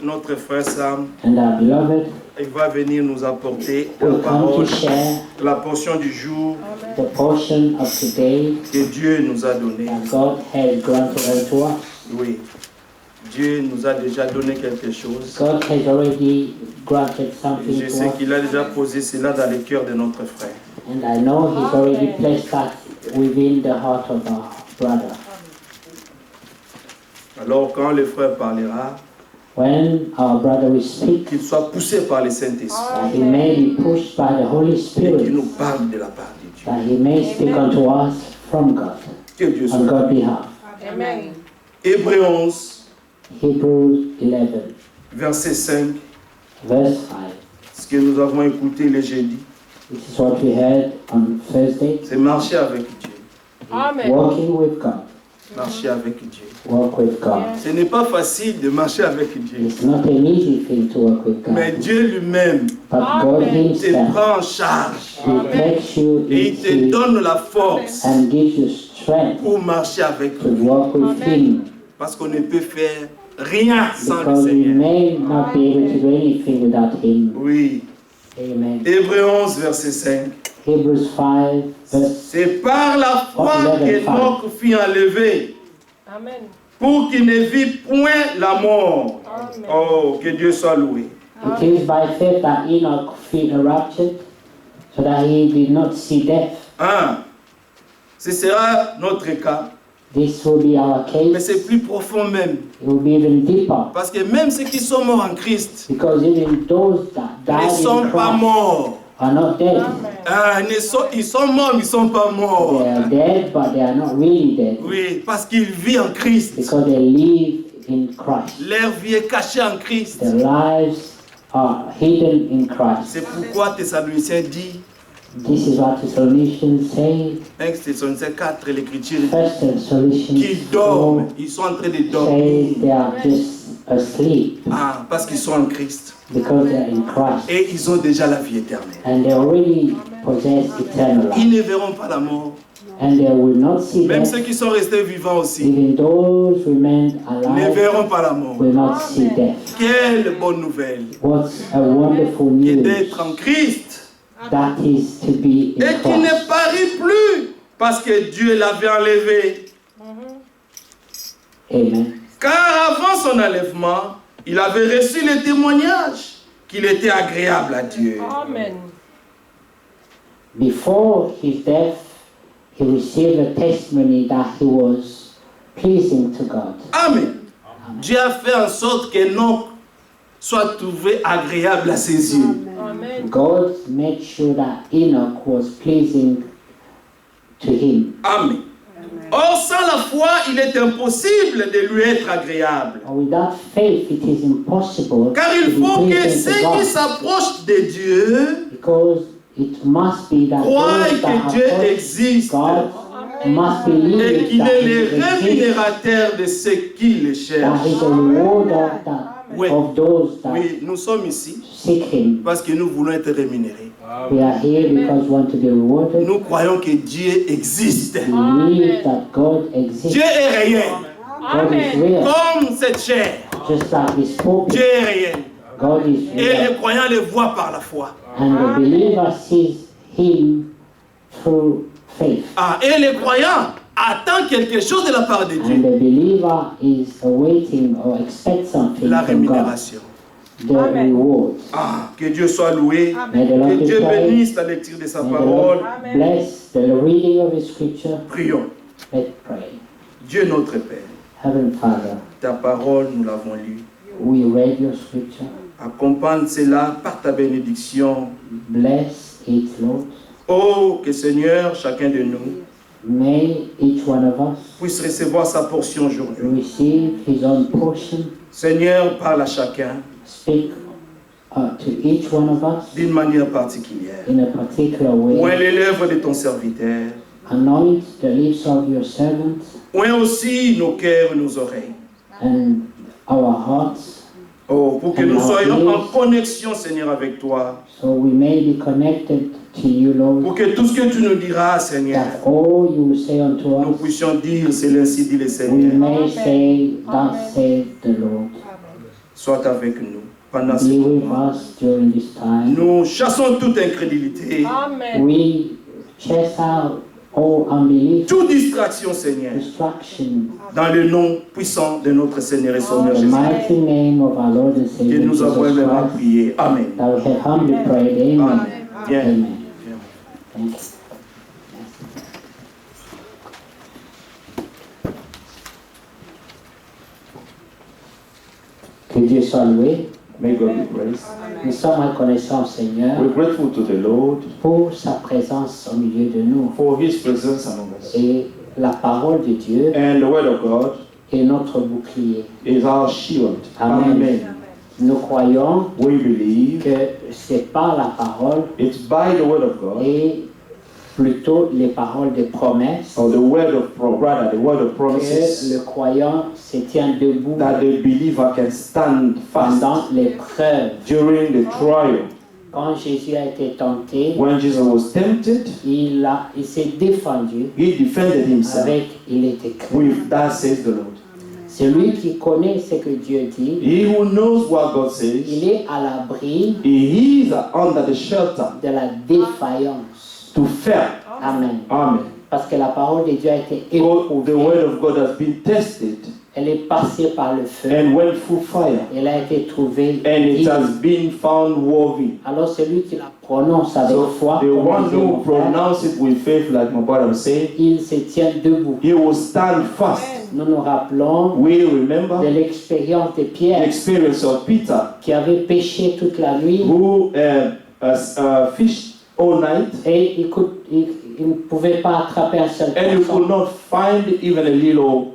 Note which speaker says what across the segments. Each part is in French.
Speaker 1: notre frère Sam,
Speaker 2: and our beloved,
Speaker 1: il va venir nous apporter la
Speaker 2: will come
Speaker 1: parole,
Speaker 2: to share
Speaker 1: la portion du jour
Speaker 2: the portion of today
Speaker 1: que Dieu nous a donnée.
Speaker 2: that God has granted unto us.
Speaker 1: Oui, Dieu nous a déjà donné quelque chose.
Speaker 2: God has already granted
Speaker 1: Et
Speaker 2: something
Speaker 1: je
Speaker 2: to
Speaker 1: sais
Speaker 2: us,
Speaker 1: qu'il a déjà posé cela dans le cœur de notre frère.
Speaker 2: and I know He's already placed that within the heart of our brother.
Speaker 1: Alors quand le frère parlera,
Speaker 2: When our brother will speak,
Speaker 1: qu'il soit poussé par le Saint-Esprit
Speaker 2: he may be pushed by the Holy
Speaker 1: et qu'il
Speaker 2: Spirit,
Speaker 1: nous parle de la part de Dieu.
Speaker 2: that he may speak unto us from God,
Speaker 1: Que Dieu
Speaker 2: on
Speaker 1: soit.
Speaker 2: God's behalf.
Speaker 3: Amen.
Speaker 1: Hébreux 11,
Speaker 2: Hebrews 11,
Speaker 1: verset 5,
Speaker 2: verse 5.
Speaker 1: ce que nous avons écouté le jeudi,
Speaker 2: This is what we heard on Thursday.
Speaker 1: c'est marcher avec Dieu.
Speaker 3: Amen.
Speaker 2: Walking with God.
Speaker 1: Marcher avec Dieu.
Speaker 2: Walk with God.
Speaker 1: Ce n'est pas facile de marcher avec Dieu.
Speaker 2: It's not an easy thing to walk with
Speaker 1: Mais
Speaker 2: God.
Speaker 1: Dieu lui-même
Speaker 2: But God
Speaker 1: te
Speaker 2: Himself,
Speaker 1: prend en charge
Speaker 2: He takes you
Speaker 1: et il te
Speaker 2: into
Speaker 1: donne la force
Speaker 2: and gives you strength
Speaker 1: pour marcher avec
Speaker 2: to
Speaker 1: lui.
Speaker 2: walk with Him.
Speaker 1: Parce qu'on ne peut faire rien sans le
Speaker 2: Because we
Speaker 1: Seigneur.
Speaker 2: may not be able to do anything without Him.
Speaker 1: Oui.
Speaker 2: Amen.
Speaker 1: Hébreux 11, verset 5.
Speaker 2: Hebrews 5, verse
Speaker 1: C'est par la foi qu'Enoch fut enlevé
Speaker 3: Amen.
Speaker 1: pour qu'il ne vit point la mort.
Speaker 3: Amen.
Speaker 1: Oh, que Dieu soit loué.
Speaker 2: It is by faith that Enoch felt raptured, so that he did not see death.
Speaker 1: Hein? Ce sera notre cas.
Speaker 2: This will be our
Speaker 1: Mais
Speaker 2: case.
Speaker 1: c'est plus profond même.
Speaker 2: It will be even deeper.
Speaker 1: Parce que même ceux qui sont morts en Christ
Speaker 2: Because even those that
Speaker 1: ne
Speaker 2: died
Speaker 1: sont
Speaker 2: in
Speaker 1: pas
Speaker 2: Christ
Speaker 1: morts.
Speaker 2: are not dead.
Speaker 3: Amen.
Speaker 1: Hein, ils sont morts, mais ils ne sont pas morts.
Speaker 2: They are dead, but they are not really dead.
Speaker 1: Oui, parce qu'ils vivent en Christ.
Speaker 2: Because they live in Christ.
Speaker 1: Leur vie est cachée en Christ.
Speaker 2: Their lives are hidden in Christ.
Speaker 1: C'est pourquoi Thessaloniciens dit,
Speaker 2: This is what Thessalonians say.
Speaker 1: 1 Thessaloniciens 4, l'Écriture dit
Speaker 2: First Thessalonians
Speaker 1: qu'ils dorment.
Speaker 2: 4
Speaker 1: Ils sont en train de
Speaker 2: says
Speaker 1: dormir.
Speaker 2: they are just asleep
Speaker 1: Ah, parce qu'ils sont en Christ.
Speaker 2: because they are in Christ.
Speaker 1: Et ils ont déjà la vie éternelle.
Speaker 2: And they already possess eternal life.
Speaker 1: Ils ne verront pas la mort.
Speaker 2: And they will not see
Speaker 1: Même
Speaker 2: death.
Speaker 1: ceux qui sont restés vivants aussi
Speaker 2: Even those remain
Speaker 1: ne
Speaker 2: alive
Speaker 1: verront pas la mort.
Speaker 2: will not see death.
Speaker 1: Quelle bonne nouvelle
Speaker 2: What's a wonderful
Speaker 1: que
Speaker 2: news
Speaker 1: d'être en Christ
Speaker 2: that is to be in
Speaker 1: et qui ne
Speaker 2: Christ.
Speaker 1: parie plus parce que Dieu l'avait enlevé.
Speaker 2: Amen.
Speaker 1: Car avant son enlèvement, il avait reçu le témoignage qu'il était agréable à Dieu.
Speaker 3: Amen.
Speaker 2: Before his death, he received a testimony that he was pleasing to God.
Speaker 1: Amen. Dieu a fait en sorte que Enoch soit trouvé agréable à ses yeux.
Speaker 3: Amen.
Speaker 2: God made sure that Enoch was pleasing to him.
Speaker 1: Amen. Or, sans la foi, il est impossible de lui être agréable.
Speaker 2: Without faith, it is impossible
Speaker 1: Car
Speaker 2: to
Speaker 1: il
Speaker 2: be
Speaker 1: faut que
Speaker 2: pleasing
Speaker 1: ceux
Speaker 2: to
Speaker 1: qui
Speaker 2: God.
Speaker 1: s'approchent de Dieu
Speaker 2: Because it must be that
Speaker 1: croient
Speaker 2: those that
Speaker 1: que Dieu
Speaker 2: approach
Speaker 1: existe
Speaker 2: God must
Speaker 1: et
Speaker 2: believe
Speaker 1: qu'il
Speaker 2: that
Speaker 1: est
Speaker 2: he
Speaker 1: le
Speaker 2: exists,
Speaker 1: rémunérateur de ceux qui le
Speaker 2: that
Speaker 1: cherchent.
Speaker 2: he's a rewarder of those that
Speaker 1: Oui, nous sommes ici
Speaker 2: seek him.
Speaker 1: parce que nous voulons être rémunérés.
Speaker 2: We are here because we want to be rewarded.
Speaker 1: Nous croyons que Dieu existe.
Speaker 2: We believe that God exists.
Speaker 1: Dieu est réel.
Speaker 2: God is real.
Speaker 1: Comme cette chair,
Speaker 2: Just like this pulpit,
Speaker 1: Dieu est réel.
Speaker 2: God is
Speaker 1: Et
Speaker 2: real.
Speaker 1: les croyants le voient par la foi.
Speaker 2: And the believer sees him through faith.
Speaker 1: Ah, et les croyants attendent quelque chose de la part de
Speaker 2: And
Speaker 1: Dieu.
Speaker 2: the believer is awaiting or expects something
Speaker 1: La
Speaker 2: from God.
Speaker 1: rémunération.
Speaker 2: The reward.
Speaker 1: Ah, que Dieu soit loué.
Speaker 2: May the Lord
Speaker 1: Que
Speaker 2: be
Speaker 1: Dieu
Speaker 2: praised.
Speaker 1: bénisse la lecture de sa
Speaker 2: May the
Speaker 1: parole.
Speaker 2: Lord bless the reading of His scripture.
Speaker 1: Prions.
Speaker 2: Let's pray.
Speaker 1: Dieu notre Père,
Speaker 2: Heavenly Father,
Speaker 1: ta parole, nous l'avons lue.
Speaker 2: we read your scripture.
Speaker 1: Accompagne cela par ta bénédiction.
Speaker 2: Bless it, Lord.
Speaker 1: Oh, que Seigneur, chacun de nous
Speaker 2: May each one of us
Speaker 1: puisse recevoir sa portion aujourd'hui.
Speaker 2: receive his own portion.
Speaker 1: Seigneur, parle à chacun
Speaker 2: Speak to each one of us
Speaker 1: d'une manière particulière.
Speaker 2: in a particular
Speaker 1: Oint
Speaker 2: way.
Speaker 1: les lèvres de ton serviteur.
Speaker 2: Anoint the lips of your servant
Speaker 1: Oint aussi nos cœurs et nos oreilles.
Speaker 2: and our hearts,
Speaker 1: Oh, pour que nous soyons en connexion, Seigneur, avec toi.
Speaker 2: so we may be connected to you, Lord.
Speaker 1: Pour que tout ce que tu nous diras, Seigneur,
Speaker 2: That all you will say unto
Speaker 1: nous
Speaker 2: us,
Speaker 1: puissions dire, c'est l'ainsi dit le
Speaker 2: we
Speaker 1: Seigneur.
Speaker 2: may say, thus saith the Lord.
Speaker 1: soit avec nous pendant ce
Speaker 2: Be with
Speaker 1: moment.
Speaker 2: us during this time.
Speaker 1: Nous chassons toute incrédulité,
Speaker 3: Amen.
Speaker 2: We chase out all unbelief,
Speaker 1: toute distraction, Seigneur,
Speaker 2: distraction.
Speaker 1: dans le nom puissant de notre Seigneur et Sauveur
Speaker 2: In the
Speaker 1: Jésus.
Speaker 2: mighty name of our Lord and
Speaker 1: Que
Speaker 2: Savior
Speaker 1: nous avons
Speaker 2: Jesus
Speaker 1: vraiment
Speaker 2: Christ,
Speaker 1: prié. Amen.
Speaker 2: that we have humbly prayed. Amen.
Speaker 1: Amen. Viens.
Speaker 2: Amen.
Speaker 1: Viens.
Speaker 2: Thank you. Que Dieu soit loué.
Speaker 4: May God be praised.
Speaker 2: Nous sommes reconnaissants au Seigneur
Speaker 4: We're grateful to the Lord
Speaker 2: pour sa présence au milieu de nous.
Speaker 4: for His presence among us.
Speaker 2: Et la parole de Dieu
Speaker 4: And the Word of God
Speaker 2: est notre bouclier.
Speaker 4: is our shield.
Speaker 2: Amen. Nous croyons
Speaker 4: We believe
Speaker 2: que c'est par la parole
Speaker 4: it's by the Word of God,
Speaker 2: et plutôt les paroles de promesses
Speaker 4: or the Word of rather the Word of
Speaker 2: que
Speaker 4: promises,
Speaker 2: le croyant se tient debout
Speaker 4: that the believer can stand fast
Speaker 2: pendant l'épreuve.
Speaker 4: during the trial.
Speaker 2: Quand Jésus a été tenté,
Speaker 4: When Jesus was tempted,
Speaker 2: il s'est défendu
Speaker 4: He defended Himself
Speaker 2: avec il est écrit.
Speaker 4: with that says the Lord.
Speaker 2: Celui qui connaît ce que Dieu dit,
Speaker 4: He who knows what God says,
Speaker 2: il est à l'abri
Speaker 4: he is under the shelter
Speaker 2: de la défaillance.
Speaker 4: to fail.
Speaker 2: Amen.
Speaker 4: Amen.
Speaker 2: Parce que la parole de Dieu a été
Speaker 4: God, the
Speaker 2: éprouvée,
Speaker 4: Word of God has been tested
Speaker 2: elle est passée par le feu,
Speaker 4: and went through fire,
Speaker 2: elle a été trouvée
Speaker 4: and it
Speaker 2: digne.
Speaker 4: has been found worthy.
Speaker 2: Alors celui qui la prononce avec
Speaker 4: So
Speaker 2: foi,
Speaker 4: the
Speaker 2: comme
Speaker 4: one
Speaker 2: disait
Speaker 4: who
Speaker 2: mon frère,
Speaker 4: pronounce it with faith, like my brother was saying,
Speaker 2: il se tient debout.
Speaker 4: he will stand fast.
Speaker 2: Nous nous rappelons
Speaker 4: We
Speaker 2: de
Speaker 4: remember
Speaker 2: l'expérience de
Speaker 4: the
Speaker 2: Pierre
Speaker 4: experience of Peter,
Speaker 2: qui avait péché toute la nuit
Speaker 4: who fished all night,
Speaker 2: et il ne pouvait pas attraper un seul
Speaker 4: and he
Speaker 2: poisson.
Speaker 4: could not find even a little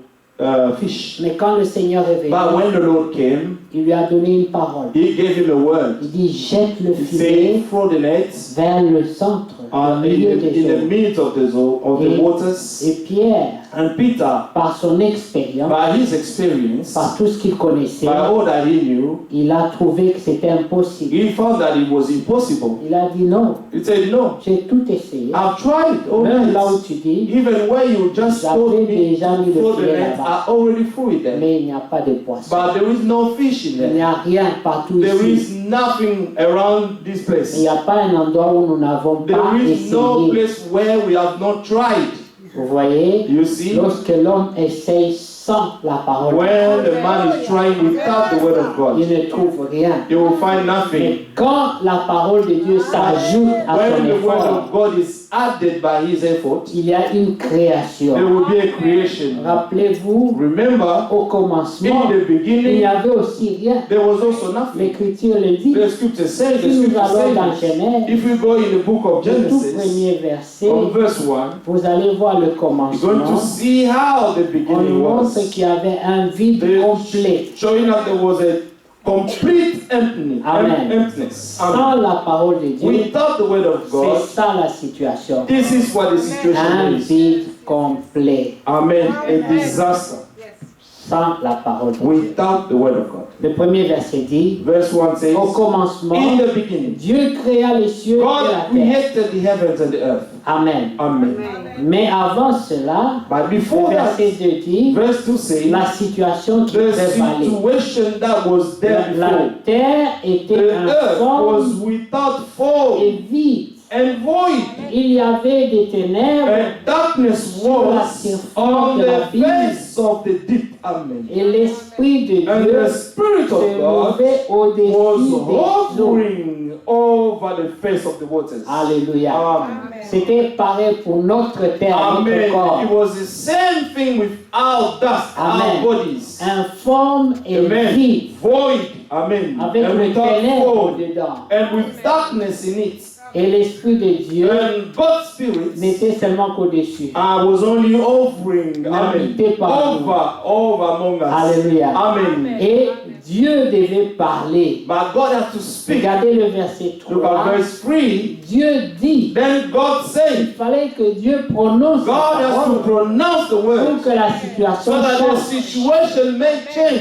Speaker 4: fish.
Speaker 2: Mais quand le Seigneur est venu,
Speaker 4: But when the Lord came,
Speaker 2: il lui a donné une parole.
Speaker 4: He gave him a word.
Speaker 2: Il dit jette le
Speaker 4: He
Speaker 2: filet
Speaker 4: said, throw the nets
Speaker 2: vers le centre, au milieu des
Speaker 4: in the
Speaker 2: eaux.
Speaker 4: midst of the waters.
Speaker 2: Et Pierre,
Speaker 4: And Peter,
Speaker 2: par son expérience,
Speaker 4: by his experience,
Speaker 2: par tout ce qu'il connaissait,
Speaker 4: by all that he knew,
Speaker 2: il a trouvé que c'était impossible.
Speaker 4: he found that it was impossible.
Speaker 2: Il a dit non,
Speaker 4: He said, no,
Speaker 2: j'ai tout essayé.
Speaker 4: I've tried all
Speaker 2: Même là où
Speaker 4: night.
Speaker 2: tu dis,
Speaker 4: Even where you just told
Speaker 2: j'avais
Speaker 4: me
Speaker 2: déjà mis
Speaker 4: to
Speaker 2: le
Speaker 4: throw the
Speaker 2: filet
Speaker 4: net,
Speaker 2: là-bas.
Speaker 4: I already threw it there.
Speaker 2: Mais il n'y a pas de poisson.
Speaker 4: But there is no fish in
Speaker 2: Il
Speaker 4: there.
Speaker 2: n'y a rien partout
Speaker 4: There
Speaker 2: ici.
Speaker 4: is nothing around this
Speaker 2: Il n'y
Speaker 4: place.
Speaker 2: a pas un endroit où nous n'avons pas
Speaker 4: There is no
Speaker 2: essayé.
Speaker 4: place where we have not tried.
Speaker 2: Vous voyez,
Speaker 4: You see?
Speaker 2: lorsque l'homme essaye sans la parole,
Speaker 4: When the man is trying without the word of
Speaker 2: il
Speaker 4: God,
Speaker 2: ne trouve rien.
Speaker 4: he will find nothing.
Speaker 2: Mais quand la parole de Dieu s'ajoute à
Speaker 4: When
Speaker 2: son
Speaker 4: the word
Speaker 2: effort,
Speaker 4: of God is added by his effort,
Speaker 2: il y a une création.
Speaker 4: there will be a creation.
Speaker 2: Rappelez-vous,
Speaker 4: Remember,
Speaker 2: au commencement,
Speaker 4: in the
Speaker 2: il n'y
Speaker 4: beginning,
Speaker 2: avait aussi rien.
Speaker 4: there was also nothing.
Speaker 2: L'Écriture le dit.
Speaker 4: The scripture says,
Speaker 2: Si
Speaker 4: the
Speaker 2: nous
Speaker 4: scripture
Speaker 2: allons dans
Speaker 4: says,
Speaker 2: Genèse,
Speaker 4: if we go in the book of
Speaker 2: le tout
Speaker 4: Genesis,
Speaker 2: premier verset,
Speaker 4: from verse 1,
Speaker 2: vous allez voir le
Speaker 4: you're going to
Speaker 2: commencement.
Speaker 4: see how the
Speaker 2: On nous
Speaker 4: beginning
Speaker 2: montre
Speaker 4: was.
Speaker 2: qu'il y avait un vide complet.
Speaker 4: Showing that there was a complete
Speaker 2: Amen.
Speaker 4: emptiness. Amen.
Speaker 2: Sans la parole de Dieu,
Speaker 4: Without the word of
Speaker 2: c'est
Speaker 4: God,
Speaker 2: ça la situation.
Speaker 4: this is what the situation
Speaker 2: Un
Speaker 4: is.
Speaker 2: vide complet.
Speaker 4: Amen. A disaster.
Speaker 2: Sans la parole de Dieu.
Speaker 4: Without the word of God.
Speaker 2: Le premier verset dit,
Speaker 4: Verse 1 says,
Speaker 2: au commencement,
Speaker 4: in the beginning,
Speaker 2: Dieu créa les cieux et la
Speaker 4: God
Speaker 2: terre.
Speaker 4: created the heavens and the earth.
Speaker 2: Amen.
Speaker 4: Amen.
Speaker 2: Mais avant cela,
Speaker 4: But
Speaker 2: le
Speaker 4: before
Speaker 2: verset
Speaker 4: that,
Speaker 2: 2 dit,
Speaker 4: verse 2 says,
Speaker 2: la situation qui
Speaker 4: the
Speaker 2: prévalait.
Speaker 4: situation that was there
Speaker 2: La
Speaker 4: before,
Speaker 2: terre était
Speaker 4: the earth was
Speaker 2: informe
Speaker 4: without form
Speaker 2: et vide.
Speaker 4: and void,
Speaker 2: Il y avait des ténèbres
Speaker 4: and darkness was on the face of the deep. Amen.
Speaker 2: et l'Esprit de
Speaker 4: And
Speaker 2: Dieu
Speaker 4: the Spirit
Speaker 2: se
Speaker 4: of God
Speaker 2: mouvait au-dessus
Speaker 4: was
Speaker 2: des eaux.
Speaker 4: hovering over the face of the waters.
Speaker 2: Alléluia.
Speaker 4: Amen.
Speaker 2: C'était pareil pour notre terre,
Speaker 4: Amen.
Speaker 2: notre corps.
Speaker 4: It was the same thing with our dust,
Speaker 2: Amen.
Speaker 4: our bodies.
Speaker 2: Informe et
Speaker 4: Amen.
Speaker 2: vide,
Speaker 4: Void. Amen.
Speaker 2: avec
Speaker 4: And
Speaker 2: le
Speaker 4: without
Speaker 2: ténèbre
Speaker 4: form.
Speaker 2: dedans.
Speaker 4: And with darkness in it.
Speaker 2: Et l'Esprit de Dieu
Speaker 4: And God's Spirit
Speaker 2: n'était seulement qu'au-dessus.
Speaker 4: was only hovering. Amen.
Speaker 2: N'habitait pas.
Speaker 4: Over among us.
Speaker 2: Alléluia.
Speaker 4: Amen.
Speaker 2: Et Dieu devait parler.
Speaker 4: But God has to speak.
Speaker 2: Regardez le verset
Speaker 4: Look at
Speaker 2: 3.
Speaker 4: verse 3.
Speaker 2: Dieu dit,
Speaker 4: Then God
Speaker 2: il
Speaker 4: said,
Speaker 2: fallait que Dieu prononce
Speaker 4: God
Speaker 2: la
Speaker 4: has to
Speaker 2: parole
Speaker 4: pronounce the
Speaker 2: pour
Speaker 4: word
Speaker 2: que la situation
Speaker 4: so that the
Speaker 2: change.
Speaker 4: situation may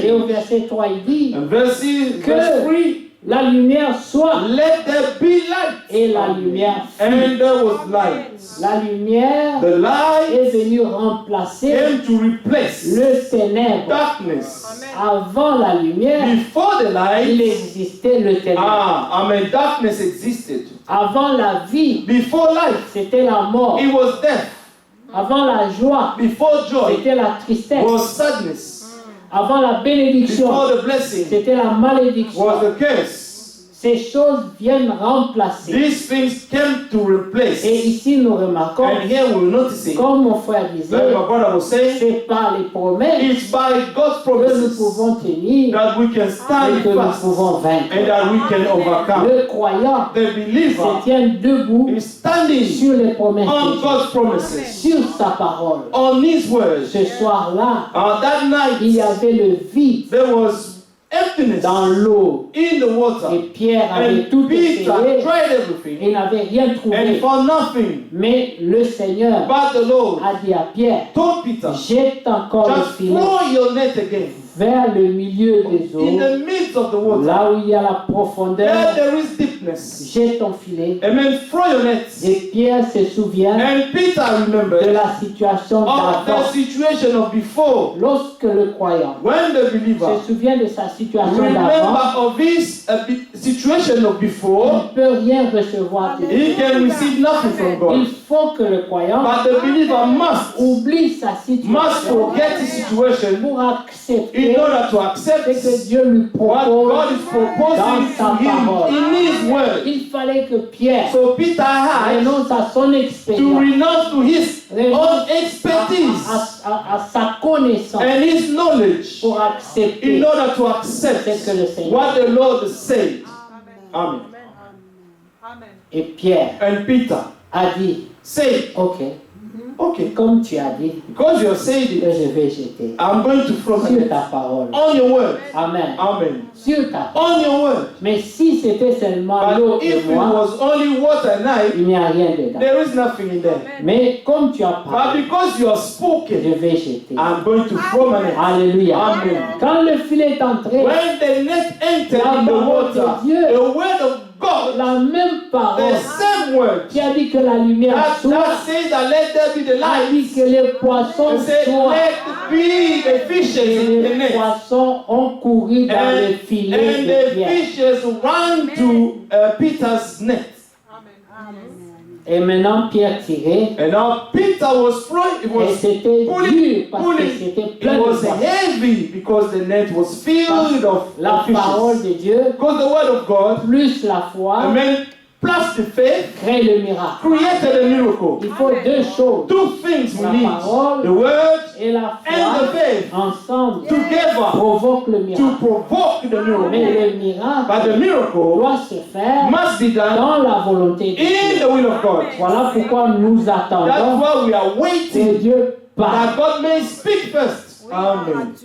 Speaker 2: Et au
Speaker 4: change.
Speaker 2: verset 3, il dit
Speaker 4: And verse 3,
Speaker 2: la lumière soit,
Speaker 4: let there be light.
Speaker 2: et la lumière fut.
Speaker 4: And there was light.
Speaker 2: La lumière
Speaker 4: The light
Speaker 2: est venue remplacer
Speaker 4: came to replace
Speaker 2: le ténèbre.
Speaker 4: darkness.
Speaker 2: Avant la lumière,
Speaker 4: Before the
Speaker 2: il
Speaker 4: light,
Speaker 2: existait le ténèbre.
Speaker 4: darkness existed.
Speaker 2: Avant la vie,
Speaker 4: Before life,
Speaker 2: c'était la mort.
Speaker 4: it was death.
Speaker 2: Avant la joie,
Speaker 4: Before joy,
Speaker 2: c'était la tristesse.
Speaker 4: was sadness.
Speaker 2: Avant la bénédiction,
Speaker 4: Before the blessing,
Speaker 2: c'était la malédiction.
Speaker 4: was the curse.
Speaker 2: Ces choses viennent remplacer.
Speaker 4: These things came to replace.
Speaker 2: Et ici, nous remarquons,
Speaker 4: And here we're noticing,
Speaker 2: comme mon frère disait,
Speaker 4: like my brother was saying,
Speaker 2: c'est par les promesses
Speaker 4: it's by God's
Speaker 2: que nous
Speaker 4: promises
Speaker 2: pouvons tenir
Speaker 4: that we can
Speaker 2: et
Speaker 4: stand
Speaker 2: que nous
Speaker 4: fast
Speaker 2: pouvons vaincre.
Speaker 4: and that we can overcome.
Speaker 2: Le croyant
Speaker 4: The believer
Speaker 2: se tient debout
Speaker 4: is standing
Speaker 2: sur les promesses
Speaker 4: on
Speaker 2: de
Speaker 4: God's
Speaker 2: Dieu,
Speaker 4: promises,
Speaker 2: sur sa parole.
Speaker 4: on His words.
Speaker 2: Ce soir-là,
Speaker 4: That
Speaker 2: il y
Speaker 4: night,
Speaker 2: avait le vide
Speaker 4: there was emptiness
Speaker 2: dans l'eau.
Speaker 4: in the
Speaker 2: Et
Speaker 4: water.
Speaker 2: Pierre avait
Speaker 4: And
Speaker 2: tout essayé
Speaker 4: Peter tried
Speaker 2: et
Speaker 4: everything
Speaker 2: n'avait rien
Speaker 4: and
Speaker 2: trouvé.
Speaker 4: found nothing.
Speaker 2: Mais le Seigneur
Speaker 4: But the Lord
Speaker 2: a dit à Pierre,
Speaker 4: told Peter,
Speaker 2: jette encore le
Speaker 4: just
Speaker 2: filet
Speaker 4: throw your net again
Speaker 2: vers le milieu des
Speaker 4: in
Speaker 2: eaux,
Speaker 4: the midst of the water.
Speaker 2: là où il y a la profondeur.
Speaker 4: There is deepness.
Speaker 2: Jette ton filet.
Speaker 4: Amen. Throw your nets.
Speaker 2: Et Pierre se souvient
Speaker 4: And Peter
Speaker 2: de
Speaker 4: remembered
Speaker 2: la situation
Speaker 4: of the
Speaker 2: d'avant.
Speaker 4: situation of before.
Speaker 2: Lorsque le croyant
Speaker 4: When the believer
Speaker 2: se souvient de sa situation
Speaker 4: remember
Speaker 2: d'avant,
Speaker 4: of his situation of
Speaker 2: il
Speaker 4: before,
Speaker 2: ne peut rien recevoir de
Speaker 4: he
Speaker 2: Dieu.
Speaker 4: can receive nothing from
Speaker 2: Il
Speaker 4: God.
Speaker 2: faut que le croyant
Speaker 4: But the believer must
Speaker 2: oublie sa
Speaker 4: must
Speaker 2: situation
Speaker 4: forget his situation
Speaker 2: pour
Speaker 4: in
Speaker 2: accepter
Speaker 4: order to
Speaker 2: ce
Speaker 4: accept
Speaker 2: que Dieu lui
Speaker 4: what God
Speaker 2: propose.
Speaker 4: is proposing to him in His word.
Speaker 2: Il fallait que Pierre
Speaker 4: So Peter had
Speaker 2: renonce à son
Speaker 4: to
Speaker 2: expérience,
Speaker 4: renounce to his own
Speaker 2: renonce
Speaker 4: expertise
Speaker 2: à sa connaissance
Speaker 4: and his knowledge
Speaker 2: pour accepter
Speaker 4: in order to accept
Speaker 2: ce que le Seigneur.
Speaker 4: what the Lord said. Amen.
Speaker 2: Et Pierre
Speaker 4: And Peter
Speaker 2: a dit,
Speaker 4: said,
Speaker 2: ok,
Speaker 4: okay,
Speaker 2: comme tu as dit,
Speaker 4: because you have said
Speaker 2: que
Speaker 4: it,
Speaker 2: je vais jeter
Speaker 4: I'm going to throw my
Speaker 2: sur
Speaker 4: net
Speaker 2: ta parole.
Speaker 4: on your word.
Speaker 2: Amen.
Speaker 4: Amen.
Speaker 2: Sur ta parole.
Speaker 4: On your word.
Speaker 2: Mais si c'était seulement l'eau
Speaker 4: But
Speaker 2: et
Speaker 4: if it
Speaker 2: moi,
Speaker 4: was only water and I,
Speaker 2: il n'y a rien dedans.
Speaker 4: there is nothing in there.
Speaker 2: Mais comme tu as
Speaker 4: But
Speaker 2: parlé,
Speaker 4: because you have
Speaker 2: je
Speaker 4: spoken,
Speaker 2: vais jeter.
Speaker 4: I'm going to throw my net.
Speaker 2: Alléluia.
Speaker 4: Amen.
Speaker 2: Quand le filet est entré,
Speaker 4: When the net entered
Speaker 2: La
Speaker 4: in the
Speaker 2: parole de
Speaker 4: water,
Speaker 2: Dieu.
Speaker 4: the word of God,
Speaker 2: la même parole
Speaker 4: the same word
Speaker 2: qui a dit que la lumière
Speaker 4: that
Speaker 2: soit,
Speaker 4: says that let there be the
Speaker 2: a
Speaker 4: light,
Speaker 2: dit que les poissons
Speaker 4: it said
Speaker 2: soient.
Speaker 4: let be the fishes
Speaker 2: Et
Speaker 4: in the
Speaker 2: les
Speaker 4: net.
Speaker 2: poissons ont couru dans le
Speaker 4: And
Speaker 2: filet
Speaker 4: the
Speaker 2: de Pierre.
Speaker 4: fishes ran to Peter's net.
Speaker 2: Et maintenant Pierre tirait.
Speaker 4: And now Peter was throwing, it
Speaker 2: Et
Speaker 4: was
Speaker 2: c'était dur parce que
Speaker 4: pulling.
Speaker 2: c'était
Speaker 4: It
Speaker 2: plein de
Speaker 4: was
Speaker 2: poissons.
Speaker 4: heavy because the net was filled of
Speaker 2: La parole
Speaker 4: fishes.
Speaker 2: de Dieu
Speaker 4: Because the word of God,
Speaker 2: plus la foi
Speaker 4: amen, plus the faith,
Speaker 2: crée le miracle.
Speaker 4: created a miracle.
Speaker 2: Il faut deux choses.
Speaker 4: Two things we
Speaker 2: La
Speaker 4: need.
Speaker 2: parole
Speaker 4: The word
Speaker 2: et la
Speaker 4: and the
Speaker 2: foi
Speaker 4: faith
Speaker 2: ensemble
Speaker 4: together
Speaker 2: provoquent le
Speaker 4: to
Speaker 2: miracle.
Speaker 4: provoke the
Speaker 2: Mais
Speaker 4: miracle.
Speaker 2: le miracle
Speaker 4: But the miracle
Speaker 2: doit se faire
Speaker 4: must be done
Speaker 2: dans la volonté de
Speaker 4: in
Speaker 2: Dieu.
Speaker 4: the will of God.
Speaker 2: Voilà pourquoi nous
Speaker 4: That's
Speaker 2: attendons
Speaker 4: why we are
Speaker 2: que
Speaker 4: waiting
Speaker 2: Dieu parle.
Speaker 4: that God may speak first. Amen.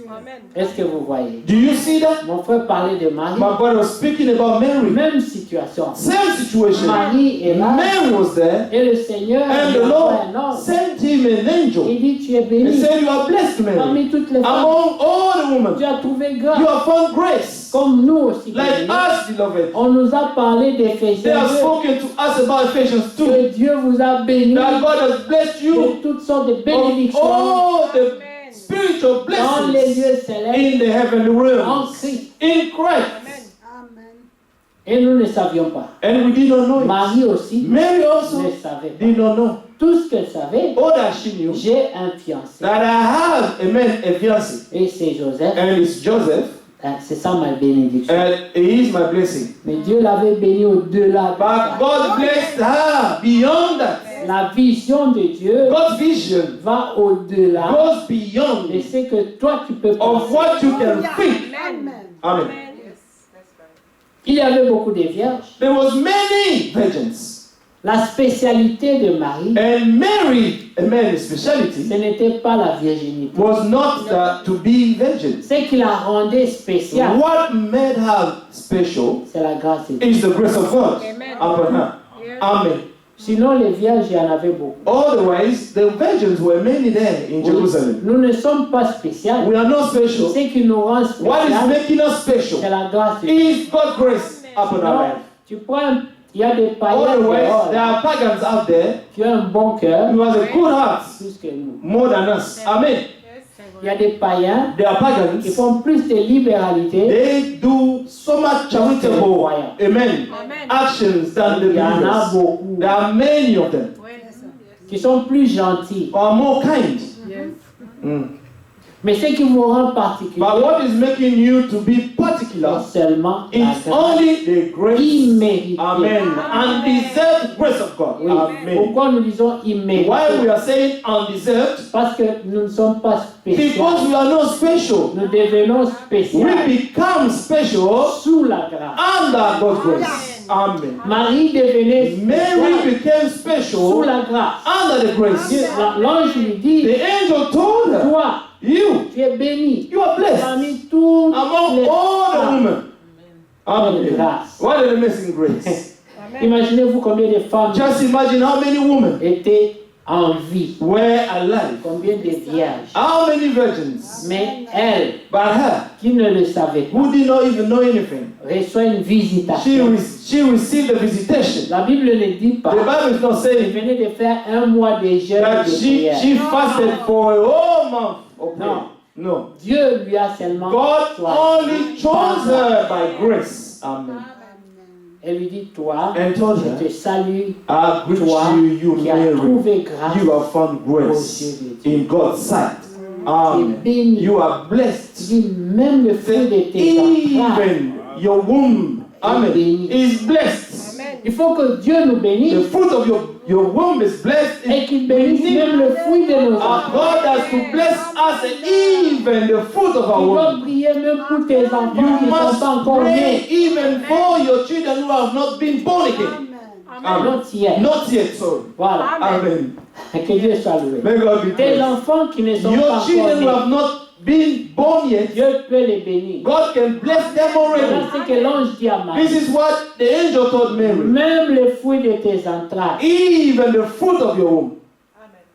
Speaker 2: Est-ce que vous voyez?
Speaker 4: Do you see that?
Speaker 2: Mon frère parlait de Marie.
Speaker 4: My brother was speaking about Mary.
Speaker 2: Même situation.
Speaker 4: Same situation.
Speaker 2: Marie est là
Speaker 4: Mary was there,
Speaker 2: et le Seigneur
Speaker 4: and
Speaker 2: lui
Speaker 4: the
Speaker 2: envoie
Speaker 4: Lord
Speaker 2: un homme.
Speaker 4: sent him an angel.
Speaker 2: Il dit, tu es
Speaker 4: He
Speaker 2: bénie
Speaker 4: said, you are blessed, Mary.
Speaker 2: parmi toutes les femmes.
Speaker 4: Among all the women,
Speaker 2: Tu as trouvé
Speaker 4: you
Speaker 2: grâce.
Speaker 4: have found grace.
Speaker 2: Comme nous aussi.
Speaker 4: Like
Speaker 2: bénis.
Speaker 4: us, beloved.
Speaker 2: On nous a parlé
Speaker 4: They
Speaker 2: d'Éphésiens
Speaker 4: have
Speaker 2: 2,
Speaker 4: spoken to us about Ephesians 2.
Speaker 2: que Dieu vous a bénis
Speaker 4: That God has blessed
Speaker 2: de
Speaker 4: you
Speaker 2: toutes sortes de
Speaker 4: of
Speaker 2: bénédictions
Speaker 4: all the spiritual
Speaker 2: dans les
Speaker 4: blessings
Speaker 2: lieux célestes
Speaker 4: in the heavenly
Speaker 2: en
Speaker 4: realms.
Speaker 2: Christ.
Speaker 4: In Christ.
Speaker 2: Et nous ne savions pas.
Speaker 4: And we did not know it.
Speaker 2: Marie aussi
Speaker 4: Mary
Speaker 2: ne
Speaker 4: also
Speaker 2: savait pas.
Speaker 4: did not know.
Speaker 2: Tout ce qu'elle savait,
Speaker 4: All that she knew,
Speaker 2: j'ai un fiancé.
Speaker 4: that I have a fiancé.
Speaker 2: Et c'est Joseph.
Speaker 4: And it's Joseph.
Speaker 2: C'est ça ma bénédiction.
Speaker 4: And he is my blessing.
Speaker 2: Mais Dieu l'avait béni au-delà de
Speaker 4: But
Speaker 2: ça.
Speaker 4: God blessed her beyond that.
Speaker 2: La vision de Dieu
Speaker 4: God's vision
Speaker 2: va au-delà
Speaker 4: goes beyond
Speaker 2: de ce que toi tu peux
Speaker 4: of
Speaker 2: penser.
Speaker 4: what you can think. Amen.
Speaker 2: Il y avait beaucoup de vierges.
Speaker 4: There was many virgins.
Speaker 2: La spécialité de Marie,
Speaker 4: And Mary, Mary's speciality,
Speaker 2: ce n'était pas la virginité.
Speaker 4: was not to be virgin.
Speaker 2: Ce qui la rendait spéciale,
Speaker 4: What made her special
Speaker 2: c'est la grâce de Dieu.
Speaker 4: is the grace of God upon her. Amen.
Speaker 2: Sinon, les vierges, il y en avait beaucoup.
Speaker 4: Otherwise, the virgins were many there in Jerusalem.
Speaker 2: Nous ne sommes pas spéciaux.
Speaker 4: We are not special.
Speaker 2: Ce qui nous rend
Speaker 4: What is
Speaker 2: spécial,
Speaker 4: making us special
Speaker 2: c'est la grâce de Dieu.
Speaker 4: is God's grace. upon our
Speaker 2: Non,
Speaker 4: life.
Speaker 2: tu prends, il y a des païens
Speaker 4: Otherwise,
Speaker 2: dehors,
Speaker 4: there are pagans out there
Speaker 2: qui ont un bon cœur
Speaker 4: who has a good heart
Speaker 2: plus que nous.
Speaker 4: more than us. Amen.
Speaker 2: Il y a des païens
Speaker 4: There are
Speaker 2: qui
Speaker 4: pagans.
Speaker 2: font plus de libéralité.
Speaker 4: They do so much charitable, amen, actions than the
Speaker 2: Il y en a
Speaker 4: believers.
Speaker 2: beaucoup
Speaker 4: There are many of them
Speaker 2: qui sont plus gentils.
Speaker 4: who are more kind. Mm.
Speaker 2: Mais ce qui vous rend
Speaker 4: But
Speaker 2: particulier,
Speaker 4: what is making you to be
Speaker 2: c'est
Speaker 4: particular
Speaker 2: seulement la
Speaker 4: is
Speaker 2: grâce
Speaker 4: only the grace,
Speaker 2: imméritée.
Speaker 4: amen, undeserved grace of God.
Speaker 2: Oui.
Speaker 4: Amen.
Speaker 2: Pourquoi nous disons
Speaker 4: Why
Speaker 2: imméritée?
Speaker 4: we are saying undeserved?
Speaker 2: Parce que nous ne sommes pas spéciaux.
Speaker 4: Because we are not special.
Speaker 2: Nous devenons spéciaux
Speaker 4: We become special
Speaker 2: sous la grâce.
Speaker 4: under God's grace. Amen.
Speaker 2: Marie devenait
Speaker 4: Mary
Speaker 2: spéciale
Speaker 4: became
Speaker 2: sous
Speaker 4: special
Speaker 2: la grâce.
Speaker 4: under the grace.
Speaker 2: L'ange lui dit,
Speaker 4: The angel told her,
Speaker 2: toi,
Speaker 4: you
Speaker 2: tu es béni
Speaker 4: are blessed
Speaker 2: parmi tous
Speaker 4: among
Speaker 2: les
Speaker 4: all the
Speaker 2: femmes.
Speaker 4: women. Amen.
Speaker 2: Grâce.
Speaker 4: What an amazing grace.
Speaker 2: Imaginez-vous combien de femmes
Speaker 4: Just imagine how many women
Speaker 2: étaient en vie,
Speaker 4: were alive.
Speaker 2: combien de vierges.
Speaker 4: How many virgins?
Speaker 2: Mais elle,
Speaker 4: But her,
Speaker 2: qui ne le savait pas,
Speaker 4: who did not even know anything,
Speaker 2: reçoit une visitation.
Speaker 4: she received a visitation.
Speaker 2: La Bible ne dit
Speaker 4: The
Speaker 2: pas
Speaker 4: Bible is not
Speaker 2: qu'elle
Speaker 4: saying
Speaker 2: venait de faire un mois de jeûne
Speaker 4: that
Speaker 2: de
Speaker 4: she
Speaker 2: prière.
Speaker 4: fasted for a whole month of prayer.
Speaker 2: No.
Speaker 4: No.
Speaker 2: Dieu lui a seulement
Speaker 4: God
Speaker 2: choisi.
Speaker 4: only chose her by grace. Amen.
Speaker 2: Elle lui dit, toi,
Speaker 4: And told
Speaker 2: je
Speaker 4: her,
Speaker 2: te salue,
Speaker 4: I greet
Speaker 2: toi
Speaker 4: you,
Speaker 2: qui as
Speaker 4: Mary.
Speaker 2: trouvé grâce
Speaker 4: You have found grace in God's sight. Amen.
Speaker 2: béni.
Speaker 4: You are
Speaker 2: Tu
Speaker 4: blessed.
Speaker 2: dis, même le fruit de tes entrailles.
Speaker 4: Even your womb, amen, is blessed.
Speaker 2: Il faut que Dieu nous
Speaker 4: The
Speaker 2: bénisse
Speaker 4: fruit of your womb is blessed.
Speaker 2: et qu'il bénisse même le fruit de nos
Speaker 4: Our
Speaker 2: entrailles.
Speaker 4: God has to bless us and even the fruit of our
Speaker 2: Tu dois
Speaker 4: womb.
Speaker 2: prier même pour tes enfants qui
Speaker 4: You
Speaker 2: ne sont
Speaker 4: must
Speaker 2: pas encore
Speaker 4: pray
Speaker 2: nés.
Speaker 4: even for your children who have not been born again. Amen.
Speaker 2: Non, hier.
Speaker 4: Not yet, sorry.
Speaker 2: Voilà.
Speaker 4: Amen.
Speaker 2: Que Dieu soit loué.
Speaker 4: May God be
Speaker 2: Tes
Speaker 4: praised.
Speaker 2: enfants qui ne sont pas
Speaker 4: Your
Speaker 2: encore
Speaker 4: children who
Speaker 2: nés,
Speaker 4: have not been born yet,
Speaker 2: Dieu peut les bénir.
Speaker 4: God can bless them
Speaker 2: Voilà
Speaker 4: already.
Speaker 2: ce que l'ange dit à Marie.
Speaker 4: This is what the angel told Mary.
Speaker 2: Même le fruit de tes entrailles
Speaker 4: Even the fruit of your womb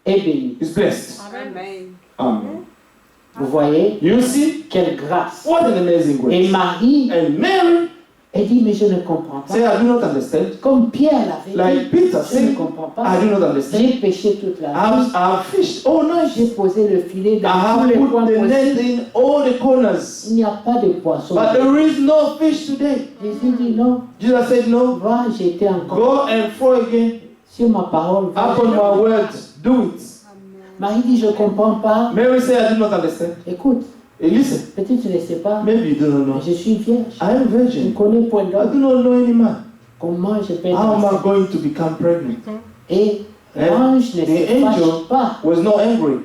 Speaker 2: est béni.
Speaker 4: is blessed. Amen.
Speaker 2: Vous voyez,
Speaker 4: You see,
Speaker 2: quelle grâce.
Speaker 4: what an amazing
Speaker 2: Et
Speaker 4: grace.
Speaker 2: Marie,
Speaker 4: And Mary
Speaker 2: elle dit, mais je ne comprends pas.
Speaker 4: said, I do not understand.
Speaker 2: Comme Pierre l'avait
Speaker 4: Like
Speaker 2: dit,
Speaker 4: Peter
Speaker 2: je ne
Speaker 4: said,
Speaker 2: comprends pas.
Speaker 4: I do not understand.
Speaker 2: J'ai pêché toute la nuit.
Speaker 4: I have fished all night.
Speaker 2: J'ai posé le filet
Speaker 4: I
Speaker 2: dans tous
Speaker 4: have
Speaker 2: les
Speaker 4: put
Speaker 2: coins
Speaker 4: the net
Speaker 2: possibles.
Speaker 4: in all the corners.
Speaker 2: Il n'y a pas de poisson.
Speaker 4: But there is no fish today.
Speaker 2: Jésus dit non,
Speaker 4: Jesus said, no.
Speaker 2: va jeter encore
Speaker 4: Go and throw again.
Speaker 2: sur ma parole. va
Speaker 4: Upon
Speaker 2: jeter.
Speaker 4: my words, do it.
Speaker 2: Marie dit, je ne comprends pas.
Speaker 4: Mary said, I do not understand.
Speaker 2: Écoute,
Speaker 4: Hey, listen,
Speaker 2: peut-être tu ne sais pas,
Speaker 4: maybe you do not
Speaker 2: mais
Speaker 4: know.
Speaker 2: je suis vierge.
Speaker 4: I am
Speaker 2: Je ne
Speaker 4: virgin.
Speaker 2: connais point
Speaker 4: I
Speaker 2: d'homme.
Speaker 4: do not know any man.
Speaker 2: Comment je peux être
Speaker 4: How am I
Speaker 2: enceinte?
Speaker 4: going to become pregnant?
Speaker 2: Et
Speaker 4: And
Speaker 2: l'ange ne
Speaker 4: the
Speaker 2: se
Speaker 4: angel
Speaker 2: fâche pas.
Speaker 4: was not angry.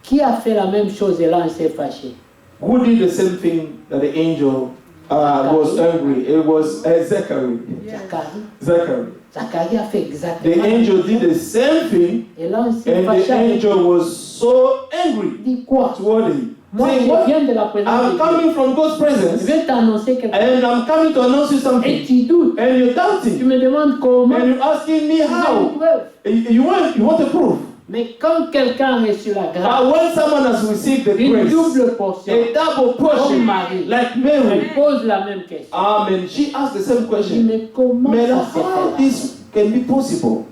Speaker 2: Qui a fait la même chose et l'ange s'est fâché?
Speaker 4: Who did the same thing that the angel was angry? It was Zachary.
Speaker 2: Zacharie.
Speaker 4: Zachary.
Speaker 2: Zacharie a fait
Speaker 4: The
Speaker 2: exactement.
Speaker 4: angel did the same thing,
Speaker 2: Et l'ange s'est
Speaker 4: and the
Speaker 2: fâché avec lui.
Speaker 4: angel was so angry
Speaker 2: Il dit quoi?
Speaker 4: toward him.
Speaker 2: Moi,
Speaker 4: Saying,
Speaker 2: je
Speaker 4: what?
Speaker 2: viens de la présence
Speaker 4: I'm
Speaker 2: de Dieu.
Speaker 4: coming from God's
Speaker 2: Je
Speaker 4: presence,
Speaker 2: vais t'annoncer quelque chose.
Speaker 4: and I'm coming to announce you
Speaker 2: Et
Speaker 4: something.
Speaker 2: tu doutes.
Speaker 4: And you're
Speaker 2: Tu
Speaker 4: doubting,
Speaker 2: me demandes comment.
Speaker 4: and you're asking me
Speaker 2: Tu veux une
Speaker 4: how.
Speaker 2: preuve.
Speaker 4: You want a proof.
Speaker 2: Mais quand quelqu'un a reçu la grâce,
Speaker 4: But when someone has received the
Speaker 2: une
Speaker 4: grace,
Speaker 2: double portion,
Speaker 4: a double
Speaker 2: comme
Speaker 4: portion,
Speaker 2: Marie,
Speaker 4: like
Speaker 2: elle
Speaker 4: Mary,
Speaker 2: pose la même question.
Speaker 4: amen, she asked the same
Speaker 2: Je dis,
Speaker 4: question.
Speaker 2: mais comment
Speaker 4: Mais
Speaker 2: ça se
Speaker 4: how
Speaker 2: fait?
Speaker 4: this can be possible?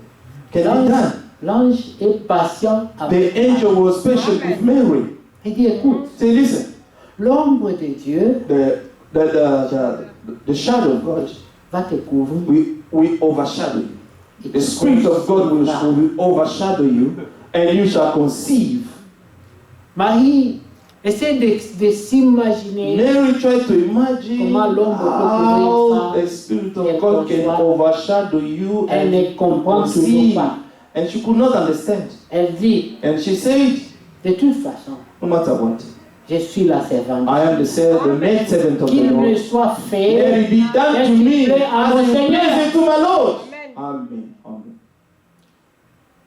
Speaker 4: Can be done?
Speaker 2: L'ange est patient avec
Speaker 4: The angel was patient with Mary.
Speaker 2: Il dit, écoute,
Speaker 4: Say, listen,
Speaker 2: l'ombre de Dieu
Speaker 4: the shadow of God
Speaker 2: va te couvrir.
Speaker 4: will overshadow you.
Speaker 2: Et
Speaker 4: The
Speaker 2: tu
Speaker 4: Spirit of God will
Speaker 2: concevras.
Speaker 4: overshadow you, and you shall conceive.
Speaker 2: Marie, essaie de s'imaginer
Speaker 4: Mary tried to imagine
Speaker 2: Comment l'ombre peut couvrir
Speaker 4: how
Speaker 2: une femme
Speaker 4: the Spirit
Speaker 2: qu'elle
Speaker 4: of God can
Speaker 2: conçoit.
Speaker 4: overshadow you
Speaker 2: Elle ne
Speaker 4: and
Speaker 2: comprend toujours
Speaker 4: conceive.
Speaker 2: pas.
Speaker 4: And she could not understand.
Speaker 2: Elle dit,
Speaker 4: And she said,
Speaker 2: de toute façon,
Speaker 4: no matter what,
Speaker 2: je suis la servante.
Speaker 4: I am the maid servant of the
Speaker 2: Qu'il me
Speaker 4: Lord.
Speaker 2: soit
Speaker 4: Let
Speaker 2: fait
Speaker 4: it be done
Speaker 2: Qu'est-ce
Speaker 4: to
Speaker 2: qui
Speaker 4: me
Speaker 2: plaît à mon
Speaker 4: as it
Speaker 2: Seigneur.
Speaker 4: pleases to my Lord. Amen. Amen.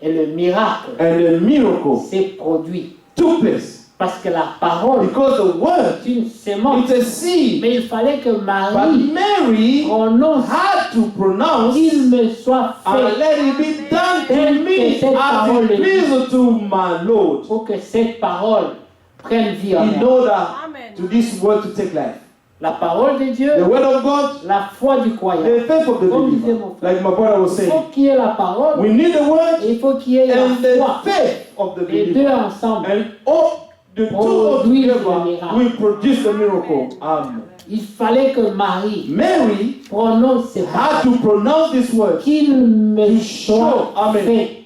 Speaker 2: et le miracle
Speaker 4: And the miracle
Speaker 2: s'est produit.
Speaker 4: took place
Speaker 2: Parce que la parole
Speaker 4: because the word,
Speaker 2: est une sémence.
Speaker 4: it's a seed.
Speaker 2: Mais il fallait que
Speaker 4: But
Speaker 2: Marie
Speaker 4: Mary
Speaker 2: prononce
Speaker 4: had to pronounce,
Speaker 2: qu'il me soit
Speaker 4: and
Speaker 2: fait
Speaker 4: let it be done to me as it pleases to my Lord.
Speaker 2: pour que cette parole prenne vie en
Speaker 4: In
Speaker 2: elle.
Speaker 4: order
Speaker 3: Amen.
Speaker 4: to this word to take life.
Speaker 2: La parole de Dieu,
Speaker 4: the word of God,
Speaker 2: la foi du croyant.
Speaker 4: the faith of the
Speaker 2: Comme disait
Speaker 4: believer.
Speaker 2: mon frère.
Speaker 4: Like my brother was
Speaker 2: Il faut
Speaker 4: saying,
Speaker 2: qu'il y ait la parole
Speaker 4: we need the word
Speaker 2: et il faut qu'il y ait la
Speaker 4: and the
Speaker 2: foi.
Speaker 4: faith of the
Speaker 2: Les deux
Speaker 4: believer.
Speaker 2: ensemble.
Speaker 4: And all the two
Speaker 2: Produisent le
Speaker 4: together
Speaker 2: miracle.
Speaker 4: will produce the miracle. Amen.
Speaker 2: Il fallait que Marie
Speaker 4: Mary
Speaker 2: prononce ces paroles.
Speaker 4: had to pronounce this word
Speaker 2: Qu'il me
Speaker 4: to
Speaker 2: soit
Speaker 4: show, amen,
Speaker 2: fait.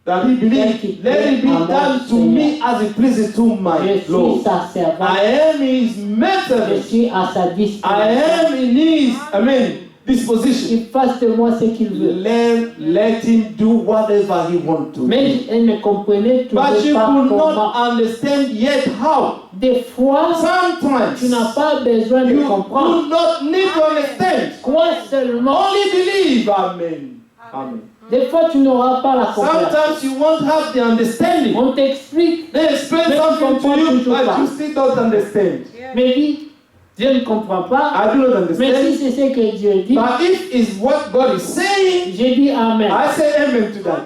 Speaker 4: that he believed, let it be done to me as it pleases to
Speaker 2: Je
Speaker 4: my
Speaker 2: suis
Speaker 4: Lord.
Speaker 2: sa servante.
Speaker 4: I am his
Speaker 2: Je
Speaker 4: messenger.
Speaker 2: suis à sa
Speaker 4: I
Speaker 2: disposition.
Speaker 4: am in his, disposition.
Speaker 2: Il fasse de moi ce qu'il veut.
Speaker 4: Let him do whatever he wants to.
Speaker 2: Mais elle ne comprenait
Speaker 4: But
Speaker 2: toujours
Speaker 4: she
Speaker 2: pas
Speaker 4: could
Speaker 2: comment.
Speaker 4: not understand yet how.
Speaker 2: Des fois,
Speaker 4: Sometimes
Speaker 2: tu n'as pas besoin de
Speaker 4: you
Speaker 2: comprendre.
Speaker 4: do not need to understand.
Speaker 2: Crois seulement.
Speaker 4: Only believe. Amen. Amen.
Speaker 2: Des fois, tu n'auras pas la compréhension.
Speaker 4: Sometimes you won't have the understanding.
Speaker 2: On t'explique.
Speaker 4: They explain
Speaker 2: Mais tu
Speaker 4: something to
Speaker 2: comprends
Speaker 4: you,
Speaker 2: toujours
Speaker 4: but
Speaker 2: pas.
Speaker 4: you still don't understand.
Speaker 2: Mais dis, je ne comprends pas.
Speaker 4: I do not
Speaker 2: Mais si
Speaker 4: understand.
Speaker 2: c'est ce que Dieu dit,
Speaker 4: But if it's what God is saying,
Speaker 2: j'ai dit Amen.
Speaker 4: I say amen to that.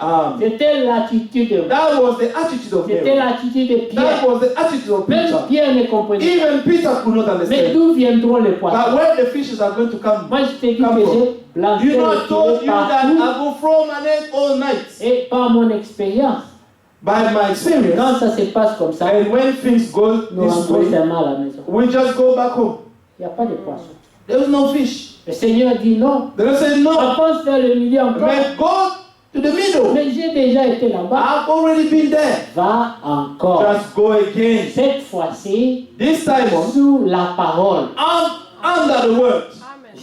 Speaker 4: Amen.
Speaker 2: C'était l'attitude de
Speaker 4: That was the attitude of
Speaker 2: C'était
Speaker 4: Mary.
Speaker 2: l'attitude de
Speaker 4: That
Speaker 2: Pierre.
Speaker 4: was the attitude of
Speaker 2: Même
Speaker 4: Peter.
Speaker 2: Pierre ne comprenait pas.
Speaker 4: Even Peter could not
Speaker 2: Mais
Speaker 4: understand.
Speaker 2: d'où viendront les poissons?
Speaker 4: But where the fishes are going to come?
Speaker 2: Moi, je t'ai dit
Speaker 4: Come
Speaker 2: que
Speaker 4: from.
Speaker 2: j'ai blanchi
Speaker 4: You know, I
Speaker 2: le
Speaker 4: told
Speaker 2: filet
Speaker 4: you that
Speaker 2: partout.
Speaker 4: I will throw my net all night.
Speaker 2: Et par mon expérience,
Speaker 4: By my experience,
Speaker 2: quand ça se passe comme ça,
Speaker 4: and when things go
Speaker 2: nous
Speaker 4: this
Speaker 2: rentrons
Speaker 4: way,
Speaker 2: seulement à la maison.
Speaker 4: we just go back home.
Speaker 2: Il n'y a pas de poissons.
Speaker 4: There is no fish.
Speaker 2: Le Seigneur dit non.
Speaker 4: They say no.
Speaker 2: Avance vers le milieu encore.
Speaker 4: Let's go to the middle.
Speaker 2: Mais j'ai déjà été là-bas.
Speaker 4: I've already been there.
Speaker 2: Va encore.
Speaker 4: Just go again.
Speaker 2: Cette fois-ci,
Speaker 4: This time on,
Speaker 2: sous la parole.
Speaker 4: under the word.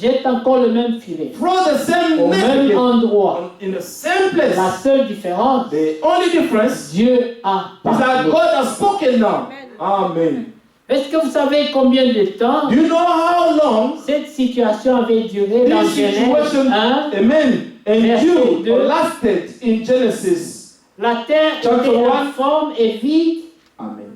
Speaker 2: Jette encore le même filet.
Speaker 4: Throw the same
Speaker 2: Au
Speaker 4: net
Speaker 2: même
Speaker 4: again.
Speaker 2: endroit.
Speaker 4: In the same place.
Speaker 2: La seule différence,
Speaker 4: The only difference
Speaker 2: Dieu a
Speaker 4: is that
Speaker 2: parlé.
Speaker 4: God has spoken now. Amen.
Speaker 2: Est-ce que vous savez combien de temps
Speaker 4: Do you know how long
Speaker 2: cette situation avait duré dans
Speaker 4: this
Speaker 2: Genèse
Speaker 4: situation,
Speaker 2: 1?
Speaker 4: amen, and
Speaker 2: Verset
Speaker 4: you
Speaker 2: 2.
Speaker 4: lasted in Genesis?
Speaker 2: La terre
Speaker 4: Chapter
Speaker 2: était
Speaker 4: 1.
Speaker 2: informe et vide.
Speaker 4: Amen.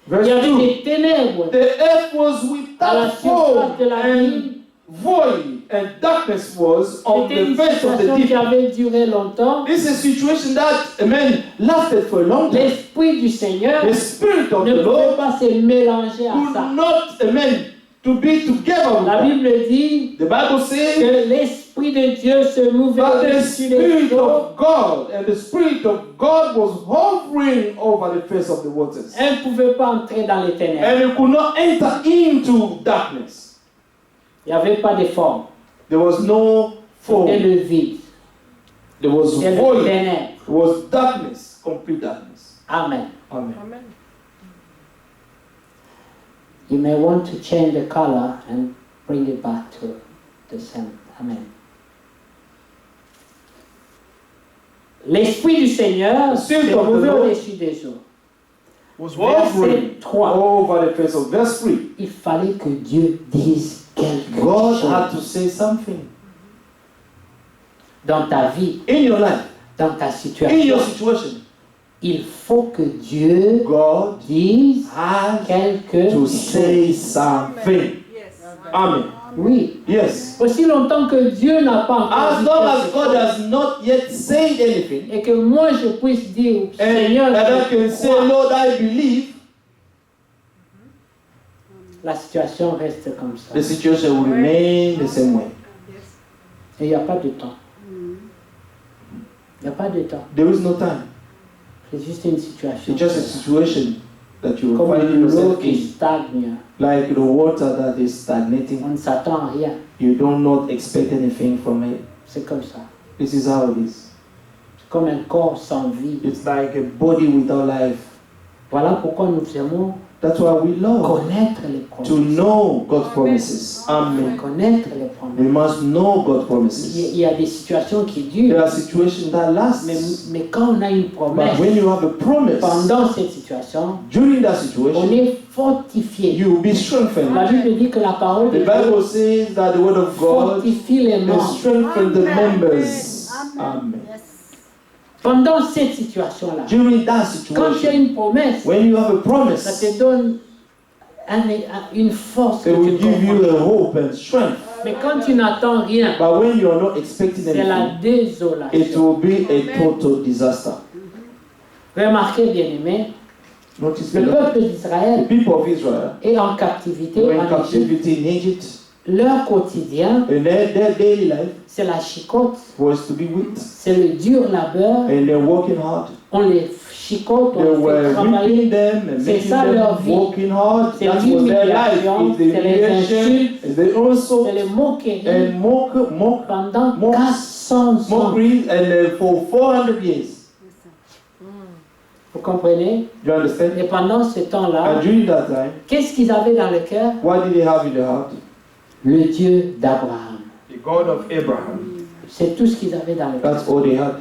Speaker 2: Il
Speaker 4: Verse
Speaker 2: y avait
Speaker 4: 2.
Speaker 2: des ténèbres
Speaker 4: The earth was
Speaker 2: à la
Speaker 4: without
Speaker 2: surface
Speaker 4: form
Speaker 2: de la ville.
Speaker 4: and void, and darkness was on
Speaker 2: C'était
Speaker 4: the
Speaker 2: une
Speaker 4: face of the
Speaker 2: situation qui
Speaker 4: deep.
Speaker 2: avait duré longtemps.
Speaker 4: This is a situation that, amen, lasted for a long time.
Speaker 2: L'Esprit du Seigneur
Speaker 4: The Spirit of
Speaker 2: ne
Speaker 4: the
Speaker 2: pouvait
Speaker 4: Lord
Speaker 2: pas se mélanger à
Speaker 4: could
Speaker 2: ça.
Speaker 4: not, amen, to be together with
Speaker 2: La
Speaker 4: that.
Speaker 2: Bible dit
Speaker 4: The Bible says
Speaker 2: que l'Esprit de Dieu se mouvait
Speaker 4: that the
Speaker 2: au-dessus des
Speaker 4: Spirit
Speaker 2: eaux.
Speaker 4: of God and the Spirit of God was hovering over the face of the waters.
Speaker 2: Elle ne pouvait pas entrer dans les ténèbres.
Speaker 4: And it could not enter into darkness.
Speaker 2: Il n'y avait pas de forme.
Speaker 4: There was no
Speaker 2: C'était
Speaker 4: form.
Speaker 2: le vide.
Speaker 4: There was
Speaker 2: C'était le
Speaker 4: void.
Speaker 2: ténèbre.
Speaker 4: It was darkness, complete darkness.
Speaker 2: Amen.
Speaker 4: Amen.
Speaker 3: Amen.
Speaker 2: You may want to change the color and bring it back to the center. Amen. L'Esprit du Seigneur
Speaker 4: The Spirit
Speaker 2: s'est
Speaker 4: of the
Speaker 2: mouvé
Speaker 4: Lord
Speaker 2: au-dessus des eaux.
Speaker 4: Was
Speaker 2: Verset
Speaker 4: hovering
Speaker 2: 3.
Speaker 4: over the face of verse 3.
Speaker 2: Il fallait que Dieu dise quelque
Speaker 4: God
Speaker 2: chose
Speaker 4: had to say something
Speaker 2: dans ta vie,
Speaker 4: in your life,
Speaker 2: dans ta
Speaker 4: in
Speaker 2: situation.
Speaker 4: your situation.
Speaker 2: Il faut que Dieu
Speaker 4: God
Speaker 2: dise
Speaker 4: has
Speaker 2: quelque
Speaker 4: to
Speaker 2: chose.
Speaker 4: say something. Amen.
Speaker 2: Oui.
Speaker 4: Yes.
Speaker 2: Aussi longtemps que Dieu n'a pas encore
Speaker 4: As
Speaker 2: dit
Speaker 4: long as
Speaker 2: quelque
Speaker 4: God
Speaker 2: chose,
Speaker 4: has not yet said anything,
Speaker 2: et que moi je puisse dire,
Speaker 4: and
Speaker 2: Seigneur,
Speaker 4: that I
Speaker 2: je
Speaker 4: can say,
Speaker 2: crois,
Speaker 4: Lord, I believe,
Speaker 2: la situation reste comme ça.
Speaker 4: the situation will remain the same way.
Speaker 2: Et il n'y a pas de temps. Il n'y a pas de temps.
Speaker 4: There is no time.
Speaker 2: C'est juste une situation.
Speaker 4: It's just a situation that you will
Speaker 2: Comme
Speaker 4: find
Speaker 2: l'eau
Speaker 4: yourself
Speaker 2: qui
Speaker 4: in.
Speaker 2: stagne.
Speaker 4: Like the water that is stagnating.
Speaker 2: On ne s'attend à rien.
Speaker 4: You do not expect anything from it.
Speaker 2: C'est comme ça.
Speaker 4: This is how it is.
Speaker 2: C'est comme un corps sans vie.
Speaker 4: It's like a body without life.
Speaker 2: Voilà pourquoi nous aimons
Speaker 4: That's why we love
Speaker 2: connaître les
Speaker 4: to
Speaker 2: promesses.
Speaker 4: know God's promises. Amen.
Speaker 2: Connaître les
Speaker 4: We
Speaker 2: promesses.
Speaker 4: must know God's
Speaker 2: Il
Speaker 4: promises.
Speaker 2: y a des situations qui
Speaker 4: There
Speaker 2: durent.
Speaker 4: are situations that last.
Speaker 2: Mais quand on a une
Speaker 4: But
Speaker 2: promesse,
Speaker 4: when you have a promise,
Speaker 2: pendant cette situation,
Speaker 4: during that
Speaker 2: on
Speaker 4: situation,
Speaker 2: est fortifié.
Speaker 4: you will be strengthened.
Speaker 2: La Bible dit que la parole
Speaker 4: The
Speaker 2: de Dieu
Speaker 4: Bible says that the word of God
Speaker 2: fortifie les
Speaker 4: will
Speaker 2: membres.
Speaker 4: strengthen the members. Amen.
Speaker 2: Pendant cette situation-là,
Speaker 4: During that
Speaker 2: quand tu as
Speaker 4: situation,
Speaker 2: une promesse,
Speaker 4: when you have a
Speaker 2: ça
Speaker 4: promise,
Speaker 2: te donne une force que
Speaker 4: it will
Speaker 2: tu
Speaker 4: give you
Speaker 2: comprends.
Speaker 4: a hope and strength.
Speaker 2: Mais quand tu n'attends rien,
Speaker 4: But when you are not expecting
Speaker 2: c'est la
Speaker 4: anything, it
Speaker 2: désolation.
Speaker 4: will be a total disaster.
Speaker 2: Remarquez, bien-aimés,
Speaker 4: Notice
Speaker 2: Le
Speaker 4: the
Speaker 2: peuple
Speaker 4: the
Speaker 2: d'Israël
Speaker 4: people of Israel
Speaker 2: est en captivité
Speaker 4: were in
Speaker 2: en Égypte.
Speaker 4: captivity in Egypt,
Speaker 2: Leur quotidien,
Speaker 4: and their daily life
Speaker 2: c'est la chicote,
Speaker 4: was to be whipped,
Speaker 2: c'est le dur labeur.
Speaker 4: and they're working hard.
Speaker 2: On les chicote,
Speaker 4: They
Speaker 2: on les fait
Speaker 4: were
Speaker 2: travailler.
Speaker 4: whipping them and
Speaker 2: C'est
Speaker 4: making
Speaker 2: ça leur
Speaker 4: them
Speaker 2: vie.
Speaker 4: working hard.
Speaker 2: C'est
Speaker 4: That was their life.
Speaker 2: l'humiliation,
Speaker 4: It's the
Speaker 2: c'est les
Speaker 4: humiliation,
Speaker 2: insultes,
Speaker 4: and they also
Speaker 2: c'est les moqueries
Speaker 4: and
Speaker 2: pendant
Speaker 4: mock-
Speaker 2: 400 ans.
Speaker 4: mockery, and for 400 years.
Speaker 2: Vous comprenez?
Speaker 4: You understand?
Speaker 2: Et pendant ce temps-là,
Speaker 4: And during that time,
Speaker 2: qu'est-ce qu'ils avaient dans le cœur?
Speaker 4: what did they have in their heart?
Speaker 2: Le Dieu d'Abraham.
Speaker 1: The God of Abraham.
Speaker 2: C'est tout ce qu'ils avaient dans le cœur.
Speaker 4: That's all they had.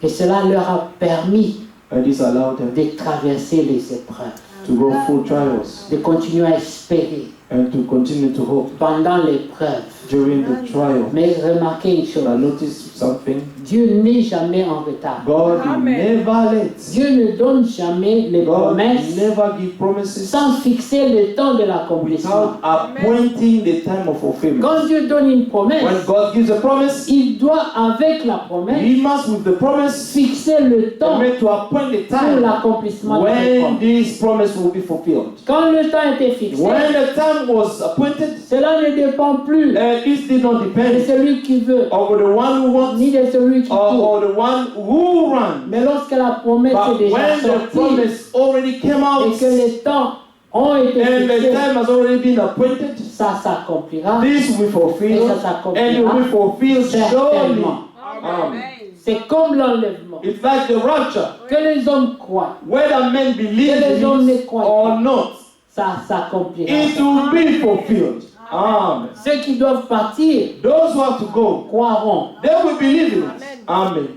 Speaker 2: Et cela leur a permis
Speaker 4: And this allowed them
Speaker 2: de traverser les épreuves,
Speaker 4: to go through trials
Speaker 2: de continuer à espérer
Speaker 4: and to continue to hope
Speaker 2: pendant l'épreuve.
Speaker 4: during the trial.
Speaker 2: Mais remarquez une chose,
Speaker 4: Now notice something.
Speaker 2: Dieu n'est jamais en retard.
Speaker 4: God
Speaker 3: Amen.
Speaker 4: never lets.
Speaker 2: Dieu ne donne jamais les
Speaker 4: God
Speaker 2: promesses
Speaker 4: never give promises
Speaker 2: sans fixer le temps de l'accomplissement.
Speaker 4: without appointing the time of fulfillment.
Speaker 2: Quand Dieu donne une promesse,
Speaker 4: When God gives a promise,
Speaker 2: il doit, avec la promesse,
Speaker 4: He must, with the promise,
Speaker 2: fixer le temps
Speaker 4: commit to appoint the
Speaker 2: pour
Speaker 4: time
Speaker 2: l'accomplissement de cette
Speaker 4: when
Speaker 2: promesse.
Speaker 4: this promise will be fulfilled.
Speaker 2: Quand le temps était fixé,
Speaker 4: When the time was appointed,
Speaker 2: cela ne dépend plus
Speaker 4: it did not
Speaker 2: de
Speaker 4: depend
Speaker 2: celui qui veut,
Speaker 4: on the one who wants
Speaker 2: ni de celui qui court.
Speaker 4: or the one who runs.
Speaker 2: Mais lorsque la promesse
Speaker 4: But
Speaker 2: est déjà
Speaker 4: when the
Speaker 2: sortie
Speaker 4: promise already came out
Speaker 2: et que les temps ont été
Speaker 4: and the
Speaker 2: fixés,
Speaker 4: time has already been appointed,
Speaker 2: ça s'accomplira.
Speaker 4: this will be
Speaker 2: Et
Speaker 4: fulfilled
Speaker 2: ça
Speaker 4: and it
Speaker 2: s'accomplira
Speaker 4: will be fulfilled surely.
Speaker 2: certainement.
Speaker 4: Amen.
Speaker 2: C'est comme l'enlèvement.
Speaker 4: It's like the rapture.
Speaker 2: Que les hommes croient,
Speaker 4: Whether men believe
Speaker 2: Que les hommes
Speaker 4: in
Speaker 2: ne
Speaker 4: it
Speaker 2: croient
Speaker 4: or
Speaker 2: pas.
Speaker 4: not,
Speaker 2: ça s'accomplira.
Speaker 4: it will be fulfilled. Amen.
Speaker 2: Ceux qui doivent partir
Speaker 4: Those who have to go,
Speaker 2: croiront.
Speaker 4: they will believe in it. Amen.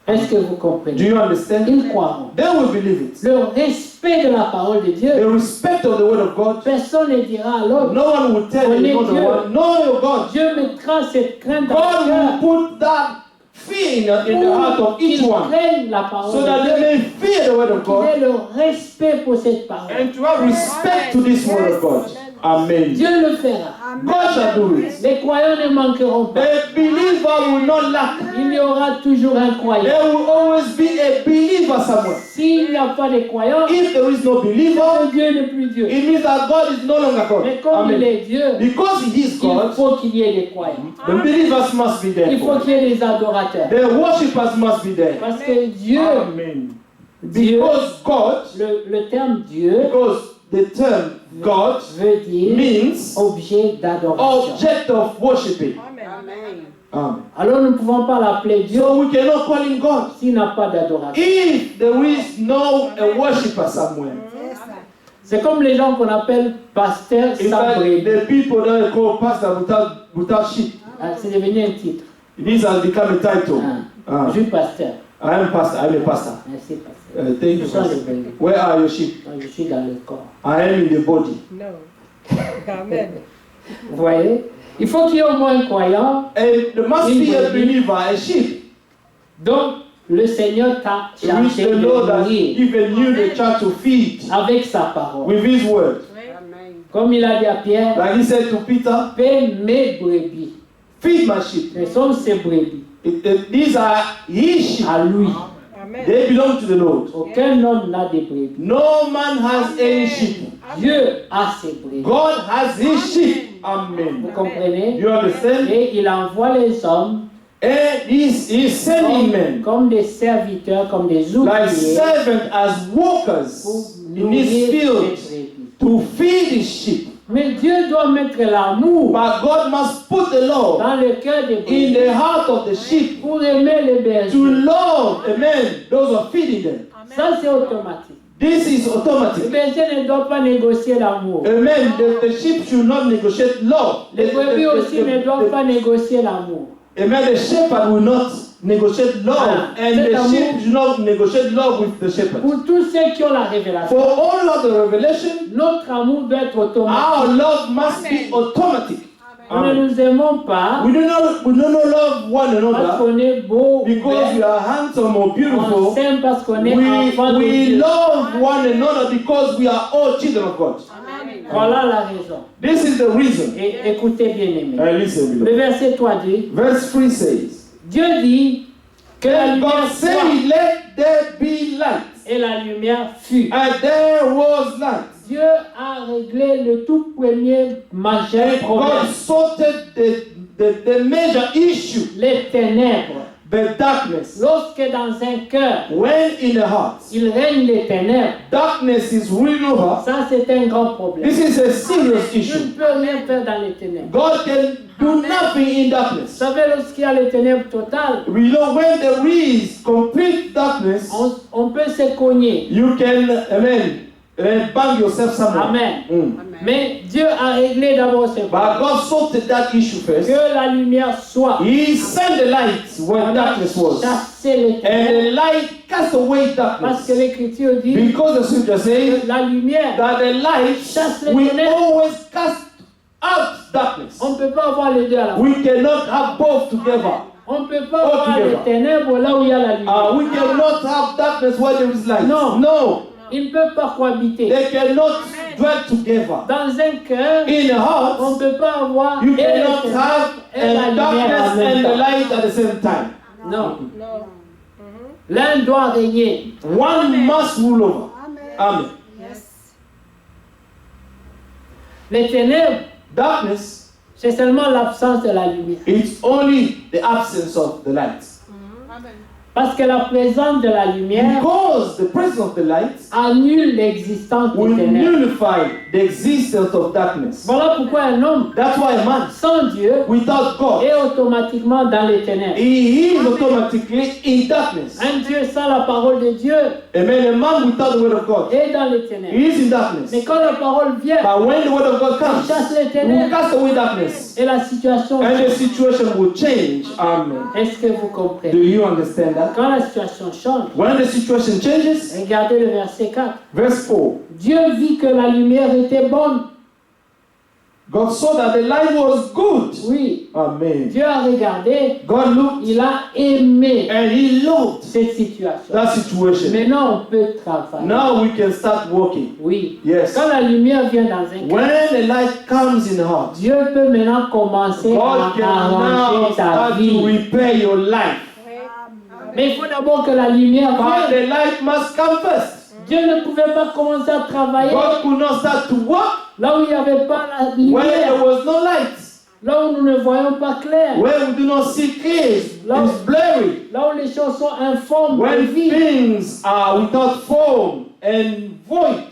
Speaker 2: Est-ce que vous
Speaker 4: Do
Speaker 2: comprenez?
Speaker 4: you understand?
Speaker 2: Ils croiront.
Speaker 4: They will believe it.
Speaker 2: Le respect de la parole de Dieu,
Speaker 4: The respect of the word of God.
Speaker 2: personne ne dira à l'autre.
Speaker 4: No one will tell you,
Speaker 2: Connais
Speaker 4: know the
Speaker 2: Dieu.
Speaker 4: word. Know your God.
Speaker 2: Dieu mettra cette crainte dans
Speaker 4: God
Speaker 2: le cœur
Speaker 4: will put that fear in the heart of each
Speaker 2: qu'ils
Speaker 4: one
Speaker 2: craignent la parole
Speaker 4: so
Speaker 2: de
Speaker 4: that
Speaker 2: Dieu,
Speaker 4: they may fear the word of
Speaker 2: qu'ils
Speaker 4: God
Speaker 2: aient le respect pour cette parole.
Speaker 4: and to have respect to this word of God. Amen.
Speaker 2: Dieu le fera.
Speaker 4: God shall do it.
Speaker 2: Les croyants ne manqueront pas.
Speaker 4: The believer will not lack.
Speaker 2: Il y aura toujours un croyant.
Speaker 4: There will always be a believer somewhere.
Speaker 2: S'il n'y a pas de croyants,
Speaker 4: If there is no believer,
Speaker 2: Dieu n'est plus Dieu.
Speaker 4: it means that God is no longer God.
Speaker 2: Mais comme il
Speaker 4: Amen.
Speaker 2: est Dieu,
Speaker 4: Because He is
Speaker 2: il
Speaker 4: God,
Speaker 2: faut qu'il y ait des croyants.
Speaker 4: the believers must be
Speaker 2: Il faut
Speaker 4: there.
Speaker 2: qu'il y ait des adorateurs.
Speaker 4: The worshippers must be there.
Speaker 2: Parce que Dieu,
Speaker 4: Amen.
Speaker 2: Dieu,
Speaker 4: Because God,
Speaker 2: le terme Dieu
Speaker 4: because the term God
Speaker 2: veut dire
Speaker 4: means
Speaker 2: objet d'adoration.
Speaker 4: object of worshiping.
Speaker 3: Amen.
Speaker 4: Amen.
Speaker 2: Alors nous ne pouvons pas l'appeler Dieu
Speaker 4: So we cannot call Him God
Speaker 2: s'il n'a pas d'adoration.
Speaker 4: if there is no a worshipper somewhere.
Speaker 2: C'est comme les gens qu'on appelle pasteurs
Speaker 4: It's
Speaker 2: sans
Speaker 4: like
Speaker 2: brebis.
Speaker 4: the people that are called pastor without sheep.
Speaker 2: Ah, c'est devenu un titre.
Speaker 4: This has become a title.
Speaker 2: Je suis pasteur.
Speaker 4: I am pastor. I'm a pastor.
Speaker 2: Merci pasteur.
Speaker 4: Thank you,
Speaker 2: Ce sont les
Speaker 4: pastor.
Speaker 2: brebis.
Speaker 4: Where are your sheep?
Speaker 2: Moi, je suis dans le corps.
Speaker 4: I am in the body.
Speaker 3: No. Amen.
Speaker 2: Vous voyez? Il faut qu'il y ait au moins un croyant.
Speaker 4: And there must be a believer, a sheep,
Speaker 2: Donc, le Seigneur t'a
Speaker 4: which
Speaker 2: chargé
Speaker 4: the
Speaker 2: de
Speaker 4: Lord has
Speaker 2: nourrir
Speaker 4: given you the child to feed
Speaker 2: avec sa parole.
Speaker 4: with His word.
Speaker 2: Comme il a dit à Pierre,
Speaker 4: Like He said to Peter,
Speaker 2: paie mes brebis.
Speaker 4: feed my sheep.
Speaker 2: Ce sont ses brebis.
Speaker 4: These are His sheep.
Speaker 2: À lui.
Speaker 3: Amen.
Speaker 4: They belong to the Lord.
Speaker 2: Aucun homme n'a de brebis.
Speaker 4: No man has any sheep.
Speaker 2: Dieu a ses brebis.
Speaker 4: God has His sheep.
Speaker 2: Vous
Speaker 4: Amen.
Speaker 2: comprenez?
Speaker 4: You understand?
Speaker 2: Et il envoie les hommes
Speaker 4: And He's sending men
Speaker 2: comme des serviteurs, comme des
Speaker 4: like
Speaker 2: ouvriers
Speaker 4: servants as workers
Speaker 2: pour
Speaker 4: in His
Speaker 2: nourrir
Speaker 4: field
Speaker 2: ses brebis.
Speaker 4: to feed His sheep.
Speaker 2: Mais Dieu doit mettre l'amour
Speaker 4: But God must put the love
Speaker 2: dans le cœur des
Speaker 4: in
Speaker 2: brebis
Speaker 4: the heart of the sheep
Speaker 2: pour aimer les
Speaker 4: to
Speaker 2: bergers.
Speaker 4: love, amen, those who are feeding them.
Speaker 2: Ça, c'est automatique.
Speaker 4: This is
Speaker 2: Les
Speaker 4: automatic.
Speaker 2: bergers ne doivent pas négocier l'amour.
Speaker 4: Amen. The sheep should not negotiate love.
Speaker 2: Les brebis aussi ne doivent pas négocier l'amour.
Speaker 4: Amen. The shepherd will not negotiate love,
Speaker 2: Ah,
Speaker 4: and
Speaker 2: cet
Speaker 4: the
Speaker 2: amour-
Speaker 4: sheep should not negotiate love with the shepherd.
Speaker 2: Pour tous ceux qui ont la
Speaker 4: For
Speaker 2: révélation,
Speaker 4: all of the revelation,
Speaker 2: notre amour doit être
Speaker 4: our
Speaker 2: automatique.
Speaker 4: love must be automatic.
Speaker 2: Nous ne
Speaker 4: Amen.
Speaker 2: nous aimons pas
Speaker 4: We do not love one
Speaker 2: parce
Speaker 4: another
Speaker 2: qu'on est beau,
Speaker 4: because we are handsome or
Speaker 2: on
Speaker 4: beautiful.
Speaker 2: s'aime parce qu'on est enfant de
Speaker 4: We
Speaker 2: Dieu.
Speaker 4: love one another because we are all children of God.
Speaker 2: Voilà la raison.
Speaker 4: This is the reason.
Speaker 2: Et écoutez bien aimé.
Speaker 4: Listen,
Speaker 2: Le
Speaker 4: beloved.
Speaker 2: verset 3 dit,
Speaker 4: Verse 3 says,
Speaker 2: Dieu dit que la
Speaker 4: And
Speaker 2: lumière
Speaker 4: God
Speaker 2: soit.
Speaker 4: said, let there be light.
Speaker 2: Et la lumière fut.
Speaker 4: And there was light.
Speaker 2: Dieu a réglé le tout premier majeur
Speaker 4: And God
Speaker 2: problème.
Speaker 4: sorted the major issue,
Speaker 2: Les ténèbres.
Speaker 4: the darkness.
Speaker 2: Lorsque dans un cœur,
Speaker 4: When in the heart,
Speaker 2: il règne les ténèbres,
Speaker 4: darkness is ruling over,
Speaker 2: ça c'est un grand problème.
Speaker 4: this is a serious
Speaker 2: Je ne
Speaker 4: issue.
Speaker 2: peux rien faire dans les ténèbres.
Speaker 4: God can do nothing in
Speaker 2: Vous
Speaker 4: darkness.
Speaker 2: savez, lorsqu'il y a les ténèbres totales,
Speaker 4: We know when there is complete darkness,
Speaker 2: on peut se cogner.
Speaker 4: you can, bang yourself somewhere.
Speaker 2: Amen.
Speaker 4: Mm.
Speaker 2: Mais Dieu a réglé d'abord ce
Speaker 4: But
Speaker 2: problème.
Speaker 4: God sorted that issue first.
Speaker 2: Que la lumière soit.
Speaker 4: He sent the light where darkness was.
Speaker 2: Chasser les
Speaker 4: And
Speaker 2: ténèbres.
Speaker 4: the light cast away
Speaker 2: Parce
Speaker 4: darkness.
Speaker 2: que l'Écriture dit
Speaker 4: Because the scripture says
Speaker 2: que la lumière,
Speaker 4: that the light
Speaker 2: chasse les
Speaker 4: will
Speaker 2: ténèbres.
Speaker 4: always cast out darkness.
Speaker 2: On ne peut pas avoir les deux à la fois.
Speaker 4: We cannot have both together.
Speaker 2: On ne peut pas avoir les ténèbres là où il y a la lumière.
Speaker 4: We cannot have darkness where there is light.
Speaker 2: No.
Speaker 4: No.
Speaker 2: Ils ne peuvent pas cohabiter.
Speaker 4: They cannot dwell together.
Speaker 2: Dans un cœur,
Speaker 4: In the heart,
Speaker 2: on ne peut pas avoir
Speaker 4: you
Speaker 2: et les
Speaker 4: cannot
Speaker 2: ténèbres
Speaker 4: have
Speaker 2: et la lumière
Speaker 4: darkness
Speaker 2: en même
Speaker 4: and the
Speaker 2: temps.
Speaker 4: light at the same time.
Speaker 2: Non.
Speaker 3: No.
Speaker 2: L'un doit régner.
Speaker 4: One must rule over. Amen.
Speaker 2: Les ténèbres,
Speaker 4: Darkness,
Speaker 2: c'est seulement l'absence de la lumière.
Speaker 4: it's only the absence of the light.
Speaker 2: Parce que la présence de la lumière
Speaker 4: Because the presence of the light
Speaker 2: annule l'existence
Speaker 4: will
Speaker 2: des ténèbres.
Speaker 4: nullify the existence of darkness.
Speaker 2: Voilà pourquoi un homme
Speaker 4: That's why a man
Speaker 2: sans Dieu
Speaker 4: without God,
Speaker 2: est automatiquement dans les ténèbres.
Speaker 4: he is automatically in darkness.
Speaker 2: Un Dieu sans la parole de Dieu
Speaker 4: Amen. A man without the word of God,
Speaker 2: est dans les ténèbres.
Speaker 4: he is in darkness.
Speaker 2: Mais quand la parole vient,
Speaker 4: But when the word of God
Speaker 2: il
Speaker 4: comes,
Speaker 2: chasse les
Speaker 4: he will
Speaker 2: ténèbres
Speaker 4: cast away darkness.
Speaker 2: et la situation
Speaker 4: And the
Speaker 2: change.
Speaker 4: situation will change. Amen.
Speaker 2: Est-ce que vous
Speaker 4: Do
Speaker 2: comprenez?
Speaker 4: you understand that?
Speaker 2: Quand la situation change,
Speaker 4: When the situation changes,
Speaker 2: regardez le verset 4.
Speaker 4: verse 4,
Speaker 2: Dieu vit que la lumière était bonne.
Speaker 4: God saw that the light was good.
Speaker 2: Oui,
Speaker 4: Amen.
Speaker 2: Dieu a regardé,
Speaker 4: God looked
Speaker 2: il a aimé
Speaker 4: and he loved
Speaker 2: cette situation.
Speaker 4: that situation.
Speaker 2: Maintenant, on peut travailler.
Speaker 4: Now we can start working.
Speaker 2: Oui.
Speaker 4: Yes.
Speaker 2: Quand la lumière vient dans un cœur,
Speaker 4: When the light comes in the heart,
Speaker 2: Dieu peut maintenant commencer
Speaker 4: God
Speaker 2: à
Speaker 4: can now
Speaker 2: arranger ta
Speaker 4: start to
Speaker 2: vie.
Speaker 4: repair your life.
Speaker 2: Mais il faut d'abord que la lumière
Speaker 4: But
Speaker 2: vienne.
Speaker 4: the light must come first.
Speaker 2: Dieu ne pouvait pas commencer à travailler
Speaker 4: God could not start to work
Speaker 2: là où il n'y avait pas la
Speaker 4: when there
Speaker 2: lumière,
Speaker 4: was no light.
Speaker 2: là où nous ne voyons pas clair,
Speaker 4: Where we do not see clear, it's blurry.
Speaker 2: là où les choses sont informes,
Speaker 4: When
Speaker 2: vides.
Speaker 4: things are without form and void.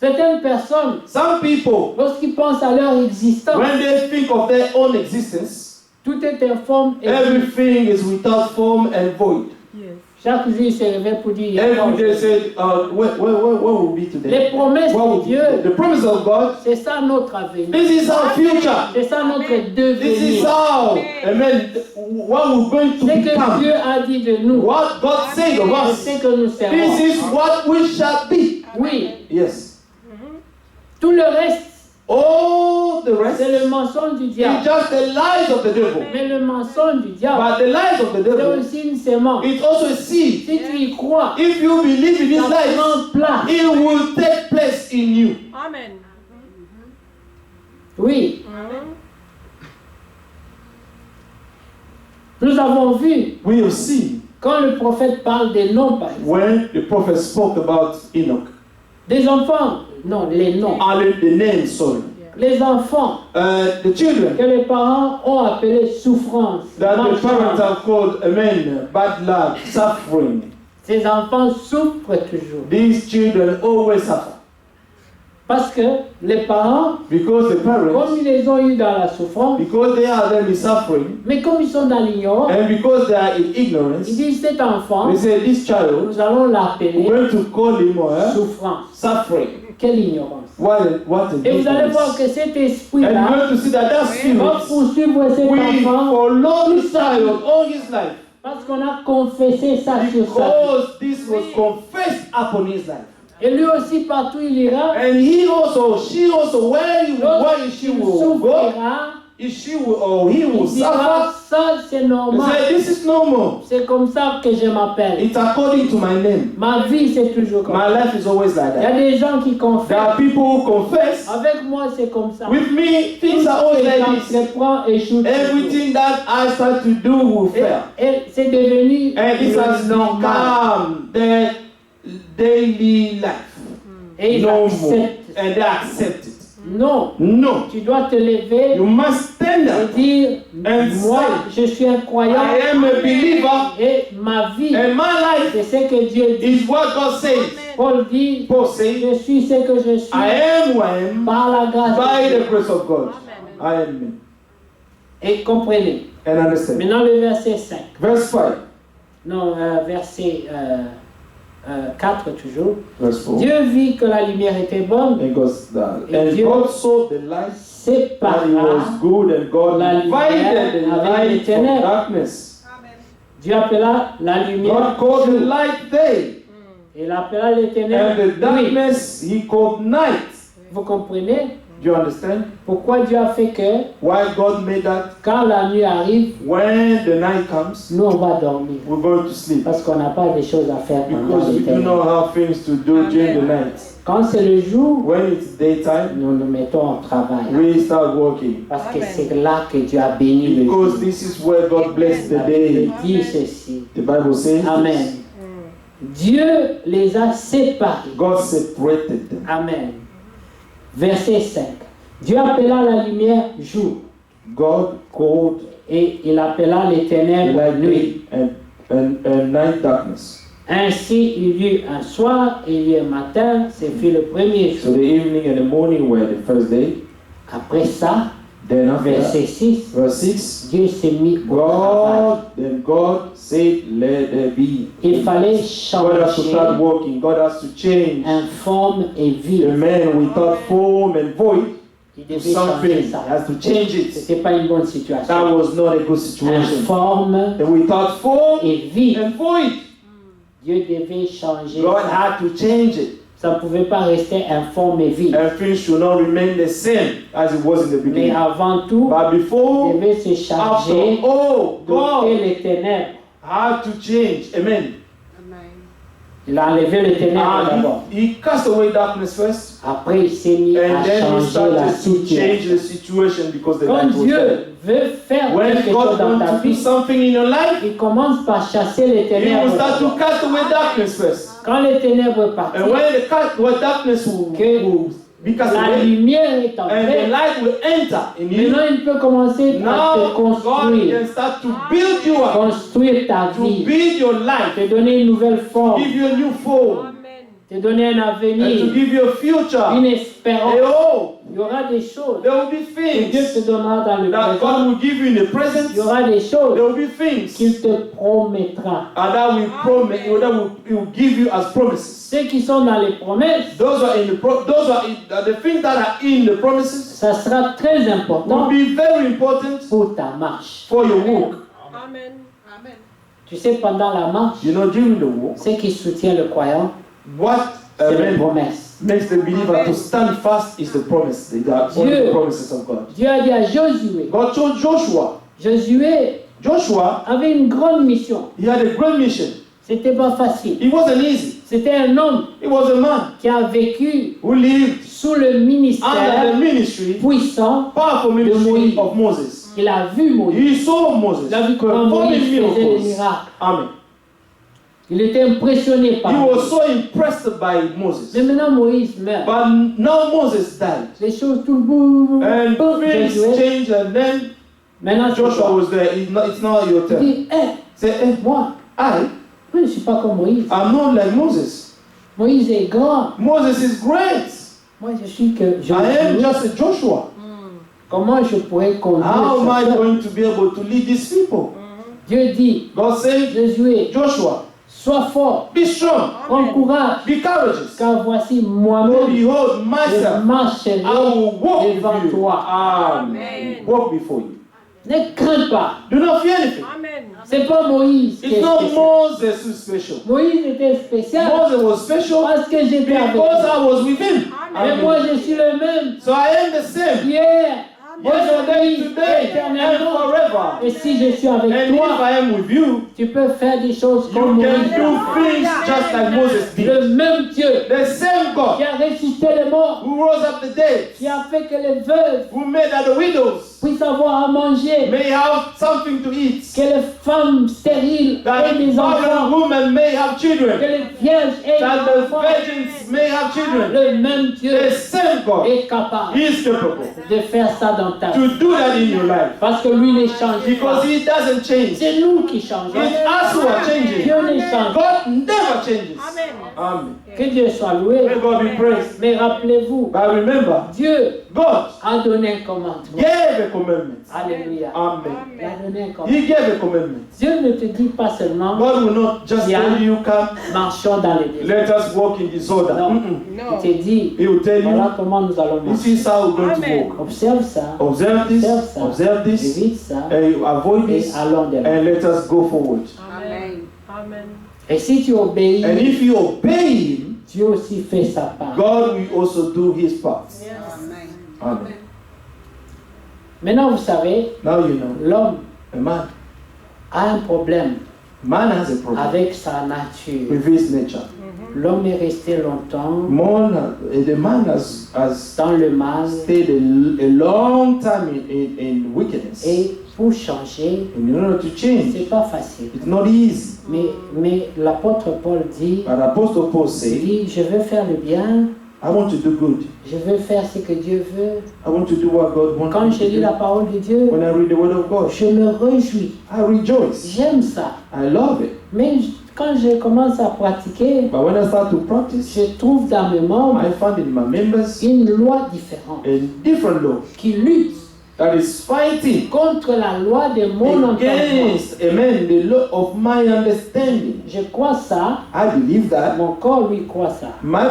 Speaker 2: Certaines personnes,
Speaker 4: Some people,
Speaker 2: lorsqu'ils pensent à leur existence,
Speaker 4: when they think of their own existence,
Speaker 2: tout est informe et vide.
Speaker 4: everything is without form and void.
Speaker 2: Chaque jour, il se réveille pour dire, il y a
Speaker 4: Every
Speaker 2: quoi
Speaker 4: day
Speaker 2: aujourd'hui?
Speaker 4: say, where will we be today?
Speaker 2: Les promesses
Speaker 4: What will
Speaker 2: de
Speaker 4: be
Speaker 2: Dieu,
Speaker 4: today? The promise of God,
Speaker 2: c'est ça notre avenir.
Speaker 4: this is our future.
Speaker 2: C'est ça notre
Speaker 4: This is
Speaker 2: devenir.
Speaker 4: how, amen, what we're going to
Speaker 2: C'est que
Speaker 4: become.
Speaker 2: Dieu a dit de nous.
Speaker 4: What God said of
Speaker 2: Et
Speaker 4: us.
Speaker 2: c'est que nous serons.
Speaker 4: This is what we shall be.
Speaker 2: Oui.
Speaker 4: Yes.
Speaker 2: Tout le reste,
Speaker 4: All the rest
Speaker 2: c'est le mensonge du
Speaker 4: is
Speaker 2: diable.
Speaker 4: just the lies of the devil.
Speaker 2: Mais le mensonge du diable,
Speaker 4: But the lies of the
Speaker 2: c'est
Speaker 4: devil,
Speaker 2: aussi une sémence.
Speaker 4: it's also a seed.
Speaker 2: Si tu y crois,
Speaker 4: If you believe in
Speaker 2: ça
Speaker 4: His lies,
Speaker 2: prend place.
Speaker 4: it will take place in you.
Speaker 3: Amen.
Speaker 2: Oui. Nous avons vu,
Speaker 4: We have seen
Speaker 2: quand le prophète parle des noms, par exemple,
Speaker 4: when the prophet spoke about Enoch.
Speaker 2: des enfants, non, les noms.
Speaker 4: The name, sorry.
Speaker 2: Les enfants
Speaker 4: The children
Speaker 2: que les parents ont appelés souffrance,
Speaker 4: that the
Speaker 2: malchance.
Speaker 4: parents are called, amen, bad luck, suffering.
Speaker 2: Ces enfants souffrent toujours.
Speaker 4: These children always suffer.
Speaker 2: Parce que les parents,
Speaker 4: Because the
Speaker 2: comme
Speaker 4: parents,
Speaker 2: ils les ont eu dans la souffrance,
Speaker 4: because they are them in suffering,
Speaker 2: mais comme ils sont dans l'ignorance,
Speaker 4: and because they are in
Speaker 2: ils
Speaker 4: ignorance,
Speaker 2: disent cet enfant,
Speaker 4: they say this child,
Speaker 2: nous allons
Speaker 4: we're
Speaker 2: l'appeler
Speaker 4: going to call him or her
Speaker 2: souffrance.
Speaker 4: suffering.
Speaker 2: Quelle ignorance.
Speaker 4: What a
Speaker 2: Et vous allez voir
Speaker 4: difference.
Speaker 2: que cet
Speaker 4: And you're
Speaker 2: esprit-là
Speaker 4: going to see that
Speaker 2: va
Speaker 4: spirit
Speaker 2: poursuivre cet
Speaker 4: will
Speaker 2: enfant
Speaker 4: follow this child all his life.
Speaker 2: parce qu'on a confessé ça sur sa vie.
Speaker 4: Because this was confessed upon his life.
Speaker 2: Et lui aussi, partout il ira,
Speaker 4: And he also, she also, where she
Speaker 2: il
Speaker 4: will go,
Speaker 2: souffrira,
Speaker 4: she will, or he will
Speaker 2: Il dira,
Speaker 4: suffer.
Speaker 2: ça c'est
Speaker 4: He
Speaker 2: normal.
Speaker 4: said, this is normal.
Speaker 2: C'est comme ça que je m'appelle.
Speaker 4: It's according to my name.
Speaker 2: Ma vie c'est toujours comme ça.
Speaker 4: My life is always like
Speaker 2: Il y a
Speaker 4: that.
Speaker 2: des gens qui
Speaker 4: There
Speaker 2: confessent.
Speaker 4: are people who confess.
Speaker 2: Avec moi c'est comme ça.
Speaker 4: With me, things are always like this.
Speaker 2: J'apprends et échoue.
Speaker 4: Everything that I start to do will fail.
Speaker 2: Et c'est devenu
Speaker 4: And it has
Speaker 2: normal.
Speaker 4: become their daily life.
Speaker 2: Et ils
Speaker 4: Normal.
Speaker 2: acceptent.
Speaker 4: And they accept it.
Speaker 2: Non,
Speaker 4: No.
Speaker 2: tu dois te lever
Speaker 4: You must stand
Speaker 2: et
Speaker 4: up.
Speaker 2: dire,
Speaker 4: And
Speaker 2: moi je suis un croyant
Speaker 4: I am a believer.
Speaker 2: et ma vie,
Speaker 4: And my life
Speaker 2: c'est ce que Dieu dit.
Speaker 4: is what God says.
Speaker 2: Paul dit,
Speaker 4: Paul says,
Speaker 2: je suis ce que je suis
Speaker 4: I am who I am
Speaker 2: par la grâce
Speaker 4: by
Speaker 2: de
Speaker 4: the
Speaker 2: Dieu.
Speaker 4: grace of God. I am me.
Speaker 2: Et comprenez.
Speaker 4: And understand.
Speaker 2: Maintenant le verset 5.
Speaker 4: Verse 5.
Speaker 2: Non, verset 4 toujours.
Speaker 4: Verse 4.
Speaker 2: Dieu vit que la lumière était bonne,
Speaker 4: And God,
Speaker 2: Et
Speaker 4: and
Speaker 2: Dieu
Speaker 4: God saw the light that it
Speaker 2: sépara
Speaker 4: was good, and God
Speaker 2: la
Speaker 4: divided the
Speaker 2: lumière avec les
Speaker 4: light from
Speaker 2: ténèbres.
Speaker 4: darkness.
Speaker 2: Dieu appela la lumière
Speaker 4: God called the
Speaker 2: jour.
Speaker 4: light day,
Speaker 2: Et il appela les
Speaker 4: and
Speaker 2: ténèbres
Speaker 4: the
Speaker 2: nuit.
Speaker 4: darkness He called night.
Speaker 2: Vous comprenez
Speaker 4: Do you understand?
Speaker 2: pourquoi Dieu a fait que
Speaker 4: Why God made that?
Speaker 2: quand la nuit arrive,
Speaker 4: When the night comes,
Speaker 2: nous on va dormir.
Speaker 4: we're going to sleep
Speaker 2: Parce qu'on n'a pas de choses à faire pendant
Speaker 4: because
Speaker 2: les
Speaker 4: we do not
Speaker 2: ténèbres.
Speaker 4: have things to do during the night.
Speaker 2: Quand c'est le jour,
Speaker 4: When it's daytime,
Speaker 2: nous nous mettons au travail.
Speaker 4: we start working
Speaker 2: Parce que
Speaker 3: Amen.
Speaker 2: c'est là que Dieu a béni le jour.
Speaker 4: because this is where God blessed the
Speaker 2: La Bible
Speaker 4: day.
Speaker 2: dit ceci.
Speaker 4: The Bible says,
Speaker 2: Amen. Dieu les a séparés.
Speaker 4: God separated them.
Speaker 2: Amen. Verset 5. Dieu appela la lumière jour
Speaker 4: God called
Speaker 2: et il appela les
Speaker 4: the
Speaker 2: ténèbres
Speaker 4: light
Speaker 2: nuit.
Speaker 4: day and night darkness.
Speaker 2: Ainsi il y eut un soir et il y eut un matin, ce fut le premier
Speaker 4: So
Speaker 2: jour.
Speaker 4: the evening and the morning were the first day.
Speaker 2: Après ça,
Speaker 4: Then after that,
Speaker 2: verset 6,
Speaker 4: verse 6,
Speaker 2: Dieu s'est mis au travail.
Speaker 4: then God said, let there be.
Speaker 2: Il fallait
Speaker 4: God has to start
Speaker 2: changer
Speaker 4: working. God has to change.
Speaker 2: informe et
Speaker 4: The
Speaker 2: vivre.
Speaker 4: man without form and void,
Speaker 2: Il devait changer
Speaker 4: something
Speaker 2: ça.
Speaker 4: has to change it.
Speaker 2: C'était pas une bonne
Speaker 4: That
Speaker 2: situation.
Speaker 4: was not a good situation.
Speaker 2: Informe
Speaker 4: And without form
Speaker 2: et vivre.
Speaker 4: and void,
Speaker 2: Dieu devait changer
Speaker 4: God
Speaker 2: ça.
Speaker 4: had to change it.
Speaker 2: Ça ne pouvait pas rester informe et vivre.
Speaker 4: And things should not remain the same as it was in the
Speaker 2: Mais
Speaker 4: beginning.
Speaker 2: avant tout,
Speaker 4: But
Speaker 2: il
Speaker 4: before,
Speaker 2: devait se
Speaker 4: after
Speaker 2: charger
Speaker 4: all,
Speaker 2: d'ôter
Speaker 4: God
Speaker 2: les ténèbres.
Speaker 4: had to change. Amen.
Speaker 2: Il a enlevé les ténèbres
Speaker 4: And
Speaker 2: d'abord.
Speaker 4: he cast away darkness first.
Speaker 2: Après, il s'est mis
Speaker 4: And
Speaker 2: à
Speaker 4: then he
Speaker 2: changer la
Speaker 4: started to change
Speaker 2: situation.
Speaker 4: the situation because the
Speaker 2: Quand
Speaker 4: light was there.
Speaker 2: Dieu veut faire
Speaker 4: When
Speaker 2: quelque chose
Speaker 4: God
Speaker 2: dans ta
Speaker 4: wants to do
Speaker 2: vie,
Speaker 4: something in your life,
Speaker 2: il commence par chasser les
Speaker 4: He
Speaker 2: ténèbres.
Speaker 4: will start to
Speaker 2: d'abord.
Speaker 4: cast away darkness first.
Speaker 2: Quand les ténèbres
Speaker 4: And
Speaker 2: partent,
Speaker 4: when the darkness will be cast
Speaker 2: la
Speaker 4: away,
Speaker 2: lumière est
Speaker 4: and the
Speaker 2: entrée.
Speaker 4: light will enter in you,
Speaker 2: Maintenant, il peut commencer à
Speaker 4: now
Speaker 2: te
Speaker 4: God
Speaker 2: construire.
Speaker 4: can start to build you up,
Speaker 2: Construire ta
Speaker 4: to
Speaker 2: vie.
Speaker 4: build your life,
Speaker 2: Te donner une nouvelle forme.
Speaker 4: give you a new form,
Speaker 2: Te donner un
Speaker 4: and to
Speaker 2: avenir.
Speaker 4: give you a future.
Speaker 2: Une
Speaker 4: And
Speaker 2: espérance.
Speaker 4: oh,
Speaker 2: Il y aura des choses
Speaker 4: there will be
Speaker 2: que Dieu te
Speaker 4: things
Speaker 2: donnera dans le
Speaker 4: that
Speaker 2: présent.
Speaker 4: God will give you in the present.
Speaker 2: Il y aura des choses
Speaker 4: There will be things
Speaker 2: qu'il te promettra.
Speaker 4: that will promise, He will give you as promises.
Speaker 2: Ceux qui sont dans les promesses,
Speaker 4: Those are the things that are in the promises
Speaker 2: ça sera très
Speaker 4: will
Speaker 2: important
Speaker 4: be very important
Speaker 2: pour ta marche.
Speaker 4: for your walk.
Speaker 2: Tu sais, pendant la marche,
Speaker 4: You know, during the walk,
Speaker 2: ce qui soutient le croyant,
Speaker 4: what
Speaker 2: c'est les promesses.
Speaker 4: makes the believer to stand fast is the promise, all the promises of God.
Speaker 2: Dieu a dit à Josué,
Speaker 4: God told Joshua. Joshua,
Speaker 2: avait une grande mission.
Speaker 4: he had a great mission.
Speaker 2: C'était pas facile.
Speaker 4: It wasn't easy.
Speaker 2: C'était un homme
Speaker 4: He was a man
Speaker 2: qui a vécu
Speaker 4: who lived
Speaker 2: sous le
Speaker 4: under the
Speaker 2: ministère
Speaker 4: ministry,
Speaker 2: puissant.
Speaker 4: powerful ministry of Moses.
Speaker 2: Il a vu Moïse.
Speaker 4: He saw Moses
Speaker 2: Il a vu comment Moïse
Speaker 4: performing
Speaker 2: faisait les
Speaker 4: miracles.
Speaker 2: miracles.
Speaker 4: Amen.
Speaker 2: Il était impressionné
Speaker 4: He
Speaker 2: par
Speaker 4: was
Speaker 2: Moïse.
Speaker 4: so impressed by Moses.
Speaker 2: Mais maintenant Moïse meurt.
Speaker 4: But now Moses died.
Speaker 2: Les choses tout le bout.
Speaker 4: And things changed, and then
Speaker 2: Maintenant
Speaker 4: Joshua was there. It's not your
Speaker 2: Il
Speaker 4: turn.
Speaker 2: dit,
Speaker 4: Say,
Speaker 2: moi, je ne suis pas comme Moïse.
Speaker 4: I'm not like Moses.
Speaker 2: Moïse est grand.
Speaker 4: Moses is great.
Speaker 2: Moi, je suis que
Speaker 4: I am
Speaker 2: Josué.
Speaker 4: just a Joshua.
Speaker 2: Comment je pourrais conduire
Speaker 4: How am I
Speaker 2: ce peuple?
Speaker 4: going to be able to lead these people?
Speaker 2: Dieu dit,
Speaker 4: God said,
Speaker 2: Josué,
Speaker 4: Joshua,
Speaker 2: sois fort,
Speaker 4: be strong,
Speaker 2: prends courage,
Speaker 4: be courageous.
Speaker 2: car voici
Speaker 4: For
Speaker 2: moi-même,
Speaker 4: behold,
Speaker 2: je
Speaker 4: myself,
Speaker 2: marcherai
Speaker 4: I will walk with
Speaker 2: devant
Speaker 4: you.
Speaker 2: toi.
Speaker 4: Amen. Walk before you.
Speaker 2: Ne crains pas.
Speaker 4: Do not fear anything.
Speaker 2: C'est pas Moïse qui
Speaker 4: It's
Speaker 2: est
Speaker 4: not
Speaker 2: spécial.
Speaker 4: Moses who's special.
Speaker 2: Moïse était spécial
Speaker 4: Moses was special
Speaker 2: parce que j'étais avec
Speaker 4: because
Speaker 2: lui.
Speaker 4: I was with him.
Speaker 2: Mais moi, je suis le même
Speaker 4: So I am the same.
Speaker 2: hier,
Speaker 4: yesterday,
Speaker 2: aujourd'hui,
Speaker 4: today, and
Speaker 2: éternellement.
Speaker 4: forever.
Speaker 2: Et si je suis avec
Speaker 4: And if
Speaker 2: toi,
Speaker 4: I am with you,
Speaker 2: tu peux faire des choses
Speaker 4: you
Speaker 2: comme
Speaker 4: can
Speaker 2: Moïse.
Speaker 4: do things just like Moses did.
Speaker 2: Le même Dieu
Speaker 4: The same God
Speaker 2: qui a ressuscité les morts,
Speaker 4: who rose up the dead,
Speaker 2: qui a fait que les veuves
Speaker 4: who made that the widows
Speaker 2: puissent avoir à manger,
Speaker 4: may have something to eat,
Speaker 2: que les femmes stériles
Speaker 4: that
Speaker 2: aient des
Speaker 4: barren
Speaker 2: enfants,
Speaker 4: women may have
Speaker 2: que
Speaker 4: children,
Speaker 2: les vierges aient
Speaker 4: that
Speaker 2: des
Speaker 4: the
Speaker 2: enfants.
Speaker 4: virgins may have children.
Speaker 2: Le même Dieu
Speaker 4: The same God
Speaker 2: est capable
Speaker 4: is capable
Speaker 2: de faire ça dans ta vie.
Speaker 4: to do that in your life
Speaker 2: Parce que lui ne change
Speaker 4: because
Speaker 2: pas.
Speaker 4: He doesn't change.
Speaker 2: C'est nous qui changeons.
Speaker 4: It's us who are changing.
Speaker 2: Dieu ne change pas.
Speaker 4: God never changes.
Speaker 3: Amen.
Speaker 4: Amen.
Speaker 2: Que Dieu soit loué.
Speaker 4: May God be praised.
Speaker 2: Mais rappelez-vous,
Speaker 4: But remember,
Speaker 2: Dieu
Speaker 4: God
Speaker 2: a donné un commandement.
Speaker 4: gave a commandment.
Speaker 2: Alléluia.
Speaker 4: Amen.
Speaker 2: Il a donné un commandement.
Speaker 4: He gave a commandment.
Speaker 2: Dieu ne te dit pas seulement
Speaker 4: God will not just tell you, come,
Speaker 2: marchons dans les désert.
Speaker 4: let us walk in disorder.
Speaker 2: Non.
Speaker 3: No.
Speaker 2: Il te dit,
Speaker 4: He will tell
Speaker 2: voilà
Speaker 4: you,
Speaker 2: comment nous allons
Speaker 4: this
Speaker 2: marcher.
Speaker 4: is how we're going to
Speaker 3: Amen.
Speaker 4: walk.
Speaker 2: Observe ça,
Speaker 4: Observe this, observe this,
Speaker 2: évite ça,
Speaker 4: and you avoid
Speaker 2: et
Speaker 4: this,
Speaker 2: allons de là.
Speaker 4: and let us go forward.
Speaker 3: Amen. Amen.
Speaker 2: Et si tu obéis,
Speaker 4: And if you obey Him,
Speaker 2: Dieu aussi fait sa part.
Speaker 4: God will also do His part.
Speaker 3: Yes.
Speaker 4: Amen.
Speaker 2: Maintenant, vous savez,
Speaker 4: Now you know,
Speaker 2: l'homme
Speaker 4: a man
Speaker 2: a un problème
Speaker 4: has a problem
Speaker 2: avec sa nature.
Speaker 4: with his nature.
Speaker 2: L'homme est resté longtemps
Speaker 4: The man has
Speaker 2: dans le mal
Speaker 4: stayed a long time in wickedness.
Speaker 2: et pour changer,
Speaker 4: And in order to change,
Speaker 2: c'est pas facile.
Speaker 4: it's not easy.
Speaker 2: Mais l'apôtre Paul dit,
Speaker 4: But Apostle Paul said,
Speaker 2: je veux faire le bien,
Speaker 4: I want to do good.
Speaker 2: je veux faire ce que Dieu veut.
Speaker 4: I want to do what God wants
Speaker 2: Quand
Speaker 4: me
Speaker 2: je
Speaker 4: to
Speaker 2: lis
Speaker 4: do.
Speaker 2: la parole de Dieu,
Speaker 4: When I read the Word of God,
Speaker 2: je me réjouis.
Speaker 4: I rejoice.
Speaker 2: J'aime ça.
Speaker 4: I love it.
Speaker 2: Mais quand je commence à pratiquer,
Speaker 4: But when I start to practice,
Speaker 2: je trouve dans mes membres
Speaker 4: I find in my members
Speaker 2: une loi différente
Speaker 4: a different law
Speaker 2: qui lutte
Speaker 4: that is fighting
Speaker 2: contre la loi de mon entendement.
Speaker 4: against, amen, the law of my understanding.
Speaker 2: Je crois ça,
Speaker 4: I believe that.
Speaker 2: mon corps lui croit ça.
Speaker 4: My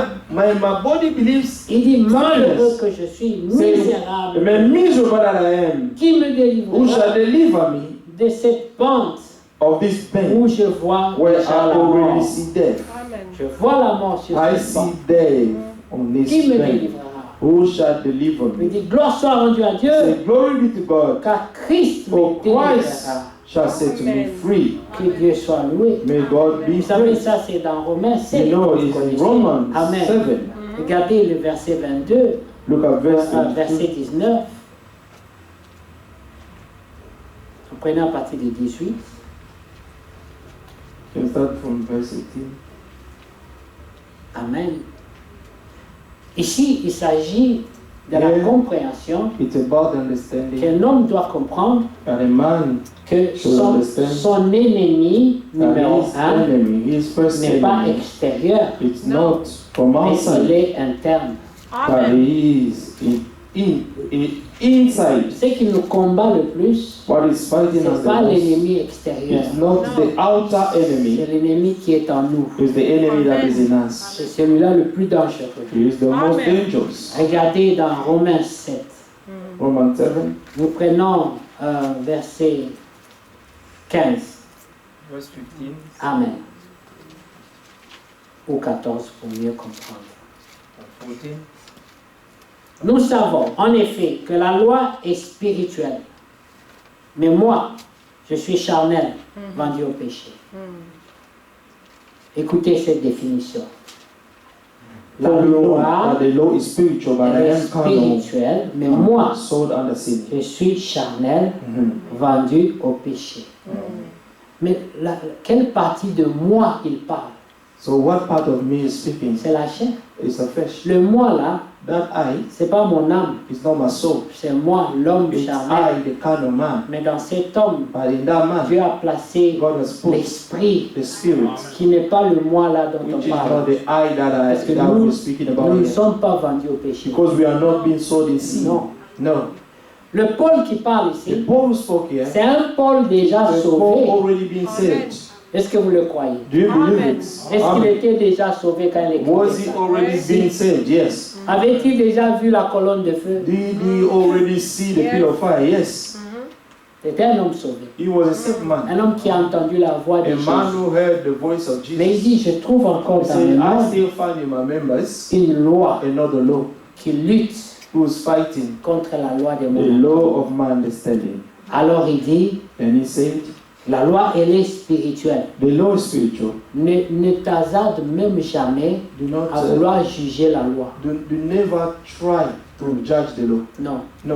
Speaker 4: body believes.
Speaker 2: Il dit, malheureux
Speaker 4: Yes.
Speaker 2: que je suis,
Speaker 4: Say,
Speaker 2: misérable.
Speaker 4: amen, miserable that I am.
Speaker 2: Qui me
Speaker 4: Who shall
Speaker 2: délivrera
Speaker 4: deliver me
Speaker 2: de cette pente
Speaker 4: of this pain
Speaker 2: où je vois
Speaker 4: where
Speaker 2: déjà
Speaker 4: I
Speaker 2: la mort?
Speaker 4: already see death?
Speaker 3: Amen.
Speaker 2: Je vois la mort sur
Speaker 4: I
Speaker 2: cette
Speaker 4: see
Speaker 2: pente.
Speaker 4: death on
Speaker 2: Qui
Speaker 4: this
Speaker 2: me
Speaker 4: pain.
Speaker 2: délivrera?
Speaker 4: Who shall deliver
Speaker 2: Il
Speaker 4: me?
Speaker 2: dit, gloire soit rendue à Dieu,
Speaker 4: Say, glory be to God.
Speaker 2: car Christ
Speaker 4: For
Speaker 2: me
Speaker 4: Christ
Speaker 2: délivrera.
Speaker 4: shall set me
Speaker 3: Amen.
Speaker 4: free.
Speaker 2: Que Dieu soit loué.
Speaker 4: May God be
Speaker 2: Vous savez,
Speaker 4: praised.
Speaker 2: ça c'est dans Romains 7.
Speaker 4: You know,
Speaker 2: vous
Speaker 4: it's in
Speaker 2: connaissez.
Speaker 4: Romans
Speaker 2: Amen.
Speaker 4: 7.
Speaker 2: Regardez le verset 22,
Speaker 4: Look at verse
Speaker 2: verset
Speaker 4: 22.
Speaker 2: 19. Vous prenez à partir du 18.
Speaker 4: Can start from verse 18.
Speaker 2: Amen. Ici, il s'agit de la
Speaker 4: Yeah.
Speaker 2: compréhension
Speaker 4: It's about understanding
Speaker 2: qu'un homme doit comprendre
Speaker 4: that a man,
Speaker 2: que
Speaker 4: Should understand
Speaker 2: son ennemi numéro
Speaker 4: his
Speaker 2: 1
Speaker 4: enemy, his first
Speaker 2: n'est pas
Speaker 4: enemy,
Speaker 2: extérieur,
Speaker 4: it's
Speaker 3: No.
Speaker 4: not from
Speaker 2: mais il
Speaker 4: outside,
Speaker 2: est interne.
Speaker 4: but
Speaker 3: Amen.
Speaker 4: he is inside.
Speaker 2: Ce qui nous combat le plus,
Speaker 4: What is fighting
Speaker 2: ce
Speaker 4: us
Speaker 2: n'est
Speaker 4: the
Speaker 2: pas
Speaker 4: most?
Speaker 2: l'ennemi extérieur,
Speaker 4: It's not the outer
Speaker 2: c'est
Speaker 4: enemy,
Speaker 2: l'ennemi qui est en nous.
Speaker 4: it's the enemy that is in us.
Speaker 2: C'est celui-là le plus dangereux.
Speaker 4: He is the most
Speaker 3: Amen.
Speaker 4: dangerous.
Speaker 2: Regardez dans Romains 7.
Speaker 4: Romans 7,
Speaker 2: Nous prenons verset 15.
Speaker 4: verse 15.
Speaker 2: Amen. Ou 14 pour mieux comprendre.
Speaker 4: 14.
Speaker 2: Nous savons en effet que la loi est spirituelle. Mais moi, je suis charnel, vendu au péché. Écoutez cette définition. La
Speaker 4: For we know
Speaker 2: loi
Speaker 4: that the law is spiritual, but I
Speaker 2: est
Speaker 4: am carnal,
Speaker 2: spirituelle, mais moi,
Speaker 4: sold under sin.
Speaker 2: je suis charnel,
Speaker 4: Mhm.
Speaker 2: vendu au péché. Mais quelle partie de moi il parle?
Speaker 4: So what part of me is speaking?
Speaker 2: C'est la chair.
Speaker 4: It's the flesh.
Speaker 2: Le moi là,
Speaker 4: That I
Speaker 2: c'est pas mon âme,
Speaker 4: is not my soul.
Speaker 2: c'est moi, l'homme
Speaker 4: It's
Speaker 2: charnel.
Speaker 4: I, the carnal man.
Speaker 2: Mais dans cet homme,
Speaker 4: But in that man,
Speaker 2: Dieu a placé
Speaker 4: God has put
Speaker 2: l'esprit
Speaker 4: the spirit,
Speaker 2: qui n'est pas le moi là dont
Speaker 4: which
Speaker 2: on
Speaker 4: is not
Speaker 2: parle.
Speaker 4: the I
Speaker 2: Parce que
Speaker 4: that
Speaker 2: nous,
Speaker 4: we're speaking
Speaker 2: nous
Speaker 4: about
Speaker 2: ne
Speaker 4: here.
Speaker 2: sommes pas vendus au péché.
Speaker 4: Because we are not being sold in sin.
Speaker 2: Non.
Speaker 4: No.
Speaker 2: Le Paul qui parle
Speaker 4: The
Speaker 2: ici,
Speaker 4: Paul who spoke here,
Speaker 2: c'est un Paul déjà
Speaker 4: the Paul
Speaker 2: sauvé.
Speaker 4: already been saved.
Speaker 2: Est-ce que vous le croyez?
Speaker 4: Do you believe
Speaker 3: Amen.
Speaker 4: it?
Speaker 2: Est-ce qu'il
Speaker 4: Amen.
Speaker 2: était déjà sauvé quand il
Speaker 4: Was
Speaker 2: écrivait
Speaker 4: he
Speaker 2: ça?
Speaker 4: already
Speaker 3: Yes.
Speaker 4: been saved? Yes.
Speaker 2: Avait-il déjà vu la colonne de feu?
Speaker 4: Did he already see the pillar of fire? Yes.
Speaker 2: C'était un homme sauvé.
Speaker 4: He was a saved man.
Speaker 2: Un homme qui a entendu la voix de
Speaker 4: A man
Speaker 2: Jésus.
Speaker 4: who heard the voice of
Speaker 2: Mais il
Speaker 4: Jesus.
Speaker 2: dit, je trouve encore
Speaker 4: He
Speaker 2: dans
Speaker 4: said,
Speaker 2: le
Speaker 4: I
Speaker 2: monde
Speaker 4: still find in my members
Speaker 2: une loi
Speaker 4: another law
Speaker 2: qui lutte
Speaker 4: who's fighting
Speaker 2: contre la loi de
Speaker 4: the
Speaker 2: mon
Speaker 4: law of my understanding.
Speaker 2: Alors il dit,
Speaker 4: And he said,
Speaker 2: la loi, elle est spirituelle.
Speaker 4: the law is spiritual.
Speaker 2: Ne t'hasarde même jamais
Speaker 4: Do not,
Speaker 2: à vouloir juger la loi.
Speaker 4: do never try to judge the law.
Speaker 2: Non.
Speaker 4: No.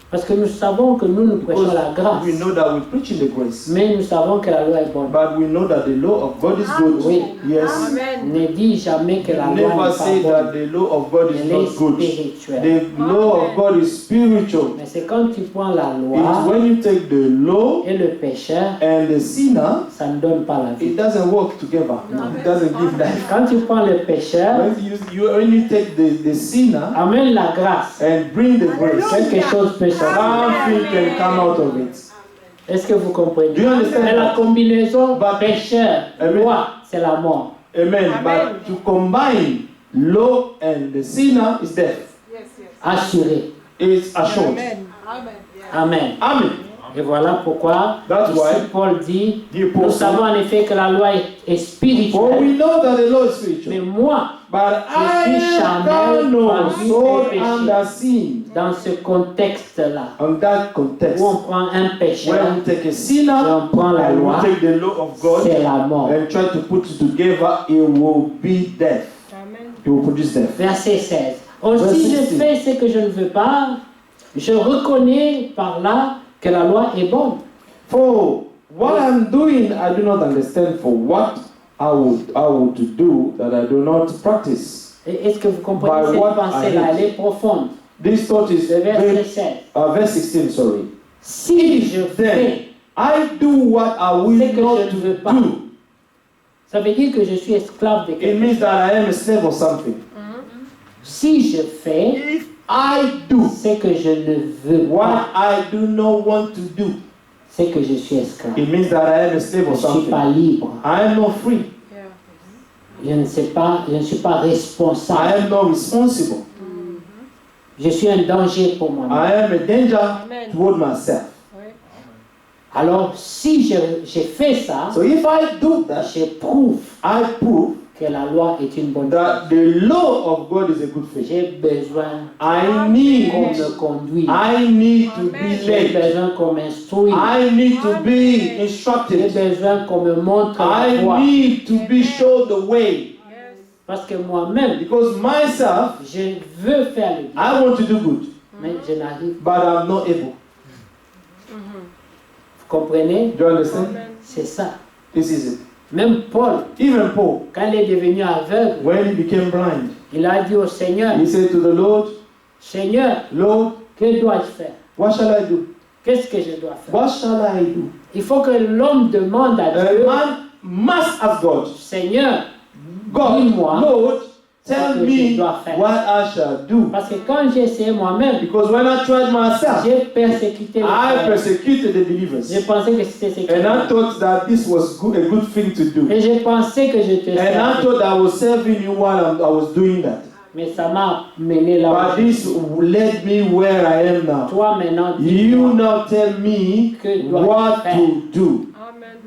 Speaker 2: Parce que nous savons que nous prêchons la grâce.
Speaker 4: We know that we're preaching the grace.
Speaker 2: Mais nous savons que la loi est bonne.
Speaker 4: But we know that the law of God is good.
Speaker 2: Oui.
Speaker 4: Yes.
Speaker 3: Amen.
Speaker 2: Ne dis jamais que la loi
Speaker 4: Never
Speaker 2: n'est
Speaker 4: say
Speaker 2: pas
Speaker 4: that
Speaker 2: bonne.
Speaker 4: the law of God is
Speaker 2: Elle est
Speaker 4: not good.
Speaker 2: spirituelle.
Speaker 4: The law of God is spiritual.
Speaker 2: Mais c'est quand tu prends la
Speaker 4: It's
Speaker 2: loi
Speaker 4: when you take the law
Speaker 2: et le pécheur,
Speaker 4: and the sinner,
Speaker 2: ça ne donne pas la vie.
Speaker 4: it doesn't work together. It doesn't give life.
Speaker 2: Quand tu prends le pécheur,
Speaker 4: When you take the sinner
Speaker 2: amène la grâce.
Speaker 4: and bring the grace,
Speaker 2: Quelque chose peut sortir.
Speaker 4: something can come out of it.
Speaker 2: Est-ce que vous comprenez?
Speaker 4: Do you understand
Speaker 2: Mais la
Speaker 4: that?
Speaker 2: combinaison
Speaker 4: But-
Speaker 2: pécheur,
Speaker 4: Amen.
Speaker 2: loi, c'est la mort.
Speaker 4: Amen.
Speaker 3: Amen.
Speaker 4: But to combine law and the sinner is death.
Speaker 2: Assuré.
Speaker 4: It's assured.
Speaker 3: Amen.
Speaker 2: Amen.
Speaker 4: Amen.
Speaker 2: Et voilà pourquoi
Speaker 4: That's
Speaker 2: ici
Speaker 4: why
Speaker 2: Paul dit,
Speaker 4: the
Speaker 2: nous
Speaker 4: apostle,
Speaker 2: savons en effet que la loi est
Speaker 4: for
Speaker 2: spirituelle.
Speaker 4: we know that the law is
Speaker 2: Mais
Speaker 4: spiritual.
Speaker 2: moi,
Speaker 4: But
Speaker 2: Je
Speaker 4: I
Speaker 2: suis
Speaker 4: am
Speaker 2: charnel,
Speaker 4: carnal,
Speaker 2: vendu
Speaker 4: sold
Speaker 2: et péché.
Speaker 4: under sin.
Speaker 2: dans ce contexte-là,
Speaker 4: On that context,
Speaker 2: où on prend un pécheur
Speaker 4: when we take a
Speaker 2: et
Speaker 4: sinner
Speaker 2: on prend la
Speaker 4: and
Speaker 2: loi,
Speaker 4: we take the law of God
Speaker 2: c'est la mort.
Speaker 4: and try to put it together, it will be death.
Speaker 3: Amen.
Speaker 4: It will produce death.
Speaker 2: Verset 16. Aussi
Speaker 4: Verset
Speaker 2: je
Speaker 4: 16.
Speaker 2: fais ce que je ne veux pas, je reconnais par là que la loi est bonne.
Speaker 4: For what I'm doing, I do not understand. For what I would do that I do not practice.
Speaker 2: Et est-ce que vous comprenez
Speaker 4: By
Speaker 2: cette
Speaker 4: what
Speaker 2: pensée-là?
Speaker 4: I hate.
Speaker 2: Elle est profonde.
Speaker 4: This thought is
Speaker 2: Le verset
Speaker 4: very,
Speaker 2: 16.
Speaker 4: verse 16. Sorry.
Speaker 2: Si je
Speaker 4: Then
Speaker 2: fais
Speaker 4: I do what I will
Speaker 2: ce que
Speaker 4: not
Speaker 2: je ne veux pas,
Speaker 4: do.
Speaker 2: ça veut dire que je suis esclave de
Speaker 4: It
Speaker 2: quelque
Speaker 4: means
Speaker 2: chose.
Speaker 4: that I am a slave of something.
Speaker 2: Si je fais
Speaker 4: If I do
Speaker 2: ce que je ne veux
Speaker 4: what
Speaker 2: pas,
Speaker 4: I do not want to do,
Speaker 2: c'est que je suis esclave.
Speaker 4: it means that I am a slave
Speaker 2: Je
Speaker 4: of
Speaker 2: ne suis pas
Speaker 4: something.
Speaker 2: libre.
Speaker 4: I am not free.
Speaker 2: Je ne suis pas
Speaker 4: I
Speaker 2: responsable.
Speaker 4: am not responsible.
Speaker 2: Je suis un danger pour moi-même.
Speaker 4: I am a danger
Speaker 3: Amen.
Speaker 4: toward myself.
Speaker 2: Alors, si je fais ça,
Speaker 4: So if I do that,
Speaker 2: je prouve
Speaker 4: I prove
Speaker 2: que la loi est une bonne chose.
Speaker 4: that the law of God is a good thing.
Speaker 2: J'ai besoin
Speaker 4: I
Speaker 2: qu'on
Speaker 4: need
Speaker 2: me conduise.
Speaker 4: to be
Speaker 3: Amen.
Speaker 2: J'ai
Speaker 4: led.
Speaker 2: besoin qu'on m'instruise.
Speaker 4: I need to be
Speaker 2: J'ai
Speaker 4: instructed.
Speaker 2: besoin qu'on me montre la
Speaker 4: I
Speaker 2: voie.
Speaker 4: need to be shown the way.
Speaker 2: Parce que moi-même,
Speaker 4: Because myself,
Speaker 2: je veux faire le bien,
Speaker 4: I want to do good,
Speaker 2: mais je n'arrive pas.
Speaker 4: but I'm not able.
Speaker 2: Vous comprenez?
Speaker 4: Do you understand?
Speaker 2: C'est ça.
Speaker 4: This is it.
Speaker 2: Même Paul,
Speaker 4: Even Paul,
Speaker 2: quand il est devenu aveugle,
Speaker 4: when he became blind,
Speaker 2: il a dit au Seigneur,
Speaker 4: he said to the Lord,
Speaker 2: Seigneur,
Speaker 4: Lord,
Speaker 2: que dois-je faire?
Speaker 4: what shall I do?
Speaker 2: Qu'est-ce que je dois faire?
Speaker 4: What shall I do?
Speaker 2: Il faut que l'homme demande à
Speaker 4: A
Speaker 2: Dieu,
Speaker 4: man must ask God,
Speaker 2: Seigneur,
Speaker 4: God,
Speaker 2: dis-moi
Speaker 4: Lord, tell
Speaker 2: ce que
Speaker 4: me
Speaker 2: je dois faire.
Speaker 4: what I shall do.
Speaker 2: Parce que quand j'ai essayé moi-même,
Speaker 4: Because when I tried myself,
Speaker 2: j'ai persécuté les
Speaker 4: I
Speaker 2: frères.
Speaker 4: persecuted the believers.
Speaker 2: J'ai pensé que c'était ce qu'il
Speaker 4: And I
Speaker 2: fallait.
Speaker 4: thought that this was good, a good thing to do.
Speaker 2: Et j'ai pensé que je te
Speaker 4: And I
Speaker 2: servais.
Speaker 4: thought I was serving you while I was doing that.
Speaker 2: Mais ça m'a mené là
Speaker 4: But
Speaker 2: où je
Speaker 4: this
Speaker 2: suis.
Speaker 4: led me where I am now.
Speaker 2: Toi maintenant,
Speaker 4: You
Speaker 2: dis-moi.
Speaker 4: now tell me
Speaker 2: Que dois-je
Speaker 4: what
Speaker 2: faire?
Speaker 4: to do.
Speaker 3: Amen.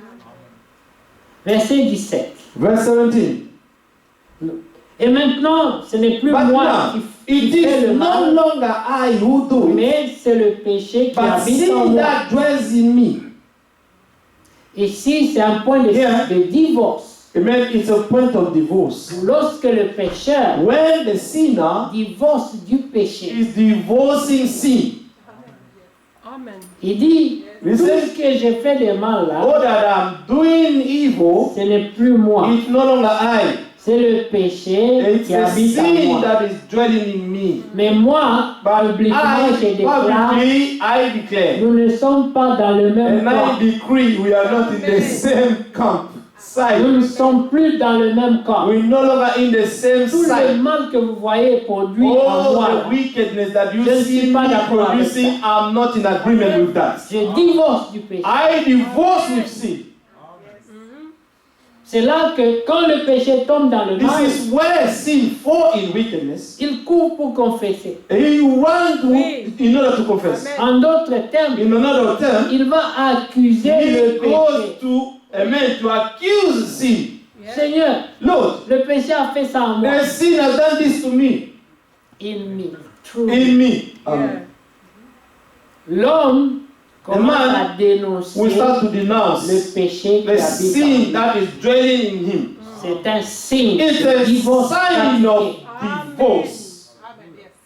Speaker 2: Verset 17.
Speaker 4: Verse 17.
Speaker 2: Et maintenant, ce n'est plus
Speaker 4: But
Speaker 2: moi
Speaker 4: now,
Speaker 2: qui
Speaker 4: it
Speaker 2: fais
Speaker 4: is
Speaker 2: le
Speaker 4: no
Speaker 2: mal,
Speaker 4: longer I who do it,
Speaker 2: mais c'est le péché qui
Speaker 4: but
Speaker 2: habite en
Speaker 4: sin
Speaker 2: moi.
Speaker 4: that dwells in me.
Speaker 2: Ici, c'est un point de,
Speaker 4: Yeah.
Speaker 2: de divorce.
Speaker 4: Amen. It's a point of divorce.
Speaker 2: Lorsque le pécheur
Speaker 4: When the sinner
Speaker 2: divorce du péché,
Speaker 4: is divorcing sin,
Speaker 3: Amen.
Speaker 2: il dit,
Speaker 4: Il
Speaker 2: tout
Speaker 4: sait-
Speaker 2: ce que j'ai fait de mal là,
Speaker 4: all that I'm doing evil,
Speaker 2: ce n'est plus moi.
Speaker 4: it's no longer I.
Speaker 2: C'est le péché
Speaker 4: It's
Speaker 2: qui
Speaker 4: the
Speaker 2: habite en
Speaker 4: sin
Speaker 2: moi.
Speaker 4: that is dwelling in me.
Speaker 2: Mais moi,
Speaker 4: But
Speaker 2: publiquement, je déclare,
Speaker 4: I declare,
Speaker 2: nous ne sommes pas dans le même
Speaker 4: and I
Speaker 2: camp.
Speaker 4: decree we are not in the same camp
Speaker 2: Nous
Speaker 4: side.
Speaker 2: ne sommes plus dans le même camp.
Speaker 4: We're no longer in the same
Speaker 2: Tout le
Speaker 4: side.
Speaker 2: mal que vous voyez produit en moi,
Speaker 4: All the wickedness that you
Speaker 2: Je ne
Speaker 4: see
Speaker 2: suis pas
Speaker 4: me
Speaker 2: d'accord avec
Speaker 4: producing, I'm not in agreement with that.
Speaker 2: je divorce du péché.
Speaker 4: I divorce with sin.
Speaker 2: C'est là que quand le péché tombe dans le
Speaker 4: This
Speaker 2: mal,
Speaker 4: is where sin fall in wickedness.
Speaker 2: il court pour confesser.
Speaker 4: And you run to,
Speaker 3: Oui.
Speaker 4: in order to confess.
Speaker 3: Amen.
Speaker 2: En d'autres termes,
Speaker 4: In another term,
Speaker 2: il va accuser le
Speaker 4: he goes
Speaker 2: péché.
Speaker 4: to to accuse sin.
Speaker 2: Seigneur,
Speaker 4: Lord,
Speaker 2: le péché a fait ça en moi.
Speaker 4: the sin has done this to me.
Speaker 2: Il me through.
Speaker 4: in me. Amen.
Speaker 2: L'homme commence
Speaker 4: man
Speaker 2: à dénoncer
Speaker 4: We start to denounce
Speaker 2: le péché qui
Speaker 4: the
Speaker 2: habite
Speaker 4: sin
Speaker 2: en lui.
Speaker 4: that is dwelling in him.
Speaker 2: C'est un signe
Speaker 4: It's
Speaker 2: de
Speaker 4: a
Speaker 2: divorce
Speaker 4: sign of
Speaker 2: pratiqué.
Speaker 4: divorce.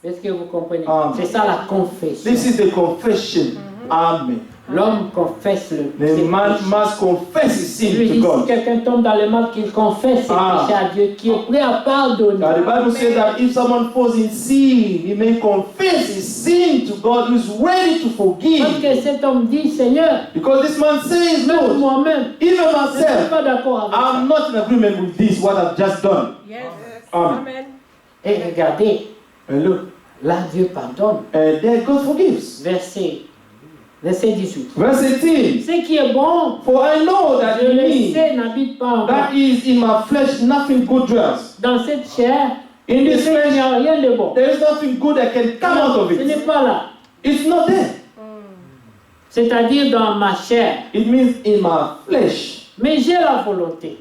Speaker 2: Est-ce que vous comprenez?
Speaker 4: Amen.
Speaker 2: C'est ça la confession.
Speaker 4: This is the confession. Amen.
Speaker 2: L'homme confesse le
Speaker 4: The
Speaker 2: ses
Speaker 4: man
Speaker 2: péchés.
Speaker 4: must confess his
Speaker 2: Il
Speaker 4: sin
Speaker 2: lui
Speaker 4: to
Speaker 2: dit, si
Speaker 4: God.
Speaker 2: quelqu'un tombe dans le mal, qu'il confesse ses
Speaker 4: Ah.
Speaker 2: péchés à Dieu, qui est prêt à pardonner.
Speaker 4: Now the Bible says that if someone falls in sin, he may confess his sin to God, who is ready to
Speaker 2: Parce
Speaker 4: forgive.
Speaker 2: que cet homme dit, Seigneur,
Speaker 4: Because this man says,
Speaker 2: même
Speaker 4: Lord,
Speaker 2: moi-même,
Speaker 4: even
Speaker 2: je ne suis
Speaker 4: myself,
Speaker 2: pas d'accord avec ça.
Speaker 4: I'm not in agreement with this, what I've just done.
Speaker 3: Yes.
Speaker 4: Amen.
Speaker 3: Amen.
Speaker 2: Et regardez,
Speaker 4: And look,
Speaker 2: là Dieu pardonne.
Speaker 4: and then God forgives.
Speaker 2: Verset 18.
Speaker 4: Verse 18.
Speaker 2: Ce qui est bon,
Speaker 4: For I know that
Speaker 2: je
Speaker 4: in
Speaker 2: le
Speaker 4: me,
Speaker 2: sais, n'habite pas en moi.
Speaker 4: that is in my flesh, nothing good dwells.
Speaker 2: Dans cette chair,
Speaker 4: In
Speaker 2: il
Speaker 4: this
Speaker 2: n'y
Speaker 4: flesh,
Speaker 2: a rien de bon.
Speaker 4: there is nothing good that can come out of
Speaker 2: Ce n'est
Speaker 4: it.
Speaker 2: pas là.
Speaker 4: It's not there.
Speaker 2: C'est-à-dire dans ma chair.
Speaker 4: It means in my flesh.
Speaker 2: Mais j'ai la volonté.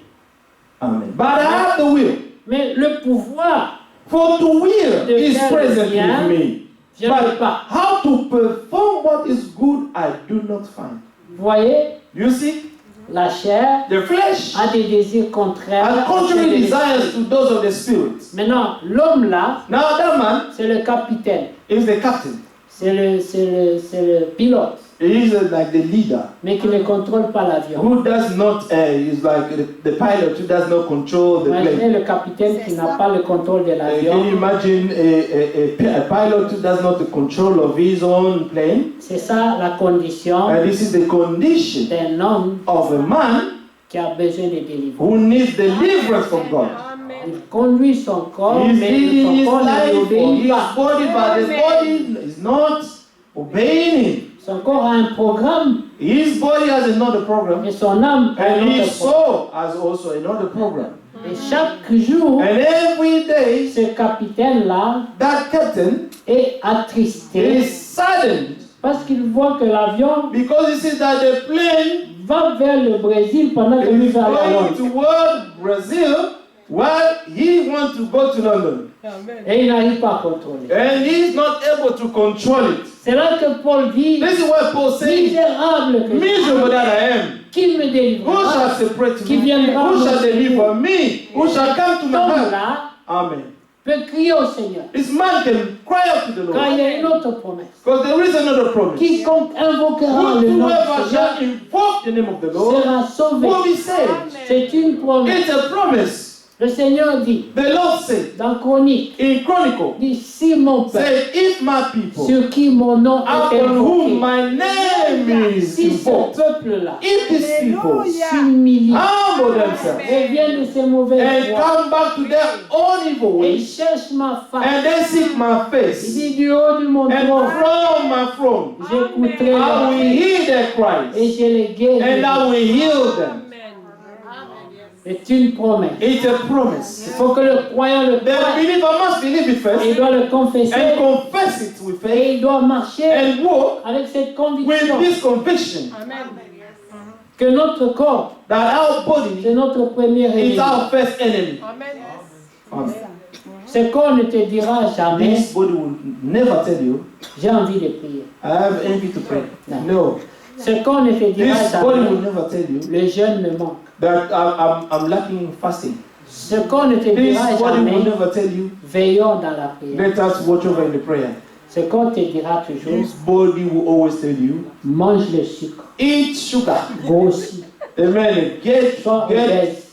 Speaker 4: Amen. But I have the will.
Speaker 2: Mais le pouvoir,
Speaker 4: For to will
Speaker 2: De
Speaker 4: is
Speaker 2: faire le
Speaker 4: present
Speaker 2: bien,
Speaker 4: with me.
Speaker 2: je ne
Speaker 4: But
Speaker 2: peux pas.
Speaker 4: how to perform what is good, I do not find.
Speaker 2: Vous voyez,
Speaker 4: You see,
Speaker 2: la chair
Speaker 4: the flesh
Speaker 2: a des désirs contraires.
Speaker 4: has
Speaker 2: à ceux
Speaker 4: contrary
Speaker 2: de
Speaker 4: desires
Speaker 2: l'esprit.
Speaker 4: to those of the spirit.
Speaker 2: Maintenant, l'homme là,
Speaker 4: Now that man
Speaker 2: c'est le capitaine.
Speaker 4: is the captain.
Speaker 2: C'est le pilote.
Speaker 4: He is like the leader
Speaker 2: Mais qui ne contrôle pas l'avion.
Speaker 4: who does not, is like the pilot who does not control the plane.
Speaker 2: Imaginez le capitaine qui n'a pas le contrôle de
Speaker 4: Can
Speaker 2: l'avion.
Speaker 4: you imagine a pilot who does not the control of his own plane?
Speaker 2: C'est ça la condition
Speaker 4: And this is the condition
Speaker 2: d'un homme
Speaker 4: of a man
Speaker 2: qui a besoin de délivrance.
Speaker 4: who needs deliverance from God.
Speaker 3: Amen.
Speaker 2: Il conduit son corps,
Speaker 4: He's
Speaker 2: mais
Speaker 4: leading
Speaker 2: son
Speaker 4: his
Speaker 2: corps ne
Speaker 4: life
Speaker 2: lui
Speaker 4: for
Speaker 2: obéit
Speaker 4: his
Speaker 2: pas.
Speaker 4: body, but his body is not obeying him.
Speaker 2: Son corps a un programme
Speaker 4: His body has another program,
Speaker 2: et son âme a un
Speaker 4: and his
Speaker 2: autre programme.
Speaker 4: soul has also another program.
Speaker 2: Et chaque jour,
Speaker 4: And every day,
Speaker 2: ce capitaine-là
Speaker 4: that captain
Speaker 2: est attristé
Speaker 4: is saddened
Speaker 2: parce qu'il voit que l'avion
Speaker 4: because he sees that the plane
Speaker 2: va vers le Brésil pendant que lui
Speaker 4: is
Speaker 2: va aller à
Speaker 4: going
Speaker 2: Londres.
Speaker 4: toward Brazil while he wants to go to London.
Speaker 3: Amen.
Speaker 2: Et il n'arrive pas à contrôler.
Speaker 4: And he's not able to control it.
Speaker 2: C'est là que Paul dit,
Speaker 4: This is what Paul says,
Speaker 2: misérable que je
Speaker 4: miserable that I am.
Speaker 2: qui me
Speaker 4: Who
Speaker 2: délivrera.
Speaker 4: shall separate
Speaker 2: Qui
Speaker 4: me?
Speaker 2: viendra
Speaker 4: Who shall
Speaker 2: me
Speaker 4: deliver me? Who shall come to
Speaker 2: Cet
Speaker 4: my help?
Speaker 2: homme-là
Speaker 4: Amen.
Speaker 2: peut crier au Seigneur.
Speaker 4: This man can cry out to the
Speaker 2: Car
Speaker 4: Lord.
Speaker 2: il y a une autre promesse.
Speaker 4: Because there is another promise.
Speaker 2: Quiconque invoquera le nom
Speaker 4: Whosoever
Speaker 2: du Seigneur
Speaker 4: shall invoke the name of the Lord
Speaker 2: sera sauvé.
Speaker 4: will be saved.
Speaker 2: C'est une promesse.
Speaker 4: It's a promise.
Speaker 2: Le Seigneur dit,
Speaker 4: The Lord said
Speaker 2: dans Chronique,
Speaker 4: in Chronicle,
Speaker 2: dit, si mon peuple,
Speaker 4: say, if my people,
Speaker 2: sur qui mon nom est
Speaker 4: upon whom
Speaker 2: invoqué,
Speaker 4: my name is
Speaker 2: si ce
Speaker 4: invoked,
Speaker 2: peuple-là
Speaker 4: if these people
Speaker 2: s'humilie
Speaker 4: humble themselves
Speaker 2: et vient de ses mauvaises
Speaker 4: and
Speaker 2: voies
Speaker 4: come back to their own evil
Speaker 2: et
Speaker 4: ways,
Speaker 2: cherche ma face,
Speaker 4: and they seek my
Speaker 2: il
Speaker 4: face,
Speaker 2: dit du haut de mon
Speaker 4: and
Speaker 2: trône,
Speaker 4: from my throne,
Speaker 2: j'écouterai
Speaker 4: I
Speaker 2: leur
Speaker 4: will
Speaker 2: cri
Speaker 4: hear their
Speaker 2: et
Speaker 4: cries,
Speaker 2: je les
Speaker 4: and
Speaker 2: guérirai.
Speaker 4: I will heal them.
Speaker 2: C'est une promesse.
Speaker 4: It's a promise.
Speaker 2: Il faut que le croyant le
Speaker 4: The
Speaker 2: croie.
Speaker 4: believer must believe it
Speaker 2: Et il
Speaker 4: first
Speaker 2: doit le confesser
Speaker 4: and confess it with faith
Speaker 2: et il doit marcher
Speaker 4: and walk
Speaker 2: avec cette
Speaker 4: with
Speaker 2: conviction
Speaker 4: this conviction
Speaker 2: que notre corps,
Speaker 4: that our body
Speaker 2: c'est notre premier ennemi.
Speaker 4: is our first enemy.
Speaker 3: Amen.
Speaker 2: Ce corps ne te dira jamais,
Speaker 4: This body will never tell you,
Speaker 2: j'ai envie de prier.
Speaker 4: I have envy to pray. No.
Speaker 2: Ce corps ne te dira
Speaker 4: This body will
Speaker 2: jamais,
Speaker 4: never tell you
Speaker 2: le jeûne me manque.
Speaker 4: that I'm lacking in fasting.
Speaker 2: Ce corps ne te
Speaker 4: This
Speaker 2: dira
Speaker 4: body will
Speaker 2: jamais,
Speaker 4: never tell you,
Speaker 2: veillons dans la prière.
Speaker 4: let us watch over in the prayer.
Speaker 2: Ce corps te dira toujours,
Speaker 4: This body will always tell you,
Speaker 2: mange le sucre,
Speaker 4: eat sugar.
Speaker 2: grossis,
Speaker 4: Amen.
Speaker 2: sois obèse,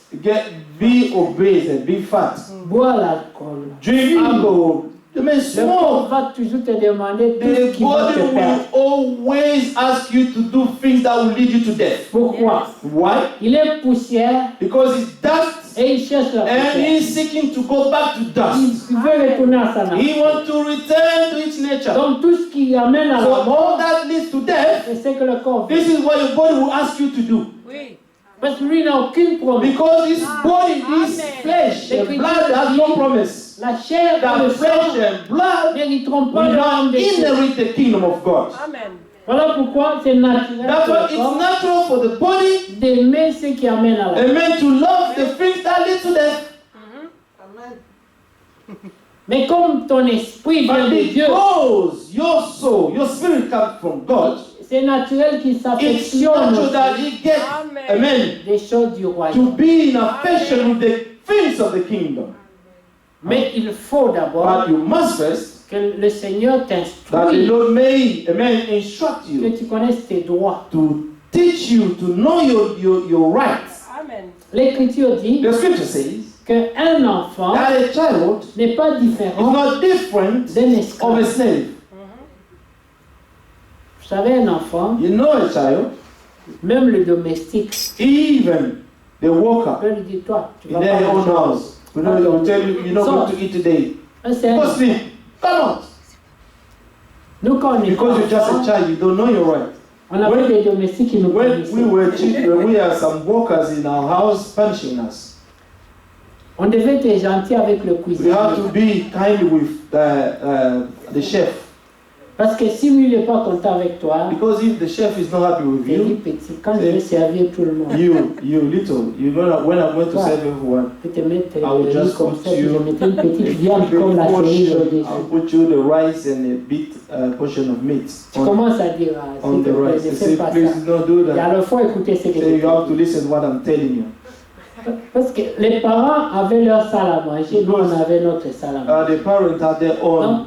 Speaker 4: Be obese and be fat.
Speaker 2: bois l'alcool.
Speaker 4: Drink alcohol. Amen.
Speaker 2: Le corps
Speaker 4: Smoke.
Speaker 2: va toujours te demander tout ce
Speaker 4: The
Speaker 2: qui va
Speaker 4: body
Speaker 2: te
Speaker 4: will
Speaker 2: perdre.
Speaker 4: always ask you to do things that will lead you to death.
Speaker 2: Pourquoi?
Speaker 4: Why?
Speaker 2: Il est poussière
Speaker 4: Because it's dust
Speaker 2: et il cherche la
Speaker 4: and
Speaker 2: poussière.
Speaker 4: he's seeking to go back to dust.
Speaker 2: Il veut retourner à sa nature.
Speaker 4: He wants to return to its nature.
Speaker 2: Donc tout ce qui amène à
Speaker 4: So
Speaker 2: la
Speaker 4: all
Speaker 2: mort,
Speaker 4: that leads to death,
Speaker 2: c'est ce que le corps fait.
Speaker 4: this is what your body will ask you to do.
Speaker 2: Parce que lui n'a aucune promesse.
Speaker 4: Because this body, this flesh and blood has no promise.
Speaker 2: La chair et
Speaker 4: That
Speaker 2: le
Speaker 4: flesh
Speaker 2: sang
Speaker 4: and blood
Speaker 2: n'hériteront pas
Speaker 4: will
Speaker 2: de l'âme
Speaker 4: not
Speaker 2: de Dieu.
Speaker 4: inherit the kingdom of God.
Speaker 2: Voilà pourquoi c'est naturel
Speaker 4: That's
Speaker 2: pour
Speaker 4: why
Speaker 2: le
Speaker 4: it's
Speaker 2: corps
Speaker 4: natural for the body
Speaker 2: d'aimer ce qui amène à la mort.
Speaker 4: and men to love the things that lead to death.
Speaker 2: Mais comme ton esprit vient
Speaker 4: But
Speaker 2: de Dieu,
Speaker 4: because your soul, your spirit comes from God,
Speaker 2: c'est naturel qu'il
Speaker 4: it's
Speaker 2: s'affectionne
Speaker 4: natural that it gets,
Speaker 3: Amen.
Speaker 4: amen,
Speaker 2: des choses du
Speaker 4: to
Speaker 2: royaume.
Speaker 4: be in affection with the things of the kingdom.
Speaker 2: Mais il faut d'abord
Speaker 4: But you must first,
Speaker 2: que le Seigneur
Speaker 4: that the
Speaker 2: t'instruise,
Speaker 4: Lord may, amen, instruct
Speaker 2: que
Speaker 4: you,
Speaker 2: tu connaisses tes droits.
Speaker 4: to teach you to know your rights.
Speaker 3: Amen.
Speaker 2: L'Écriture dit
Speaker 4: The scripture says
Speaker 2: qu'un enfant
Speaker 4: that a child
Speaker 2: n'est pas
Speaker 4: is
Speaker 2: différent
Speaker 4: not different
Speaker 2: d'un
Speaker 4: of a
Speaker 2: esclave.
Speaker 4: slave.
Speaker 2: Vous savez, un enfant,
Speaker 4: You know a child,
Speaker 2: même le domestique,
Speaker 4: even the worker
Speaker 2: peut lui dire, toi, tu
Speaker 4: in
Speaker 2: vas
Speaker 4: their
Speaker 2: pas
Speaker 4: own
Speaker 2: manger.
Speaker 4: house, you know, will tell you, you're not going to eat today.
Speaker 2: Ça, c'est un-
Speaker 4: Go sleep. Come out.
Speaker 2: Nous, quand on est
Speaker 4: Because you're just a
Speaker 2: enfant,
Speaker 4: child, you don't know your right.
Speaker 2: on avait des domestiques qui nous
Speaker 4: When
Speaker 2: punissaient.
Speaker 4: we were children, we had some workers in our house punishing us.
Speaker 2: On devait être gentil avec le
Speaker 4: We
Speaker 2: cuisinier.
Speaker 4: have to be kind with the chef.
Speaker 2: Parce que si lui n'est pas content avec toi,
Speaker 4: Because if the chef is not happy with
Speaker 2: il dit
Speaker 4: you,
Speaker 2: petit, quand je vais servir tout le monde,
Speaker 4: you little, you're gonna, when I'm going to
Speaker 2: Ouais.
Speaker 4: serve everyone,
Speaker 2: je vais te mettre
Speaker 4: I will
Speaker 2: le riz
Speaker 4: just
Speaker 2: comme
Speaker 4: put
Speaker 2: ça, puis
Speaker 4: you
Speaker 2: je mettrai une petite
Speaker 4: a
Speaker 2: viande
Speaker 4: big
Speaker 2: comme la cerise
Speaker 4: portion,
Speaker 2: au-dessus.
Speaker 4: I'll put you the rice and a bit portion of meat
Speaker 2: Tu
Speaker 4: on,
Speaker 2: commences à dire, ah,
Speaker 4: on
Speaker 2: s'il te
Speaker 4: the
Speaker 2: plaît,
Speaker 4: rice.
Speaker 2: ne
Speaker 4: They
Speaker 2: fais
Speaker 4: say,
Speaker 2: pas
Speaker 4: please
Speaker 2: ça.
Speaker 4: don't do
Speaker 2: Et
Speaker 4: that.
Speaker 2: alors, il faut écouter ce que
Speaker 4: So
Speaker 2: je
Speaker 4: you have to
Speaker 2: dis.
Speaker 4: listen what I'm telling you.
Speaker 2: Parce que les parents avaient leur salle à manger, nous on avait notre salle à manger.
Speaker 4: The parents had their own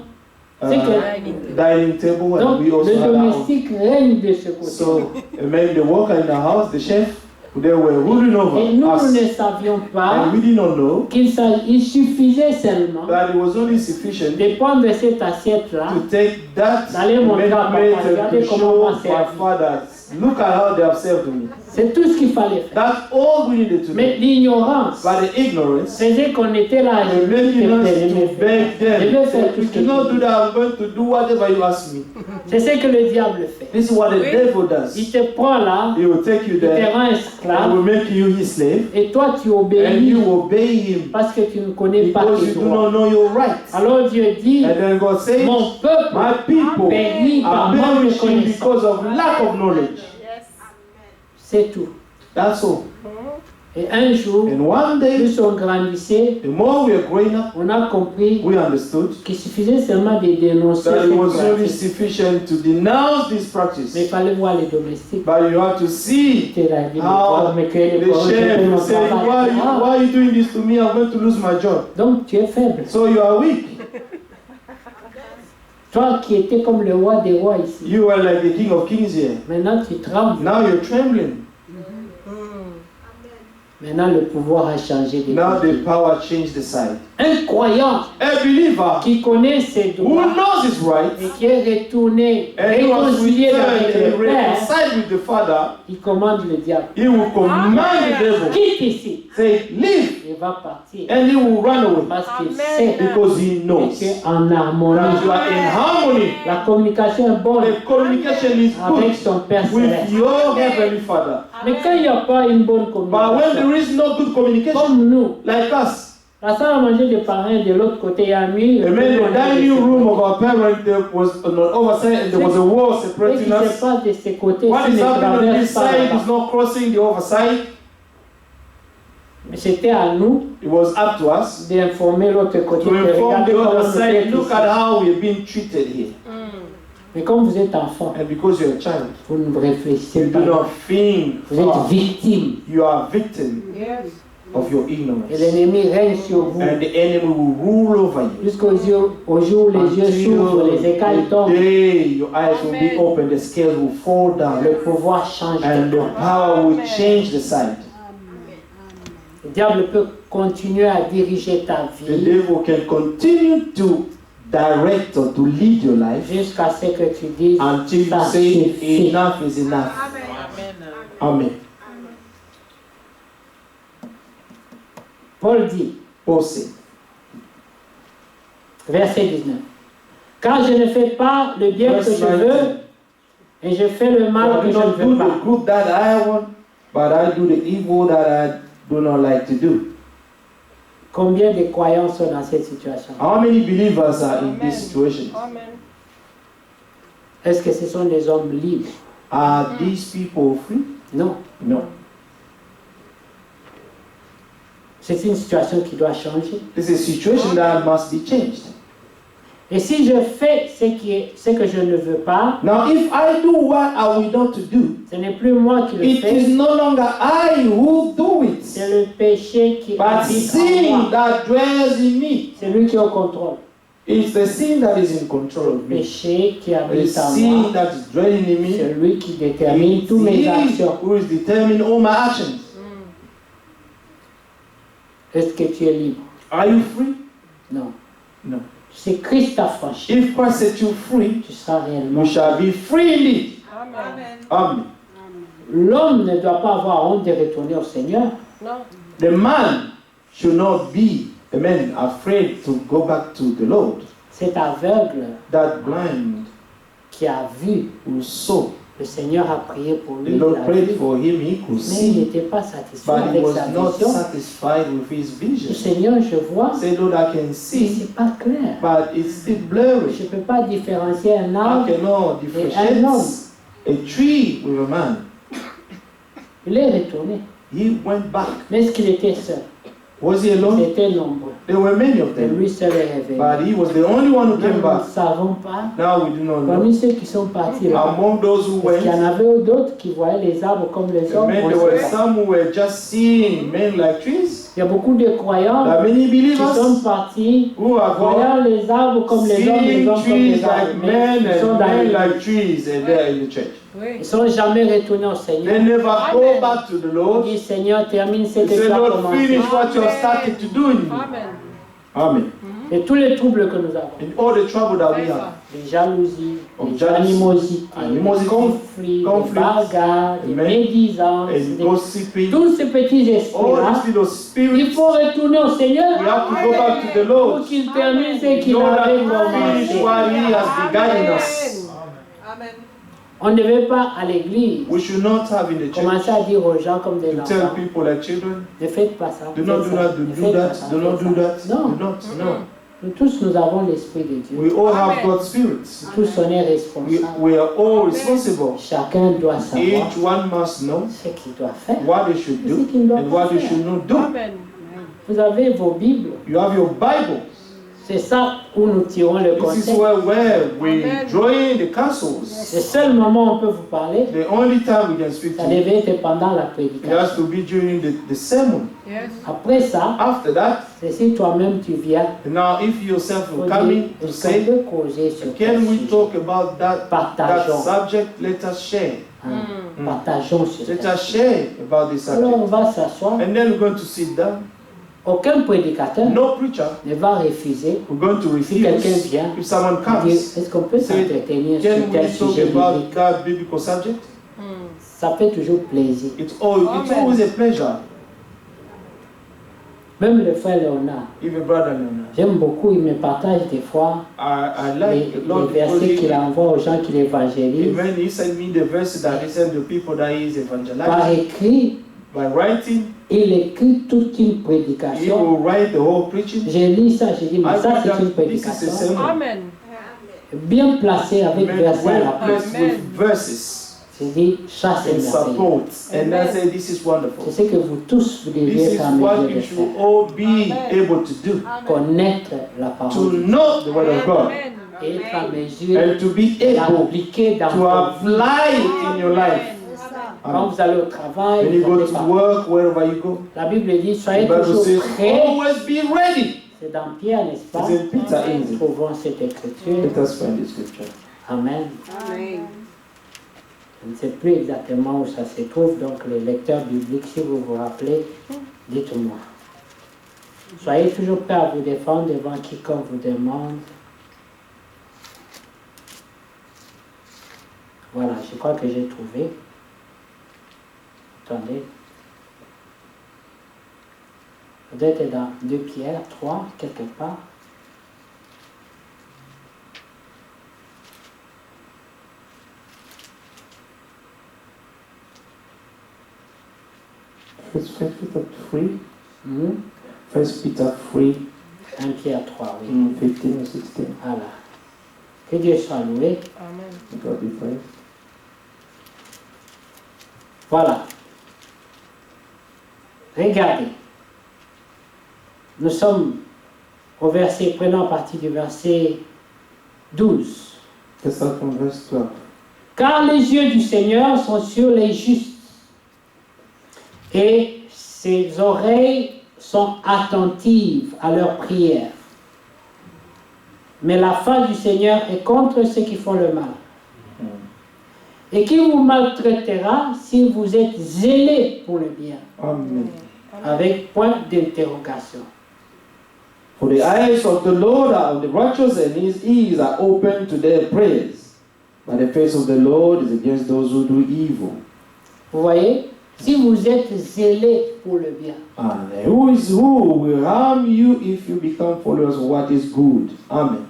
Speaker 2: Donc, c'est que
Speaker 4: dining table, and
Speaker 2: donc,
Speaker 4: we also
Speaker 2: le
Speaker 4: had our own.
Speaker 2: domestique règne de ce côté.
Speaker 4: So, maybe the worker in the house, the chef, they were ruling over
Speaker 2: Et nous, nous ne
Speaker 4: us.
Speaker 2: savions pas
Speaker 4: And we did not know
Speaker 2: il suffisait seulement
Speaker 4: that it was only sufficient
Speaker 2: de prendre cette assiette-là,
Speaker 4: to take that
Speaker 2: d'aller montrer à papa,
Speaker 4: plate and
Speaker 2: regardez
Speaker 4: to
Speaker 2: comment on
Speaker 4: show
Speaker 2: m'a
Speaker 4: my
Speaker 2: servi.
Speaker 4: father, look at how they have served me.
Speaker 2: C'est tout ce qu'il fallait faire.
Speaker 4: That's all we needed to
Speaker 2: Mais
Speaker 4: do.
Speaker 2: l'ignorance
Speaker 4: But the ignorance,
Speaker 2: faisait qu'on était là.
Speaker 4: they making us to beg
Speaker 2: Je
Speaker 4: them.
Speaker 2: vais faire
Speaker 4: Say,
Speaker 2: tout
Speaker 4: if
Speaker 2: ce que
Speaker 4: you
Speaker 2: tu
Speaker 4: not do
Speaker 2: dis.
Speaker 4: that, I'm going to do whatever you ask me.
Speaker 2: C'est ce que le diable fait.
Speaker 4: This is what the devil
Speaker 2: Il
Speaker 4: does.
Speaker 2: te prend là,
Speaker 4: He will take you
Speaker 2: il te
Speaker 4: there
Speaker 2: rend
Speaker 4: and
Speaker 2: esclave,
Speaker 4: will make you his slave,
Speaker 2: et toi tu
Speaker 4: and
Speaker 2: obéis
Speaker 4: you obey him
Speaker 2: parce que tu ne connais pas
Speaker 4: because
Speaker 2: tes
Speaker 4: you do
Speaker 2: droits.
Speaker 4: not know your rights.
Speaker 2: Alors Dieu dit,
Speaker 4: And then God says,
Speaker 2: mon peuple
Speaker 4: my people
Speaker 2: périt par
Speaker 4: are
Speaker 2: manque de
Speaker 4: perishing
Speaker 2: connaissance.
Speaker 4: because of lack of knowledge.
Speaker 3: Yes.
Speaker 2: C'est tout.
Speaker 4: That's all.
Speaker 2: Et un jour,
Speaker 4: And one day,
Speaker 2: plus on grandissait,
Speaker 4: the more we are growing up,
Speaker 2: on a compris
Speaker 4: we understood
Speaker 2: qu'il suffisait seulement de dénoncer
Speaker 4: that it
Speaker 2: cette
Speaker 4: was only
Speaker 2: pratique.
Speaker 4: sufficient to denounce this practice.
Speaker 2: Mais il fallait voir les domestiques.
Speaker 4: But you have to see
Speaker 2: T'es là, il dit,
Speaker 4: how
Speaker 2: mais quel est
Speaker 4: the
Speaker 2: le problème, je fais
Speaker 4: chef
Speaker 2: mon
Speaker 4: will say,
Speaker 2: travail. Ah,
Speaker 4: why are you doing this to me? I'm going to lose my job.
Speaker 2: donc tu es faible.
Speaker 4: So you are weak.
Speaker 2: Toi qui étais comme le roi des rois ici,
Speaker 4: You are like the king of kings here.
Speaker 2: maintenant tu trembles.
Speaker 4: Now you're trembling.
Speaker 2: Maintenant le pouvoir a changé de
Speaker 4: Now
Speaker 2: côté.
Speaker 4: the power changed the side.
Speaker 2: Un croyant
Speaker 4: A believer
Speaker 2: qui connaît ses
Speaker 4: who
Speaker 2: droits
Speaker 4: knows his
Speaker 2: et
Speaker 4: rights
Speaker 2: qui est retourné,
Speaker 4: and he was
Speaker 2: réconcilié avec
Speaker 4: returned
Speaker 2: le
Speaker 4: and
Speaker 2: Père,
Speaker 4: reconciled with the Father,
Speaker 2: il commande le diable.
Speaker 4: he will command the devil,
Speaker 2: Quitte ici.
Speaker 4: say, leave,
Speaker 2: Il va partir
Speaker 4: and he will run away
Speaker 2: parce qu'il
Speaker 3: Amen.
Speaker 2: sait
Speaker 4: because he
Speaker 2: que
Speaker 4: knows
Speaker 2: tu es
Speaker 4: that
Speaker 2: en harmonie.
Speaker 4: you are in harmony.
Speaker 2: La communication est bonne
Speaker 4: The communication is
Speaker 2: avec
Speaker 4: good
Speaker 2: son Père
Speaker 4: with
Speaker 2: céleste.
Speaker 4: your heavenly Father.
Speaker 2: Mais quand il n'y a pas une bonne
Speaker 4: But when
Speaker 2: communication,
Speaker 4: there is no good communication,
Speaker 2: comme nous,
Speaker 4: like us,
Speaker 2: la salle à manger des parents de l'autre côté, il y a un mur.
Speaker 4: amen, the dining room of our parents there was on the other side, and there was a wall
Speaker 2: Ce qui
Speaker 4: separating
Speaker 2: se
Speaker 4: us.
Speaker 2: passe de ces côtés,
Speaker 4: What
Speaker 2: s'il
Speaker 4: is
Speaker 2: ne
Speaker 4: happening on
Speaker 2: traverse
Speaker 4: this
Speaker 2: pas
Speaker 4: side
Speaker 2: là-bas.
Speaker 4: is not crossing the other side.
Speaker 2: Mais c'était à nous
Speaker 4: It was up to us
Speaker 2: d'informer l'autre côté.
Speaker 4: to
Speaker 2: que
Speaker 4: inform
Speaker 2: regardez
Speaker 4: the
Speaker 2: comment
Speaker 4: other
Speaker 2: nous
Speaker 4: side.
Speaker 2: êtes
Speaker 4: Look
Speaker 2: ici.
Speaker 4: at how we are being treated here.
Speaker 2: Mais comme vous êtes enfant,
Speaker 4: And because you're a child,
Speaker 2: vous ne réfléchissez
Speaker 4: you
Speaker 2: pas.
Speaker 4: do not think
Speaker 2: Vous êtes
Speaker 4: far.
Speaker 2: victime.
Speaker 4: You are a victim
Speaker 3: Yes.
Speaker 4: of your
Speaker 2: Et
Speaker 4: ignorance.
Speaker 2: l'ennemi règne sur vous.
Speaker 4: And the enemy will rule over you.
Speaker 2: Jusqu'au jour où les yeux s'ouvrent, les écailles
Speaker 4: the
Speaker 2: tombent,
Speaker 4: day your eyes will be
Speaker 3: Amen.
Speaker 4: open, the scales will fall down,
Speaker 2: le pouvoir change
Speaker 4: and
Speaker 2: de
Speaker 4: the
Speaker 2: camp.
Speaker 4: power will change the side.
Speaker 2: Le diable peut continuer à diriger ta
Speaker 4: The
Speaker 2: vie
Speaker 4: devil can continue to direct or to lead your life
Speaker 2: jusqu'à ce que tu dises
Speaker 4: until you
Speaker 2: ça
Speaker 4: say
Speaker 2: suffit.
Speaker 4: enough is enough. Amen.
Speaker 2: Paul dit,
Speaker 4: Paul said,
Speaker 2: verset 19, car je ne fais pas le bien que
Speaker 4: Verse
Speaker 2: je veux et je fais le mal
Speaker 4: I
Speaker 2: que
Speaker 4: do
Speaker 2: je
Speaker 4: not
Speaker 2: ne
Speaker 4: do
Speaker 2: veux pas.
Speaker 4: the good that I want, but I do the evil that I do not like to do.
Speaker 2: Combien de croyants sont dans cette situation?
Speaker 4: How many believers are in
Speaker 3: Amen.
Speaker 4: this situation?
Speaker 3: Amen.
Speaker 2: Est-ce que ce sont des hommes libres?
Speaker 4: Are these people free?
Speaker 2: Non.
Speaker 4: No.
Speaker 2: C'est une situation qui doit changer.
Speaker 4: It's a situation that must be changed.
Speaker 2: Et si je fais ce que je ne veux pas,
Speaker 4: Now, if I do what I will not to do,
Speaker 2: ce n'est plus moi qui le
Speaker 4: it
Speaker 2: fais,
Speaker 4: is no longer I who do it,
Speaker 2: c'est le péché qui
Speaker 4: but
Speaker 2: habite en
Speaker 4: sin
Speaker 2: moi.
Speaker 4: that dwells in me.
Speaker 2: C'est lui qui est au contrôle.
Speaker 4: It's the sin that is in control of
Speaker 2: Le
Speaker 4: me.
Speaker 2: péché qui
Speaker 4: The
Speaker 2: habite en
Speaker 4: sin
Speaker 2: moi,
Speaker 4: that is dwelling in me.
Speaker 2: c'est lui qui détermine
Speaker 4: It's
Speaker 2: toutes mes
Speaker 4: He
Speaker 2: actions.
Speaker 4: who is determining all my actions.
Speaker 2: Est-ce que tu es libre?
Speaker 4: Are you free?
Speaker 2: Non.
Speaker 4: No.
Speaker 2: Si Christ t'a franchi,
Speaker 4: If Christ set you free,
Speaker 2: tu seras réellement.
Speaker 4: you shall be free indeed.
Speaker 3: Amen.
Speaker 4: Amen.
Speaker 2: L'homme ne doit pas avoir honte de retourner au Seigneur.
Speaker 3: Non.
Speaker 4: The man should not be a man afraid to go back to the Lord.
Speaker 2: Cet aveugle
Speaker 4: That blind
Speaker 2: qui a vu,
Speaker 4: who saw,
Speaker 2: le Seigneur a prié pour
Speaker 4: the
Speaker 2: lui, il
Speaker 4: Lord
Speaker 2: a
Speaker 4: prayed
Speaker 2: vu,
Speaker 4: for him, he could
Speaker 2: mais il
Speaker 4: see,
Speaker 2: n'était pas satisfait
Speaker 4: but he
Speaker 2: avec
Speaker 4: was
Speaker 2: sa
Speaker 4: not
Speaker 2: vision.
Speaker 4: satisfied with his
Speaker 2: Le
Speaker 4: vision.
Speaker 2: Seigneur, je vois,
Speaker 4: Say, Lord, I can
Speaker 2: mais
Speaker 4: see,
Speaker 2: c'est pas clair.
Speaker 4: but it's still blurry.
Speaker 2: Je ne peux pas différencier un
Speaker 4: I
Speaker 2: arbre.
Speaker 4: cannot differentiate a tree with a man.
Speaker 2: Il est retourné.
Speaker 4: He went back.
Speaker 2: Mais est-ce qu'il était seul?
Speaker 4: Was he
Speaker 2: Ils
Speaker 4: alone?
Speaker 2: étaient nombreux.
Speaker 4: There were many of
Speaker 2: Et
Speaker 4: them,
Speaker 2: lui seul est réveillé.
Speaker 4: but he was the only one who
Speaker 2: Nous
Speaker 4: came
Speaker 2: ne
Speaker 4: back.
Speaker 2: savons pas.
Speaker 4: Now we do not know.
Speaker 2: Parmi ceux qui sont partis là,
Speaker 4: Among those who
Speaker 2: est-ce qu'il y en
Speaker 4: went,
Speaker 2: avait d'autres qui voyaient les arbres comme les hommes?
Speaker 4: men,
Speaker 2: On
Speaker 4: there
Speaker 2: ne
Speaker 4: were
Speaker 2: sait pas.
Speaker 4: some who were just seeing men like trees.
Speaker 2: Il y a beaucoup de croyants
Speaker 4: There are many
Speaker 2: qui sont
Speaker 4: believers
Speaker 2: partis
Speaker 4: who are going
Speaker 2: voyant les arbres comme les hommes, les
Speaker 4: seeing
Speaker 2: hommes comme
Speaker 4: trees
Speaker 2: les arbres.
Speaker 4: like
Speaker 2: Mais
Speaker 4: men
Speaker 2: ils sont
Speaker 4: and
Speaker 2: dans
Speaker 4: men
Speaker 2: les-
Speaker 4: like trees, and they're in the church.
Speaker 2: Ils
Speaker 3: Oui.
Speaker 2: ne sont jamais retournés au Seigneur.
Speaker 4: They never go back to the
Speaker 2: Ils
Speaker 4: Lord.
Speaker 2: disent, Seigneur, termine ce
Speaker 4: They
Speaker 2: que
Speaker 4: say,
Speaker 2: tu as
Speaker 4: Lord,
Speaker 2: commencé.
Speaker 4: finish what you have started to do in me.
Speaker 3: Amen.
Speaker 4: Amen.
Speaker 2: Et tous les troubles que nous avons,
Speaker 4: In all the trouble that we have,
Speaker 2: les jalousies,
Speaker 4: Of
Speaker 2: les
Speaker 4: jealousy,
Speaker 2: animosités,
Speaker 4: animosity,
Speaker 2: les conflits,
Speaker 4: conflicts,
Speaker 2: les bagarres, les
Speaker 4: amen,
Speaker 2: médisances,
Speaker 4: and gossiping,
Speaker 2: tous ces petits
Speaker 4: all
Speaker 2: esprits-là,
Speaker 4: these little
Speaker 2: il
Speaker 4: spirits,
Speaker 2: faut retourner au Seigneur
Speaker 4: we have to go back to the
Speaker 2: pour
Speaker 4: Lord.
Speaker 2: qu'il termine ce qu'il
Speaker 4: Know that
Speaker 2: avait
Speaker 4: we finish
Speaker 2: commencé.
Speaker 4: what He has begun in us.
Speaker 2: On ne devait pas à l'église
Speaker 4: We should not have in the church
Speaker 2: commencer à dire aux gens comme des
Speaker 4: to tell
Speaker 2: enfants,
Speaker 4: people like children,
Speaker 2: ne faites pas ça,
Speaker 4: do
Speaker 2: faites
Speaker 4: not do
Speaker 2: ça,
Speaker 4: that,
Speaker 2: ne
Speaker 4: do
Speaker 2: faites pas
Speaker 4: that,
Speaker 2: ça,
Speaker 4: do not
Speaker 2: faites
Speaker 4: do
Speaker 2: ça.
Speaker 4: that,
Speaker 2: Non,
Speaker 4: do not. No.
Speaker 2: nous tous nous avons l'Esprit de Dieu.
Speaker 4: We all have
Speaker 3: Amen.
Speaker 4: God's spirits.
Speaker 2: Tous on est
Speaker 4: We,
Speaker 2: responsables.
Speaker 4: we are all responsible.
Speaker 2: Chacun doit savoir
Speaker 4: Each one must know
Speaker 2: ce qu'il doit faire.
Speaker 4: what they should
Speaker 2: et ce
Speaker 4: do
Speaker 2: qu'il ne doit
Speaker 4: and
Speaker 2: pas
Speaker 4: what they
Speaker 2: faire.
Speaker 4: should not do.
Speaker 3: Amen.
Speaker 2: Vous avez vos Bibles.
Speaker 4: You have your Bible.
Speaker 2: C'est ça où nous tirons le
Speaker 4: This is
Speaker 2: conseil.
Speaker 4: where we
Speaker 3: Amen.
Speaker 4: draw in the counsels.
Speaker 2: Le seul moment où on peut vous parler,
Speaker 4: The only time we can speak
Speaker 2: ça
Speaker 4: to you,
Speaker 2: devait être pendant la
Speaker 4: it has
Speaker 2: prédication.
Speaker 4: to be during the sermon.
Speaker 3: Yes.
Speaker 2: Après ça,
Speaker 4: After that,
Speaker 2: c'est si toi-même tu viens,
Speaker 4: now if yourself
Speaker 2: faut
Speaker 4: will come
Speaker 2: dire,
Speaker 4: in to
Speaker 2: est-ce qu'on
Speaker 4: say,
Speaker 2: peut causer sur
Speaker 4: can
Speaker 2: tel
Speaker 4: we
Speaker 2: sujet?
Speaker 4: talk about that
Speaker 2: Partageons.
Speaker 4: subject? Let us share.
Speaker 2: Hein, Partageons sur
Speaker 4: Let
Speaker 2: tel
Speaker 4: us
Speaker 2: sujet.
Speaker 4: share about this
Speaker 2: Alors on
Speaker 4: subject.
Speaker 2: va s'asseoir.
Speaker 4: And then we're going to sit down.
Speaker 2: Aucun prédicateur
Speaker 4: No preacher,
Speaker 2: ne va refuser.
Speaker 4: we're going to
Speaker 2: Si quelqu'un
Speaker 4: refuse.
Speaker 2: vient,
Speaker 4: If someone
Speaker 2: dire,
Speaker 4: comes,
Speaker 2: est-ce qu'on peut
Speaker 4: say,
Speaker 2: s'entretenir
Speaker 4: can
Speaker 2: sur tel
Speaker 4: we talk
Speaker 2: sujet
Speaker 4: about
Speaker 2: biblique?
Speaker 4: that biblical subject?
Speaker 2: Ça fait toujours plaisir.
Speaker 4: It's
Speaker 3: Amen.
Speaker 4: always a pleasure.
Speaker 2: Même le frère Léonard,
Speaker 4: Even brother Leonard.
Speaker 2: j'aime beaucoup, il me partage des fois
Speaker 4: I
Speaker 2: les,
Speaker 4: like a lot
Speaker 2: les
Speaker 4: because
Speaker 2: versets qu'il envoie aux gens qui l'évangélisent.
Speaker 4: when he sent me the verse that he sent the people that he is
Speaker 2: Par
Speaker 4: evangelizing,
Speaker 2: écrit,
Speaker 4: by writing,
Speaker 2: il écrit toute une
Speaker 4: he
Speaker 2: prédication.
Speaker 4: will write the whole preaching.
Speaker 2: Je lis ça, je dis, mais
Speaker 4: I
Speaker 2: ça
Speaker 4: read
Speaker 2: c'est une
Speaker 4: that this is a
Speaker 2: prédication
Speaker 4: sermon.
Speaker 3: Amen.
Speaker 2: bien placée avec
Speaker 4: Amen.
Speaker 2: verset à la
Speaker 4: Well
Speaker 2: place.
Speaker 4: placed
Speaker 3: Amen.
Speaker 4: with verses
Speaker 2: Je dis, ça c'est
Speaker 4: and
Speaker 2: merveilleux.
Speaker 4: support. And I
Speaker 3: Amen.
Speaker 4: say this is
Speaker 2: C'est
Speaker 4: wonderful.
Speaker 2: ce que vous tous, vous
Speaker 4: This
Speaker 2: devez
Speaker 4: is
Speaker 2: être en
Speaker 4: what
Speaker 2: mesure
Speaker 4: you
Speaker 2: de
Speaker 4: should
Speaker 2: faire.
Speaker 4: all be
Speaker 3: Amen.
Speaker 4: able to do.
Speaker 2: Connaître la
Speaker 4: To
Speaker 2: parole
Speaker 4: know the word of God
Speaker 3: Amen.
Speaker 2: et être en mesure
Speaker 4: and to be able
Speaker 2: d'appliquer dans
Speaker 4: to
Speaker 2: votre vie.
Speaker 4: apply it in your life.
Speaker 2: Quand vous allez au travail,
Speaker 4: When you
Speaker 2: vous
Speaker 4: go
Speaker 2: allez
Speaker 4: to
Speaker 2: pas.
Speaker 4: work, wherever you go,
Speaker 2: La Bible dit,
Speaker 4: the
Speaker 2: soyez
Speaker 4: Bible
Speaker 2: toujours
Speaker 4: says,
Speaker 2: prêts.
Speaker 4: always be ready.
Speaker 2: C'est dans Pierre, n'est-ce pas?
Speaker 4: It's in Peter, isn't
Speaker 2: Nous
Speaker 4: it?
Speaker 2: trouvons cette écriture.
Speaker 4: Let us find the scripture.
Speaker 2: Amen. Je ne sais plus exactement où ça se trouve, donc les lecteurs bibliques, si vous vous rappelez, dites-moi. Soyez toujours prêts à vous défendre devant quiconque vous demande. Voilà, je crois que j'ai trouvé. Attendez. Vous doit être dans 2 Pierre 3, quelque part.
Speaker 4: First Peter 3.
Speaker 2: Hmm?
Speaker 4: First Peter 3,
Speaker 2: 1 Pierre 3, oui.
Speaker 4: 15 or 16.
Speaker 2: Voilà. Que Dieu soit loué.
Speaker 3: Amen.
Speaker 4: God be praised.
Speaker 2: Voilà. Regardez. Nous sommes au verset, prenons à partir du verset 12.
Speaker 4: Let's start from verse 12.
Speaker 2: Car les yeux du Seigneur sont sur les justes et ses oreilles sont attentives à leurs prières. Mais la face du Seigneur est contre ceux qui font le mal. Et qui vous maltraitera si vous êtes zélés pour le bien.
Speaker 4: Amen.
Speaker 2: Avec point d'interrogation.
Speaker 4: For the eyes of the Lord are on the righteous, and his ears are open to their prayers. But the face of the Lord is against those who do evil.
Speaker 2: Vous voyez, si vous êtes zélés pour le bien.
Speaker 4: And who will harm you if you become followers of what is good? Amen.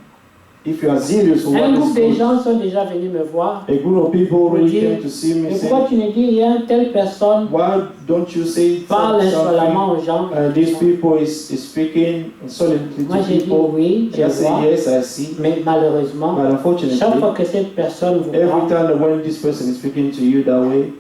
Speaker 4: If you are serious for
Speaker 2: Un
Speaker 4: what
Speaker 2: groupe
Speaker 4: is
Speaker 2: de
Speaker 4: good.
Speaker 2: gens sont déjà venus me voir.
Speaker 4: A group of people already
Speaker 2: Dire,
Speaker 4: came to see me
Speaker 2: mais pourquoi tu
Speaker 4: saying,
Speaker 2: ne dis rien, telle personne
Speaker 4: why don't you say
Speaker 2: parle insolemment
Speaker 4: something?
Speaker 2: aux gens?
Speaker 4: These people is speaking insolently
Speaker 2: Moi
Speaker 4: to
Speaker 2: j'ai dit
Speaker 4: people.
Speaker 2: oui,
Speaker 4: And
Speaker 2: je
Speaker 4: I say,
Speaker 2: vois.
Speaker 4: yes, I see.
Speaker 2: Mais malheureusement,
Speaker 4: But unfortunately,
Speaker 2: chaque fois que cette personne vous
Speaker 4: every
Speaker 2: parle,
Speaker 4: time that when this person is speaking to you that way,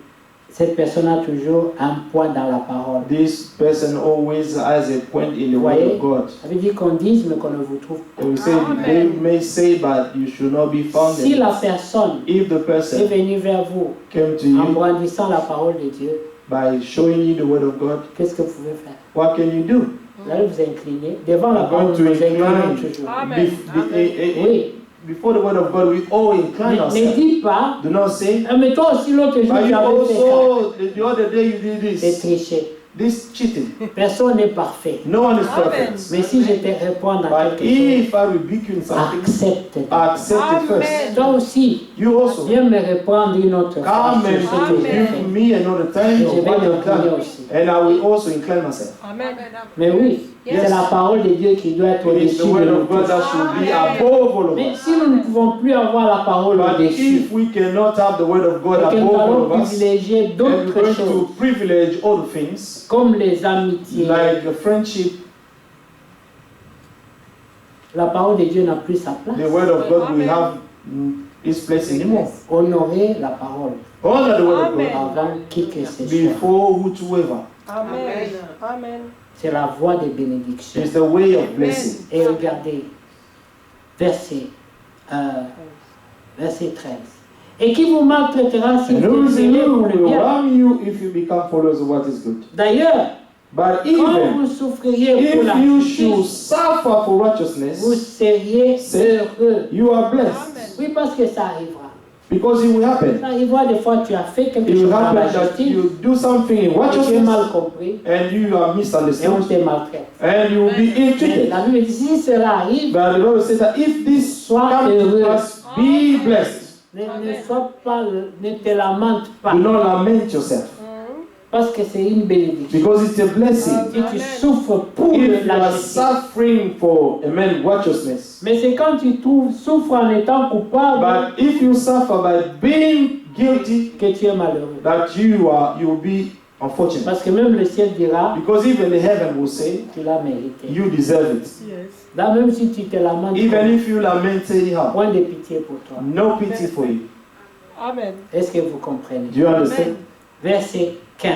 Speaker 2: cette personne a toujours un poids dans la parole.
Speaker 4: this person always has a point in the word
Speaker 2: Voyez?
Speaker 4: of God.
Speaker 2: Ça veut dire qu'on dise mais qu'on ne vous trouve pas.
Speaker 4: They will say,
Speaker 3: Amen.
Speaker 4: they may say, but you should not be found.
Speaker 2: Si
Speaker 4: in
Speaker 2: la
Speaker 4: it.
Speaker 2: personne
Speaker 4: If the
Speaker 2: est
Speaker 4: person
Speaker 2: venue vers vous
Speaker 4: came to
Speaker 2: en
Speaker 4: you
Speaker 2: brandissant la parole de Dieu,
Speaker 4: by showing you the word of God,
Speaker 2: qu'est-ce que vous pouvez faire?
Speaker 4: what can you do?
Speaker 2: Vous allez vous incliner. Devant la
Speaker 4: I'm
Speaker 2: parole,
Speaker 4: going
Speaker 2: vous
Speaker 4: to
Speaker 2: vous inclinez
Speaker 4: incline.
Speaker 2: toujours.
Speaker 3: Amen.
Speaker 2: Oui.
Speaker 4: Before the word of God, we all incline
Speaker 2: Ne
Speaker 4: ourselves.
Speaker 2: dis pas,
Speaker 4: Do not say,
Speaker 2: ah, mais toi aussi l'autre jour
Speaker 4: but
Speaker 2: tu
Speaker 4: you
Speaker 2: avais fait ça.
Speaker 4: also, the other day you did
Speaker 2: C'est
Speaker 4: this.
Speaker 2: tricher.
Speaker 4: This cheating.
Speaker 2: Personne n'est parfait.
Speaker 4: No one is
Speaker 3: Amen.
Speaker 4: perfect.
Speaker 2: Mais si je te réponds dans
Speaker 4: But
Speaker 2: quelque chose,
Speaker 4: if I rebuke you in something,
Speaker 2: accepte.
Speaker 4: accept it first.
Speaker 3: Amen.
Speaker 2: Toi aussi,
Speaker 4: You also.
Speaker 2: viens me répondre une autre fois
Speaker 4: Come
Speaker 2: sur ce que
Speaker 4: and
Speaker 2: j'ai
Speaker 3: Amen.
Speaker 2: fait.
Speaker 4: give me another time
Speaker 2: Et je
Speaker 4: of
Speaker 2: vais
Speaker 4: what you've
Speaker 2: m'incliner
Speaker 4: done.
Speaker 2: aussi.
Speaker 4: And I will also incline myself.
Speaker 3: Amen.
Speaker 2: Mais oui,
Speaker 4: Yes.
Speaker 2: c'est la parole de Dieu qui doit être
Speaker 4: It is the
Speaker 2: au-dessus de
Speaker 4: word
Speaker 2: nous
Speaker 4: of God
Speaker 2: tous.
Speaker 4: that should be
Speaker 3: Amen.
Speaker 4: above all of
Speaker 2: Mais
Speaker 4: us.
Speaker 2: si nous ne pouvons plus avoir la parole
Speaker 4: But
Speaker 2: au-dessus,
Speaker 4: if we cannot have the word of God
Speaker 2: et que nous
Speaker 4: above all
Speaker 2: allons
Speaker 4: of us,
Speaker 2: privilégier
Speaker 4: and we're
Speaker 2: d'autres
Speaker 4: going
Speaker 2: choses,
Speaker 4: to privilege all things,
Speaker 2: comme les amitiés,
Speaker 4: like a friendship,
Speaker 2: la parole de Dieu n'a plus sa place.
Speaker 4: the word of God will
Speaker 3: Amen.
Speaker 4: have its place anymore.
Speaker 2: Honorer la parole
Speaker 4: Honor the word of
Speaker 3: Amen.
Speaker 4: God
Speaker 2: avant qui que ce soit.
Speaker 4: before whosoever.
Speaker 3: Amen. Amen.
Speaker 2: C'est la voie des bénédictions.
Speaker 4: It's the way of blessing.
Speaker 2: Et regardez, verset 13. Et qui vous maltraitera si
Speaker 4: And
Speaker 2: vous
Speaker 4: who
Speaker 2: êtes
Speaker 4: is
Speaker 2: zélés
Speaker 4: you
Speaker 2: pour le
Speaker 4: will
Speaker 2: bien.
Speaker 4: harm you if you become followers of what is good.
Speaker 2: D'ailleurs,
Speaker 4: But
Speaker 2: quand
Speaker 4: even
Speaker 2: vous souffririez pour la
Speaker 4: if you should
Speaker 2: justice,
Speaker 4: suffer for
Speaker 2: vous
Speaker 4: righteousness,
Speaker 2: seriez heureux.
Speaker 4: you are blessed.
Speaker 2: Oui, parce que ça arrivera.
Speaker 4: Because it will happen.
Speaker 2: Ça arrivera des fois tu as fait quelque
Speaker 4: It
Speaker 2: chose
Speaker 4: will
Speaker 2: dans
Speaker 4: happen
Speaker 2: la
Speaker 4: that
Speaker 2: justice
Speaker 4: you do something in
Speaker 2: et tu as
Speaker 4: righteousness
Speaker 2: mal compris
Speaker 4: and you are
Speaker 2: et on
Speaker 4: misunderstood
Speaker 2: te maltraite.
Speaker 4: and you will be
Speaker 2: Mais
Speaker 4: ill-treated.
Speaker 2: la Bible dit si cela arrive,
Speaker 4: But the Bible says that if this
Speaker 2: Sois
Speaker 4: comes to
Speaker 2: heureux.
Speaker 4: us, be blessed.
Speaker 2: ne sois pas, ne te lamente pas
Speaker 4: Do not lament yourself
Speaker 2: parce que c'est une bénédiction.
Speaker 4: because it's a blessing.
Speaker 2: Si tu souffres pour
Speaker 4: If you
Speaker 2: la
Speaker 4: are
Speaker 2: justice,
Speaker 4: suffering for righteousness,
Speaker 2: mais c'est quand tu souffres en étant coupable
Speaker 4: but if you suffer by being guilty,
Speaker 2: que tu es malheureux.
Speaker 4: that you will be unfortunate.
Speaker 2: Parce que même le ciel dira,
Speaker 4: Because even the heaven will say,
Speaker 2: tu l'as mérité.
Speaker 4: you deserve it.
Speaker 3: Yes.
Speaker 2: Là, même si tu te lamentes,
Speaker 4: Even if you lament anyhow,
Speaker 2: point de pitié pour toi.
Speaker 4: no pity for you.
Speaker 3: Amen.
Speaker 2: Est-ce que vous comprenez?
Speaker 4: Do you understand?
Speaker 2: Verset 15.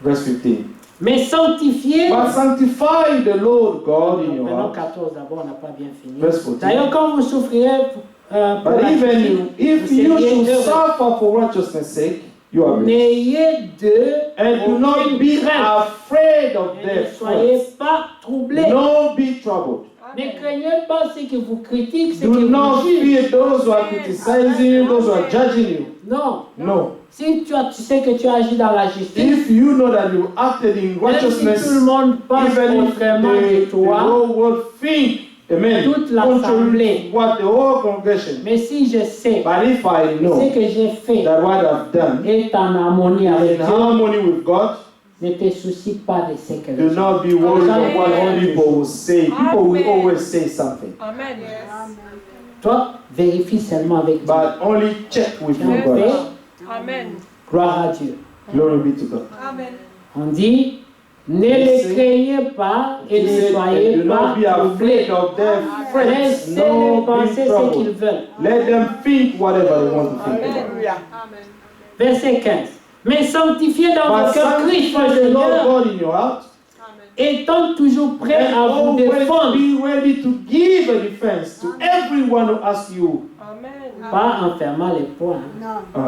Speaker 4: Verse 15.
Speaker 2: Mais sanctifiez.
Speaker 4: But sanctify the Lord God in your
Speaker 2: Maintenant,
Speaker 4: heart.
Speaker 2: 14 d'abord, on n'a pas bien fini.
Speaker 4: Verse 14.
Speaker 2: D'ailleurs, quand vous souffrirez pour
Speaker 4: But
Speaker 2: la
Speaker 4: even
Speaker 2: justice,
Speaker 4: if
Speaker 2: vous
Speaker 4: you
Speaker 2: seriez
Speaker 4: should
Speaker 2: heureux.
Speaker 4: suffer for righteousness' sake, you are blessed.
Speaker 2: N'ayez de
Speaker 4: And do not
Speaker 2: aucune
Speaker 4: be
Speaker 2: crainte.
Speaker 4: afraid of
Speaker 2: Et ne
Speaker 4: their
Speaker 2: soyez
Speaker 4: threats.
Speaker 2: pas troublés.
Speaker 4: Don't be troubled.
Speaker 2: Ne craignez pas ceux qui vous critiquent, ceux
Speaker 4: Do
Speaker 2: qui
Speaker 4: not
Speaker 2: vous jugent.
Speaker 4: fear those who are criticizing you, those who are judging you.
Speaker 2: Non.
Speaker 4: No.
Speaker 2: Si tu sais que tu agis dans la justice,
Speaker 4: If you know that you acted in
Speaker 2: même si
Speaker 4: righteousness,
Speaker 2: tout le monde pense
Speaker 4: even if
Speaker 2: autrement de
Speaker 4: the
Speaker 2: toi,
Speaker 4: whole world think, amen,
Speaker 2: toute
Speaker 4: contrary
Speaker 2: l'assemblée.
Speaker 4: to what the whole congregation.
Speaker 2: Mais si je sais
Speaker 4: But if I
Speaker 2: ce
Speaker 4: know
Speaker 2: que j'ai fait
Speaker 4: that what I've done
Speaker 2: est en harmonie
Speaker 4: is
Speaker 2: avec
Speaker 4: in
Speaker 2: Dieu,
Speaker 4: harmony with God,
Speaker 2: ne te soucie pas de ce que
Speaker 4: do
Speaker 2: les gens.
Speaker 4: not be worried
Speaker 2: Amen.
Speaker 4: of what people will say. People will
Speaker 3: Amen.
Speaker 4: always say something.
Speaker 3: Amen.
Speaker 2: Toi, vérifie seulement avec Dieu.
Speaker 4: But only check with
Speaker 2: Tu
Speaker 4: your
Speaker 2: as
Speaker 4: God.
Speaker 2: fait,
Speaker 3: Amen.
Speaker 2: gloire à Dieu.
Speaker 4: Glory be to God.
Speaker 3: Amen.
Speaker 2: On dit, ne les craignez pas et
Speaker 4: He
Speaker 2: ne
Speaker 4: said,
Speaker 2: soyez
Speaker 4: do
Speaker 2: pas
Speaker 4: not be
Speaker 2: troublés.
Speaker 4: afraid of their friends.
Speaker 2: Laissez-les
Speaker 4: No
Speaker 2: penser
Speaker 4: be
Speaker 2: ce qu'ils
Speaker 4: troubled.
Speaker 2: veulent.
Speaker 4: Let them think whatever they want to think about.
Speaker 3: Hallelujah.
Speaker 2: Verset 15. Mais sanctifiez dans
Speaker 4: But
Speaker 2: vos cœurs Christ le
Speaker 4: sanctify the Lord
Speaker 2: Seigneur
Speaker 4: God in your heart
Speaker 2: étant toujours prêt
Speaker 4: And
Speaker 2: à vous
Speaker 4: always
Speaker 2: défendre,
Speaker 4: be ready to give a defense to everyone who asks you.
Speaker 3: Amen.
Speaker 2: pas en fermant les poings,
Speaker 4: Uh,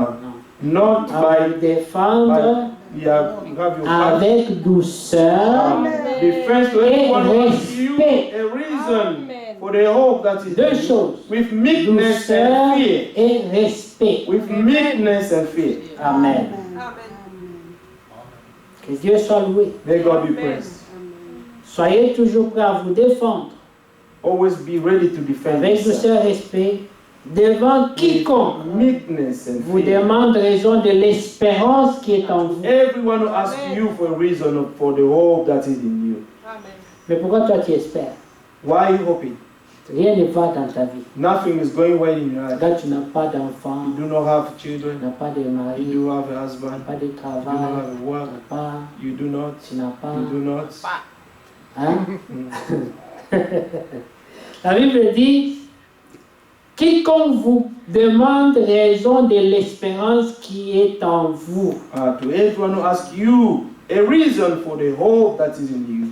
Speaker 2: non.
Speaker 4: not
Speaker 2: À
Speaker 4: by
Speaker 2: vous défendre
Speaker 4: you have your back.
Speaker 2: avec douceur.
Speaker 4: Defense to
Speaker 2: Et
Speaker 4: everyone who asks you
Speaker 2: respect.
Speaker 4: a reason
Speaker 3: Amen.
Speaker 4: for the hope that is
Speaker 2: Deux
Speaker 4: in you.
Speaker 2: choses,
Speaker 4: With meekness
Speaker 2: douceur
Speaker 4: and fear.
Speaker 2: et respect.
Speaker 4: With meekness and fear.
Speaker 2: Amen. Que Dieu soit loué.
Speaker 4: May God be praised.
Speaker 2: Soyez toujours prêts à vous défendre
Speaker 4: Always be ready to defend
Speaker 2: avec
Speaker 4: yourself.
Speaker 2: douceur et respect devant
Speaker 4: With
Speaker 2: quiconque
Speaker 4: meekness and
Speaker 2: vous
Speaker 4: fear.
Speaker 2: demande raison de l'espérance qui est en vous.
Speaker 4: Everyone who asks you for a reason for the hope that is in you.
Speaker 2: Mais pourquoi toi tu espères?
Speaker 4: Why are you hoping?
Speaker 2: Rien ne va dans ta vie.
Speaker 4: Nothing is going well in your life.
Speaker 2: Là, tu n'as pas d'enfant,
Speaker 4: You do not have
Speaker 2: tu
Speaker 4: children.
Speaker 2: n'as pas de
Speaker 4: You
Speaker 2: mari,
Speaker 4: do have a
Speaker 2: tu n'as
Speaker 4: husband.
Speaker 2: pas de
Speaker 4: You do not
Speaker 2: travail,
Speaker 4: have a
Speaker 2: tu
Speaker 4: work.
Speaker 2: n'as pas,
Speaker 4: You do not.
Speaker 2: tu n'as pas.
Speaker 4: You do not.
Speaker 2: Hein? La Bible dit, quiconque vous demande raison de l'espérance qui est en vous.
Speaker 4: To everyone who asks you a reason for the hope that is in you.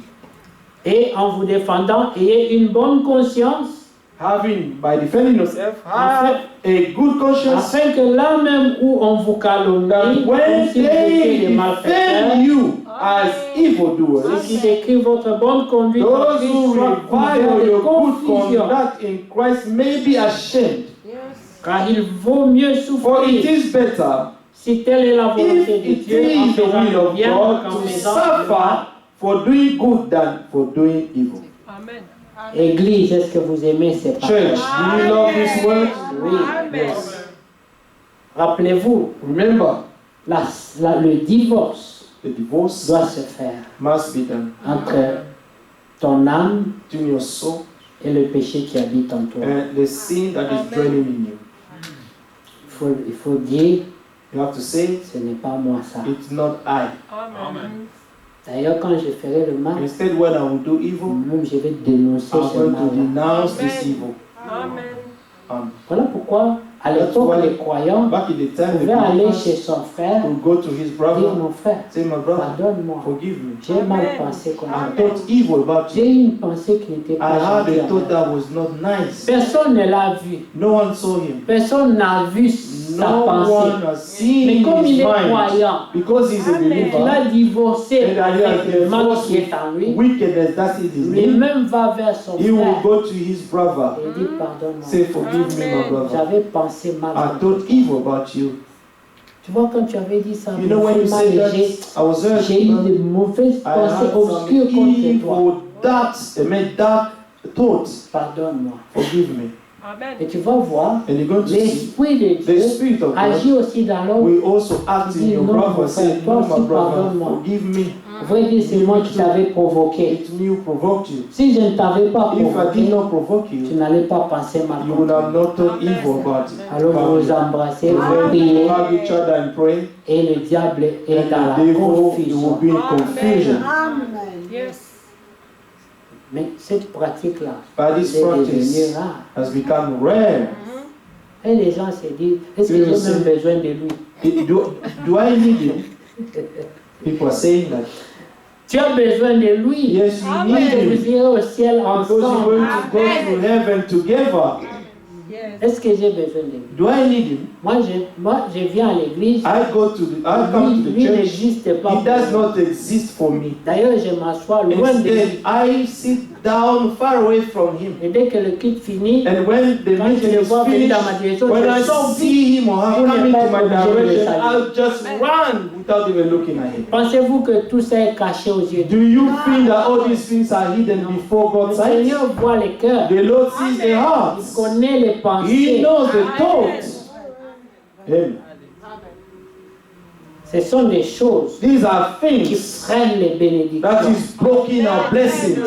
Speaker 2: Et en vous défendant, ayez une bonne conscience,
Speaker 4: By defending yourself, have a good conscience.
Speaker 2: afin que là même où on vous calomnie,
Speaker 4: That
Speaker 2: comme
Speaker 4: when
Speaker 2: si vous étiez
Speaker 4: they
Speaker 2: des malfaiteurs,
Speaker 4: defend you as evildoers,
Speaker 2: ceux qui décrivent votre bonne conduite en
Speaker 4: those
Speaker 2: Christ
Speaker 4: who
Speaker 2: soient couverts
Speaker 4: revile
Speaker 2: de
Speaker 4: your good
Speaker 2: confusion,
Speaker 4: conduct in Christ may be ashamed.
Speaker 2: car il vaut mieux
Speaker 4: For it
Speaker 2: souffrir,
Speaker 4: is better,
Speaker 2: si telle est la
Speaker 4: if
Speaker 2: volonté de
Speaker 4: it
Speaker 2: Dieu, en
Speaker 4: is the
Speaker 2: faisant
Speaker 4: will
Speaker 2: le
Speaker 4: of
Speaker 2: bien
Speaker 4: God,
Speaker 2: qu'en
Speaker 4: to
Speaker 2: faisant le mal.
Speaker 4: suffer for doing good than for doing evil.
Speaker 3: Amen.
Speaker 2: Église, est-ce que vous aimez ces
Speaker 4: Church,
Speaker 2: paroles?
Speaker 4: do you love this word?
Speaker 2: Oui.
Speaker 3: Amen.
Speaker 2: Rappelez-vous,
Speaker 4: Remember,
Speaker 2: le divorce
Speaker 4: the divorce
Speaker 2: doit se faire
Speaker 4: must be done
Speaker 2: entre ton âme
Speaker 4: between your soul
Speaker 2: et le péché qui habite en toi.
Speaker 4: and the sin that is dwelling in you.
Speaker 2: Il faut dire,
Speaker 4: You have to say,
Speaker 2: ce n'est pas moi ça.
Speaker 4: it's not I.
Speaker 3: Amen.
Speaker 2: D'ailleurs, quand je ferai le mal,
Speaker 4: Instead, when I will do evil,
Speaker 2: même je vais dénoncer
Speaker 4: I'm
Speaker 2: ce
Speaker 4: going to
Speaker 2: mal.
Speaker 4: denounce this
Speaker 3: Amen.
Speaker 4: evil.
Speaker 3: Amen.
Speaker 2: Voilà pourquoi, à
Speaker 4: That's
Speaker 2: l'époque,
Speaker 4: why
Speaker 2: les croyants
Speaker 4: Back in the time, the
Speaker 2: pouvaient aller
Speaker 4: believers
Speaker 2: chez son frère,
Speaker 4: would go to his
Speaker 2: dire
Speaker 4: brother,
Speaker 2: mon frère,
Speaker 4: say, my brother,
Speaker 2: pardonne-moi,
Speaker 4: forgive me.
Speaker 2: j'ai mal
Speaker 3: Amen.
Speaker 2: pensé contre
Speaker 4: I
Speaker 3: Amen.
Speaker 2: toi.
Speaker 4: thought evil about
Speaker 2: J'ai
Speaker 4: you.
Speaker 2: eu une pensée qui n'était
Speaker 4: I
Speaker 2: pas
Speaker 4: had
Speaker 2: gentille.
Speaker 4: a thought
Speaker 2: envers toi.
Speaker 4: that was not nice.
Speaker 2: Personne ne l'a vu.
Speaker 4: No one saw him.
Speaker 2: Personne n'a vu sa
Speaker 4: No
Speaker 2: pensée.
Speaker 4: one has seen
Speaker 2: Mais comme
Speaker 4: his
Speaker 2: il est
Speaker 4: mind.
Speaker 2: croyant,
Speaker 4: Because he's a
Speaker 3: Amen.
Speaker 2: il
Speaker 4: believer,
Speaker 2: a divorcé
Speaker 4: and that he
Speaker 2: avec
Speaker 4: has
Speaker 2: le mal
Speaker 4: divorced
Speaker 2: qui est en lui.
Speaker 4: wickedness, that is his name.
Speaker 2: Lui-même va vers son
Speaker 4: He will
Speaker 2: frère
Speaker 4: go to his brother,
Speaker 2: et dit pardonne-moi.
Speaker 4: say, forgive me, my
Speaker 3: Amen.
Speaker 4: brother.
Speaker 2: J'avais pensé mal.
Speaker 4: I
Speaker 2: contre
Speaker 4: thought
Speaker 2: toi.
Speaker 4: evil about you.
Speaker 2: Tu vois, quand tu avais dit ça,
Speaker 4: You know, when you
Speaker 2: mal,
Speaker 4: said that,
Speaker 2: j'ai
Speaker 4: I was hurt.
Speaker 2: j'ai eu de mauvaises
Speaker 4: I
Speaker 2: pensées
Speaker 4: had some
Speaker 2: obscures contre toi.
Speaker 4: evil dark thoughts.
Speaker 2: Pardonne-moi.
Speaker 4: Forgive me.
Speaker 3: Amen.
Speaker 2: Et tu vas voir,
Speaker 4: And you're going to see
Speaker 2: l'Esprit de
Speaker 4: the
Speaker 2: Dieu
Speaker 4: Spirit of God
Speaker 2: agit aussi dans l'homme.
Speaker 4: will also act in your
Speaker 2: Non,
Speaker 4: brother.
Speaker 2: mon
Speaker 4: Say,
Speaker 2: frère, toi
Speaker 4: no,
Speaker 2: aussi,
Speaker 4: my brother,
Speaker 2: pardonne-moi.
Speaker 4: forgive me.
Speaker 2: Vrai dire, c'est moi qui t'avais provoqué.
Speaker 4: It's me who provoked you.
Speaker 2: Si je ne t'avais pas
Speaker 4: If I
Speaker 2: provoqué,
Speaker 4: did not provoke
Speaker 2: tu
Speaker 4: you,
Speaker 2: n'allais pas penser mal
Speaker 4: you
Speaker 2: contre
Speaker 4: would
Speaker 2: moi.
Speaker 4: have not thought evil about it.
Speaker 2: Alors vous vous embrassez, vous
Speaker 4: Then
Speaker 2: priez,
Speaker 4: you hug each other and pray,
Speaker 2: et le diable est dans
Speaker 4: and
Speaker 2: la
Speaker 4: the devil will
Speaker 2: confusion.
Speaker 4: be in confusion.
Speaker 3: Yes.
Speaker 2: Mais cette pratique-là,
Speaker 4: But this
Speaker 2: c'est devenu
Speaker 4: practice
Speaker 2: rare.
Speaker 4: has become rare.
Speaker 2: Et les gens se disent, est-ce que
Speaker 4: Oui,
Speaker 2: j'ai
Speaker 4: aussi.
Speaker 2: même besoin de lui?
Speaker 4: Do I need him? People are saying that.
Speaker 2: Tu as besoin de lui.
Speaker 4: Yes, you
Speaker 3: Amen.
Speaker 4: need
Speaker 2: Et
Speaker 4: him.
Speaker 2: vous irez au ciel
Speaker 4: Because you're
Speaker 2: ensemble.
Speaker 4: going to go to heaven together.
Speaker 3: Yes.
Speaker 2: Est-ce que j'ai besoin de lui?
Speaker 4: Do I need him?
Speaker 2: Moi, je viens à l'église.
Speaker 4: I come to
Speaker 2: Lui
Speaker 4: the church.
Speaker 2: n'existe pas.
Speaker 4: He
Speaker 2: pour
Speaker 4: does
Speaker 2: moi.
Speaker 4: not exist for me.
Speaker 2: D'ailleurs, je m'assois loin de lui.
Speaker 4: Instead, I sit down far away from him.
Speaker 2: Et dès que le culte finit,
Speaker 4: And when the
Speaker 2: quand je
Speaker 4: meeting
Speaker 2: le
Speaker 4: is
Speaker 2: vois venir
Speaker 4: finished,
Speaker 2: dans ma direction,
Speaker 4: when I
Speaker 2: je sors vite.
Speaker 4: see him or
Speaker 2: Vous
Speaker 4: I'm coming
Speaker 2: n'êtes pas
Speaker 4: to my
Speaker 2: obligé de le
Speaker 4: direction,
Speaker 2: saluer.
Speaker 4: I'll just run without even looking at him.
Speaker 2: Pensez-vous que tout ça est caché aux yeux de
Speaker 4: Do you think that all these things are hidden before
Speaker 2: Le
Speaker 4: God's sight?
Speaker 2: Seigneur voit les cœurs.
Speaker 4: The Lord sees the
Speaker 2: Il
Speaker 4: hearts.
Speaker 2: connaît les
Speaker 4: He
Speaker 2: pensées.
Speaker 4: knows the thoughts. Amen.
Speaker 2: Ce sont des choses
Speaker 4: These are
Speaker 2: qui
Speaker 4: things
Speaker 2: freinent les
Speaker 4: that
Speaker 2: bénédictions.
Speaker 4: is blocking our blessings.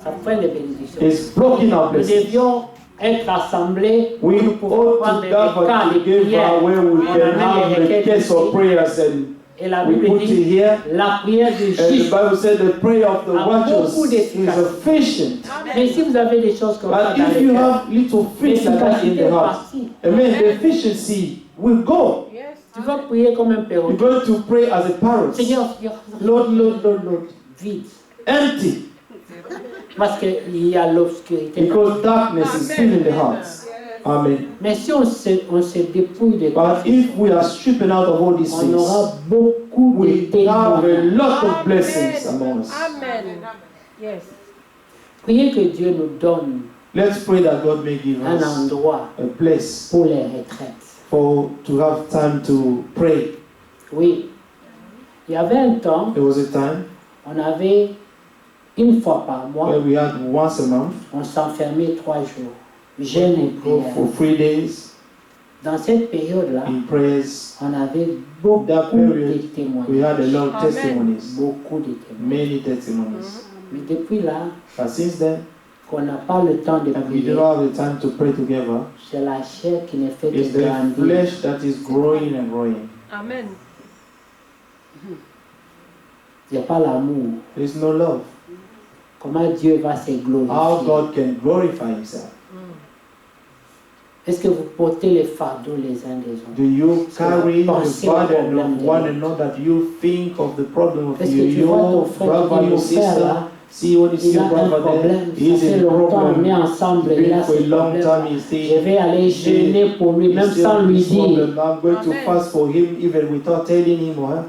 Speaker 2: Ça freine les bénédictions.
Speaker 4: It's blocking our
Speaker 2: Nous
Speaker 4: blessings.
Speaker 2: devions être assemblés
Speaker 4: We
Speaker 2: pour pouvoir
Speaker 4: ought
Speaker 2: prendre
Speaker 4: to
Speaker 2: des cas
Speaker 4: gather
Speaker 2: de prière.
Speaker 4: together where we
Speaker 2: On
Speaker 4: can
Speaker 2: amène
Speaker 4: have
Speaker 2: les
Speaker 4: the
Speaker 2: requêtes
Speaker 4: case of
Speaker 2: ici.
Speaker 4: prayers and
Speaker 2: Et la
Speaker 4: we
Speaker 2: Bible
Speaker 4: put it
Speaker 2: dit,
Speaker 4: here.
Speaker 2: la prière du
Speaker 4: And the
Speaker 2: juste.
Speaker 4: Bible said the prayer of the
Speaker 2: A
Speaker 4: righteous
Speaker 2: beaucoup
Speaker 4: is
Speaker 2: d'efficacité.
Speaker 4: efficient.
Speaker 2: Mais si vous avez des choses comme ça
Speaker 4: But
Speaker 2: dans
Speaker 4: if
Speaker 2: les
Speaker 4: you
Speaker 2: cœurs,
Speaker 4: have little things like that in
Speaker 2: l'efficacité
Speaker 4: the
Speaker 2: est
Speaker 4: heart,
Speaker 2: partie.
Speaker 4: amen, the efficiency will go.
Speaker 3: Yes.
Speaker 2: Tu vas prier comme un
Speaker 4: You're
Speaker 2: perroquet.
Speaker 4: going to pray as a parrot.
Speaker 2: Seigneur,
Speaker 4: Lord, Lord, Lord, Lord.
Speaker 2: vide.
Speaker 4: empty,
Speaker 2: Parce qu'il y a l'obscurité.
Speaker 4: because darkness is still in the hearts. Amen.
Speaker 2: Mais si on se dépouille de tout,
Speaker 4: But if we are stripping out of all these
Speaker 2: on
Speaker 4: things,
Speaker 2: aura beaucoup de
Speaker 4: we have
Speaker 2: témoins.
Speaker 4: a lot of blessings among us.
Speaker 3: Amen. Yes.
Speaker 2: Priez que Dieu nous donne
Speaker 4: Let's pray that God may give
Speaker 2: un
Speaker 4: us
Speaker 2: endroit
Speaker 4: a place
Speaker 2: pour les retraites.
Speaker 4: to have time to pray.
Speaker 2: Oui. Il y avait un temps,
Speaker 4: There was a time
Speaker 2: on avait une fois par mois,
Speaker 4: where we had once a month,
Speaker 2: on s'enfermait 3 jours. Jeûne et
Speaker 4: go
Speaker 2: prière.
Speaker 4: for 3 days
Speaker 2: Dans cette période-là,
Speaker 4: in prayers.
Speaker 2: on avait beaucoup
Speaker 4: That
Speaker 2: de
Speaker 4: period, we had a
Speaker 2: témoignages.
Speaker 4: lot of
Speaker 3: Amen.
Speaker 4: testimonies,
Speaker 2: Beaucoup de témoignages.
Speaker 4: many testimonies.
Speaker 2: Mais depuis là,
Speaker 4: But since then,
Speaker 2: qu'on n'a pas le temps de
Speaker 4: and we
Speaker 2: prier,
Speaker 4: don't have the time to pray together,
Speaker 2: c'est la chair qui ne fait
Speaker 4: it's
Speaker 2: que
Speaker 4: the
Speaker 2: grandir.
Speaker 4: flesh that is growing and growing.
Speaker 3: Amen.
Speaker 2: Il n'y a pas l'amour.
Speaker 4: There's no love.
Speaker 2: Comment Dieu va se
Speaker 4: How
Speaker 2: glorifier?
Speaker 4: God can glorify Himself.
Speaker 2: Est-ce que vous portez les fardeaux les uns des autres?
Speaker 4: Do you carry the
Speaker 2: Pensez au
Speaker 4: burden
Speaker 2: problème
Speaker 4: of
Speaker 2: de
Speaker 4: one
Speaker 2: l'autre.
Speaker 4: another? Do you think of the problem of
Speaker 2: Est-ce que tu vois ton
Speaker 4: your
Speaker 2: frère,
Speaker 4: brother,
Speaker 2: qui dit,
Speaker 4: your
Speaker 2: mon frère
Speaker 4: sister?
Speaker 2: là,
Speaker 4: See when you see
Speaker 2: il a
Speaker 4: your
Speaker 2: un
Speaker 4: brother there,
Speaker 2: problème,
Speaker 4: he
Speaker 2: ça
Speaker 4: is
Speaker 2: fait
Speaker 4: in
Speaker 2: longtemps on est
Speaker 4: problem.
Speaker 2: ensemble,
Speaker 4: Been
Speaker 2: il a
Speaker 4: for
Speaker 2: ce
Speaker 4: a long
Speaker 2: problème.
Speaker 4: time, he's
Speaker 2: Je
Speaker 4: still,
Speaker 2: vais aller jeûner pour lui, même
Speaker 4: he's
Speaker 2: sans
Speaker 4: still
Speaker 2: lui
Speaker 4: this
Speaker 2: dire.
Speaker 4: problem. I'm going to
Speaker 3: Amen.
Speaker 4: fast for him even without telling him or her.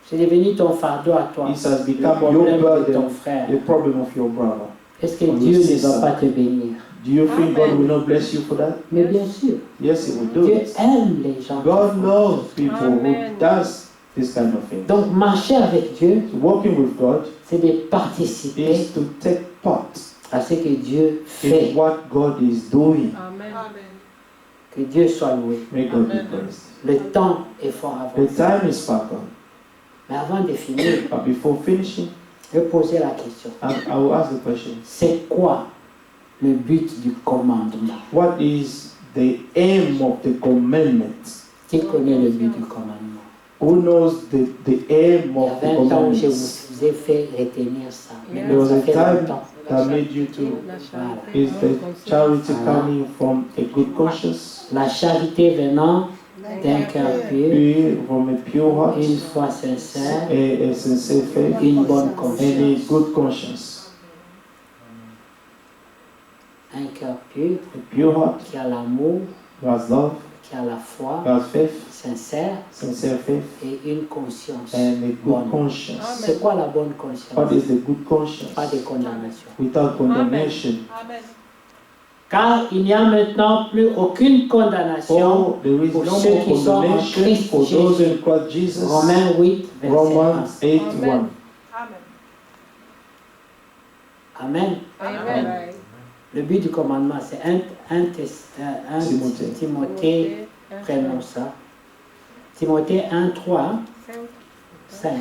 Speaker 2: C'est devenu ton fardeau à toi.
Speaker 4: It has
Speaker 2: Le
Speaker 4: become your
Speaker 2: problème de ton
Speaker 4: burden,
Speaker 2: frère.
Speaker 4: the problem of your brother.
Speaker 2: Est-ce que
Speaker 4: Or
Speaker 2: Dieu
Speaker 4: your
Speaker 2: ne
Speaker 4: sister.
Speaker 2: va pas te bénir?
Speaker 4: Do you think God
Speaker 3: Amen.
Speaker 4: will not bless you for that?
Speaker 2: Mais bien sûr,
Speaker 4: Yes, He will do
Speaker 2: Dieu
Speaker 4: it.
Speaker 2: aime les gens.
Speaker 4: God
Speaker 2: qui font.
Speaker 4: loves people who
Speaker 3: Amen.
Speaker 4: does this kind of thing.
Speaker 2: Donc marcher avec Dieu,
Speaker 4: Walking with God
Speaker 2: c'est de participer
Speaker 4: is to take part
Speaker 2: à ce que Dieu
Speaker 4: in
Speaker 2: fait.
Speaker 4: what God is doing.
Speaker 3: Amen.
Speaker 2: Que Dieu soit loué.
Speaker 4: May God be
Speaker 3: Amen.
Speaker 4: praised.
Speaker 2: Le temps est fort
Speaker 4: The
Speaker 2: avancé.
Speaker 4: time is far gone.
Speaker 2: Mais avant de finir,
Speaker 4: But before finishing,
Speaker 2: je vais poser la question.
Speaker 4: I will ask the question:
Speaker 2: C'est quoi le but du commandement?
Speaker 4: what is the aim of the commandment?
Speaker 2: Qui connaît le but du commandement?
Speaker 4: Who knows the aim
Speaker 2: Il y
Speaker 4: of the
Speaker 2: avait un temps où je
Speaker 4: commandments?
Speaker 2: vous ai fait retenir ça.
Speaker 3: There
Speaker 2: Maintenant,
Speaker 4: was
Speaker 2: ça
Speaker 4: a
Speaker 2: fait
Speaker 4: time
Speaker 2: longtemps.
Speaker 4: that made you to.
Speaker 3: La
Speaker 4: Is
Speaker 3: charité
Speaker 4: the charity coming from a good conscience,
Speaker 2: La charité venant d'un cœur pur,
Speaker 4: pure from a pure heart,
Speaker 2: une foi sincère,
Speaker 4: a sincere faith,
Speaker 2: une bonne
Speaker 4: and a
Speaker 2: conscience.
Speaker 4: good conscience.
Speaker 2: Un cœur pur
Speaker 4: A pure heart
Speaker 2: qui a l'amour,
Speaker 4: who has love,
Speaker 2: qui a la foi
Speaker 4: who has faith,
Speaker 2: sincère
Speaker 4: sincere faith,
Speaker 2: et une conscience.
Speaker 4: and a
Speaker 2: Bonne.
Speaker 4: good conscience.
Speaker 2: C'est quoi la bonne conscience?
Speaker 4: What is the good conscience?
Speaker 2: Pas de condamnation.
Speaker 4: Without condemnation.
Speaker 3: Amen.
Speaker 2: Car il n'y a maintenant plus aucune condamnation.
Speaker 4: Oh, there is
Speaker 2: Pour
Speaker 4: no
Speaker 2: ceux
Speaker 4: more
Speaker 2: qui sont en
Speaker 4: condemnation
Speaker 2: Christ
Speaker 4: for those
Speaker 2: Jésus.
Speaker 4: in Christ Jesus.
Speaker 2: Romains 8, verset 1.
Speaker 4: Romans 8:1.
Speaker 3: Amen.
Speaker 2: Amen.
Speaker 3: Amen.
Speaker 2: Le but du commandement, c'est 1
Speaker 4: Timothée.
Speaker 2: Timothée, prenons ça. Timothée 1, 3, 5.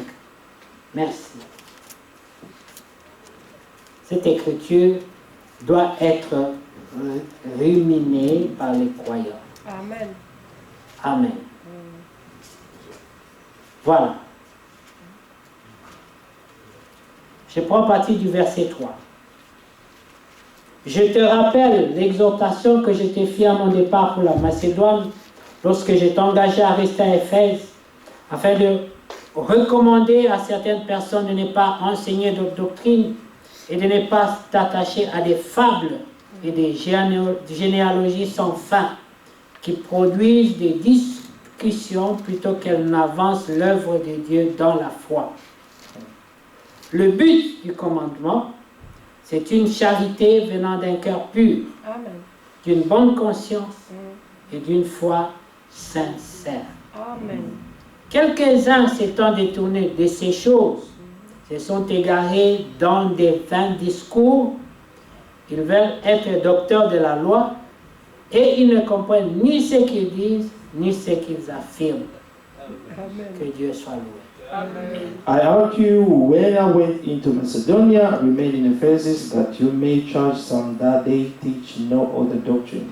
Speaker 2: Merci. Cette écriture doit être ruminée par les croyants.
Speaker 3: Amen.
Speaker 2: Amen. Voilà. Je prends partie du verset 3. Je te rappelle l'exhortation que je t'ai faite à mon départ pour la Macédoine, lorsque je t'ai engagé à rester à Éphèse, afin de recommander à certaines personnes de ne pas enseigner d'autres doctrines et de ne pas t'attacher à des fables et des généalogies sans fin, qui produisent des discussions plutôt qu'elles n'avancent l'œuvre de Dieu dans la foi. Le but du commandement, c'est une charité venant d'un cœur pur,
Speaker 3: Amen.
Speaker 2: d'une bonne conscience et d'une foi sincère.
Speaker 3: Amen.
Speaker 2: Quelques-uns s'étant détournés de ces choses, se sont égarés dans des vains discours. Ils veulent être docteurs de la loi et ils ne comprennent ni ce qu'ils disent, ni ce qu'ils affirment.
Speaker 3: Amen.
Speaker 2: Que Dieu soit loué.
Speaker 4: I argue when I went into Macedonia, remain in Ephesus, that you may charge some that they teach no other doctrine,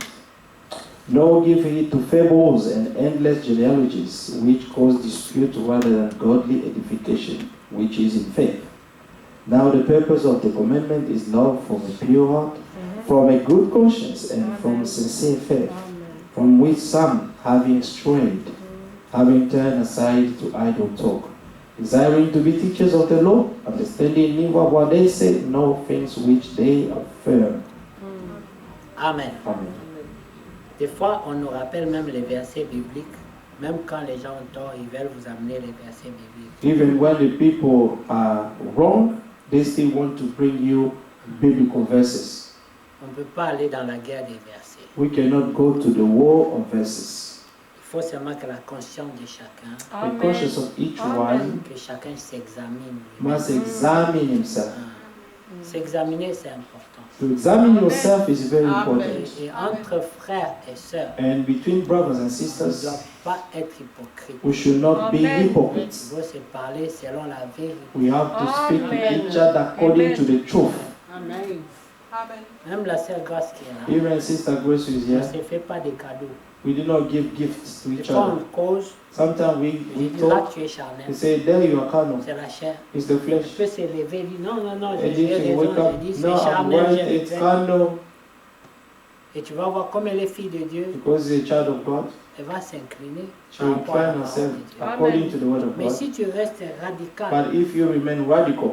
Speaker 4: nor give heed to fables and endless genealogies, which cause dispute rather than godly edification, which is in faith. Now the purpose of the commandment is love from a pure heart, from a good conscience, and from a sincere faith, from which some, having strayed, having turned aside to idle talk, desiring to be teachers of the law, understanding neither what they say, nor things which they affirm.
Speaker 2: Amen.
Speaker 4: Amen.
Speaker 2: Des fois, on nous rappelle même les versets bibliques. Même quand les gens ont tort, ils veulent vous amener les versets bibliques.
Speaker 4: Even when the people are wrong, they still want to bring you biblical verses.
Speaker 2: On ne peut pas aller dans la guerre des versets.
Speaker 4: We cannot go to the war of verses.
Speaker 2: Il faut seulement que la conscience de chacun,
Speaker 4: The conscience of each one
Speaker 2: que chacun s'examine.
Speaker 4: must examine himself.
Speaker 2: S'examiner, c'est important.
Speaker 4: To examine yourself is very important.
Speaker 2: Et entre frères et sœurs,
Speaker 4: And between brothers and
Speaker 2: on ne
Speaker 4: sisters,
Speaker 2: doit pas être hypocrite.
Speaker 4: we should not be
Speaker 2: Il
Speaker 4: hypocrites.
Speaker 2: faut se parler selon la vérité.
Speaker 4: We have to speak to each other according to the truth.
Speaker 3: Amen.
Speaker 2: Même la sœur Grace qui est là,
Speaker 4: Even Sister Grace is
Speaker 2: on ne
Speaker 4: here.
Speaker 2: se fait pas des cadeaux.
Speaker 4: We do not give gifts to
Speaker 2: Et
Speaker 4: each
Speaker 2: quand
Speaker 4: other.
Speaker 2: on cause,
Speaker 4: Sometimes we
Speaker 2: je dis là
Speaker 4: talk,
Speaker 2: tu es charnel,
Speaker 4: we say, there you are carnal.
Speaker 2: c'est la chair.
Speaker 4: It's the
Speaker 2: Je
Speaker 4: flesh.
Speaker 2: peux se lever et dire non, non, non,
Speaker 4: And
Speaker 2: j'ai
Speaker 4: if you
Speaker 2: raison,
Speaker 4: wake up,
Speaker 2: j'ai dit
Speaker 4: no,
Speaker 2: c'est
Speaker 4: I'm
Speaker 2: charnel,
Speaker 4: right,
Speaker 2: j'ai
Speaker 4: it's
Speaker 2: fait.
Speaker 4: carnal,
Speaker 2: Et tu vas voir comme elle est fille de Dieu,
Speaker 4: because he's a child of God.
Speaker 2: elle va s'incliner
Speaker 4: She
Speaker 2: par
Speaker 4: will
Speaker 2: rapport à la
Speaker 4: incline
Speaker 2: parole
Speaker 4: herself
Speaker 2: de Dieu.
Speaker 4: according to the word of
Speaker 2: Mais
Speaker 4: God.
Speaker 2: si tu restes radical
Speaker 4: But if you remain radical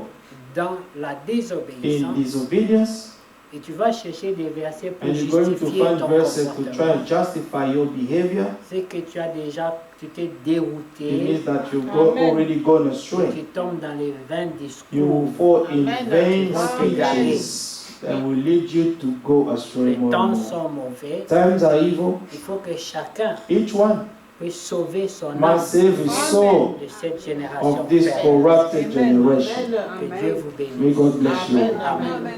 Speaker 2: dans la
Speaker 4: in
Speaker 2: désobéissance,
Speaker 4: disobedience,
Speaker 2: et tu vas chercher des versets pour
Speaker 4: and you're going to
Speaker 2: justifier
Speaker 4: find
Speaker 2: ton
Speaker 4: verses to try
Speaker 2: comportement,
Speaker 4: and justify your behavior,
Speaker 2: c'est que tu as déjà, tu t'es
Speaker 4: it
Speaker 2: dérouté,
Speaker 4: means that you've already gone astray.
Speaker 2: tu tombes dans les vains
Speaker 4: You
Speaker 2: discours,
Speaker 4: will fall in vain
Speaker 2: Amen.
Speaker 4: speeches that will lead you to go astray
Speaker 2: les
Speaker 4: more
Speaker 2: temps
Speaker 4: and more.
Speaker 2: sont mauvais.
Speaker 4: Times are evil.
Speaker 2: Il faut que chacun
Speaker 4: Each one
Speaker 2: puisse sauver son âme
Speaker 4: must save his soul
Speaker 2: de cette génération
Speaker 4: of this
Speaker 2: perdue.
Speaker 4: corrupted generation.
Speaker 2: Que Dieu vous bénisse.
Speaker 4: May God bless you.
Speaker 2: Amen.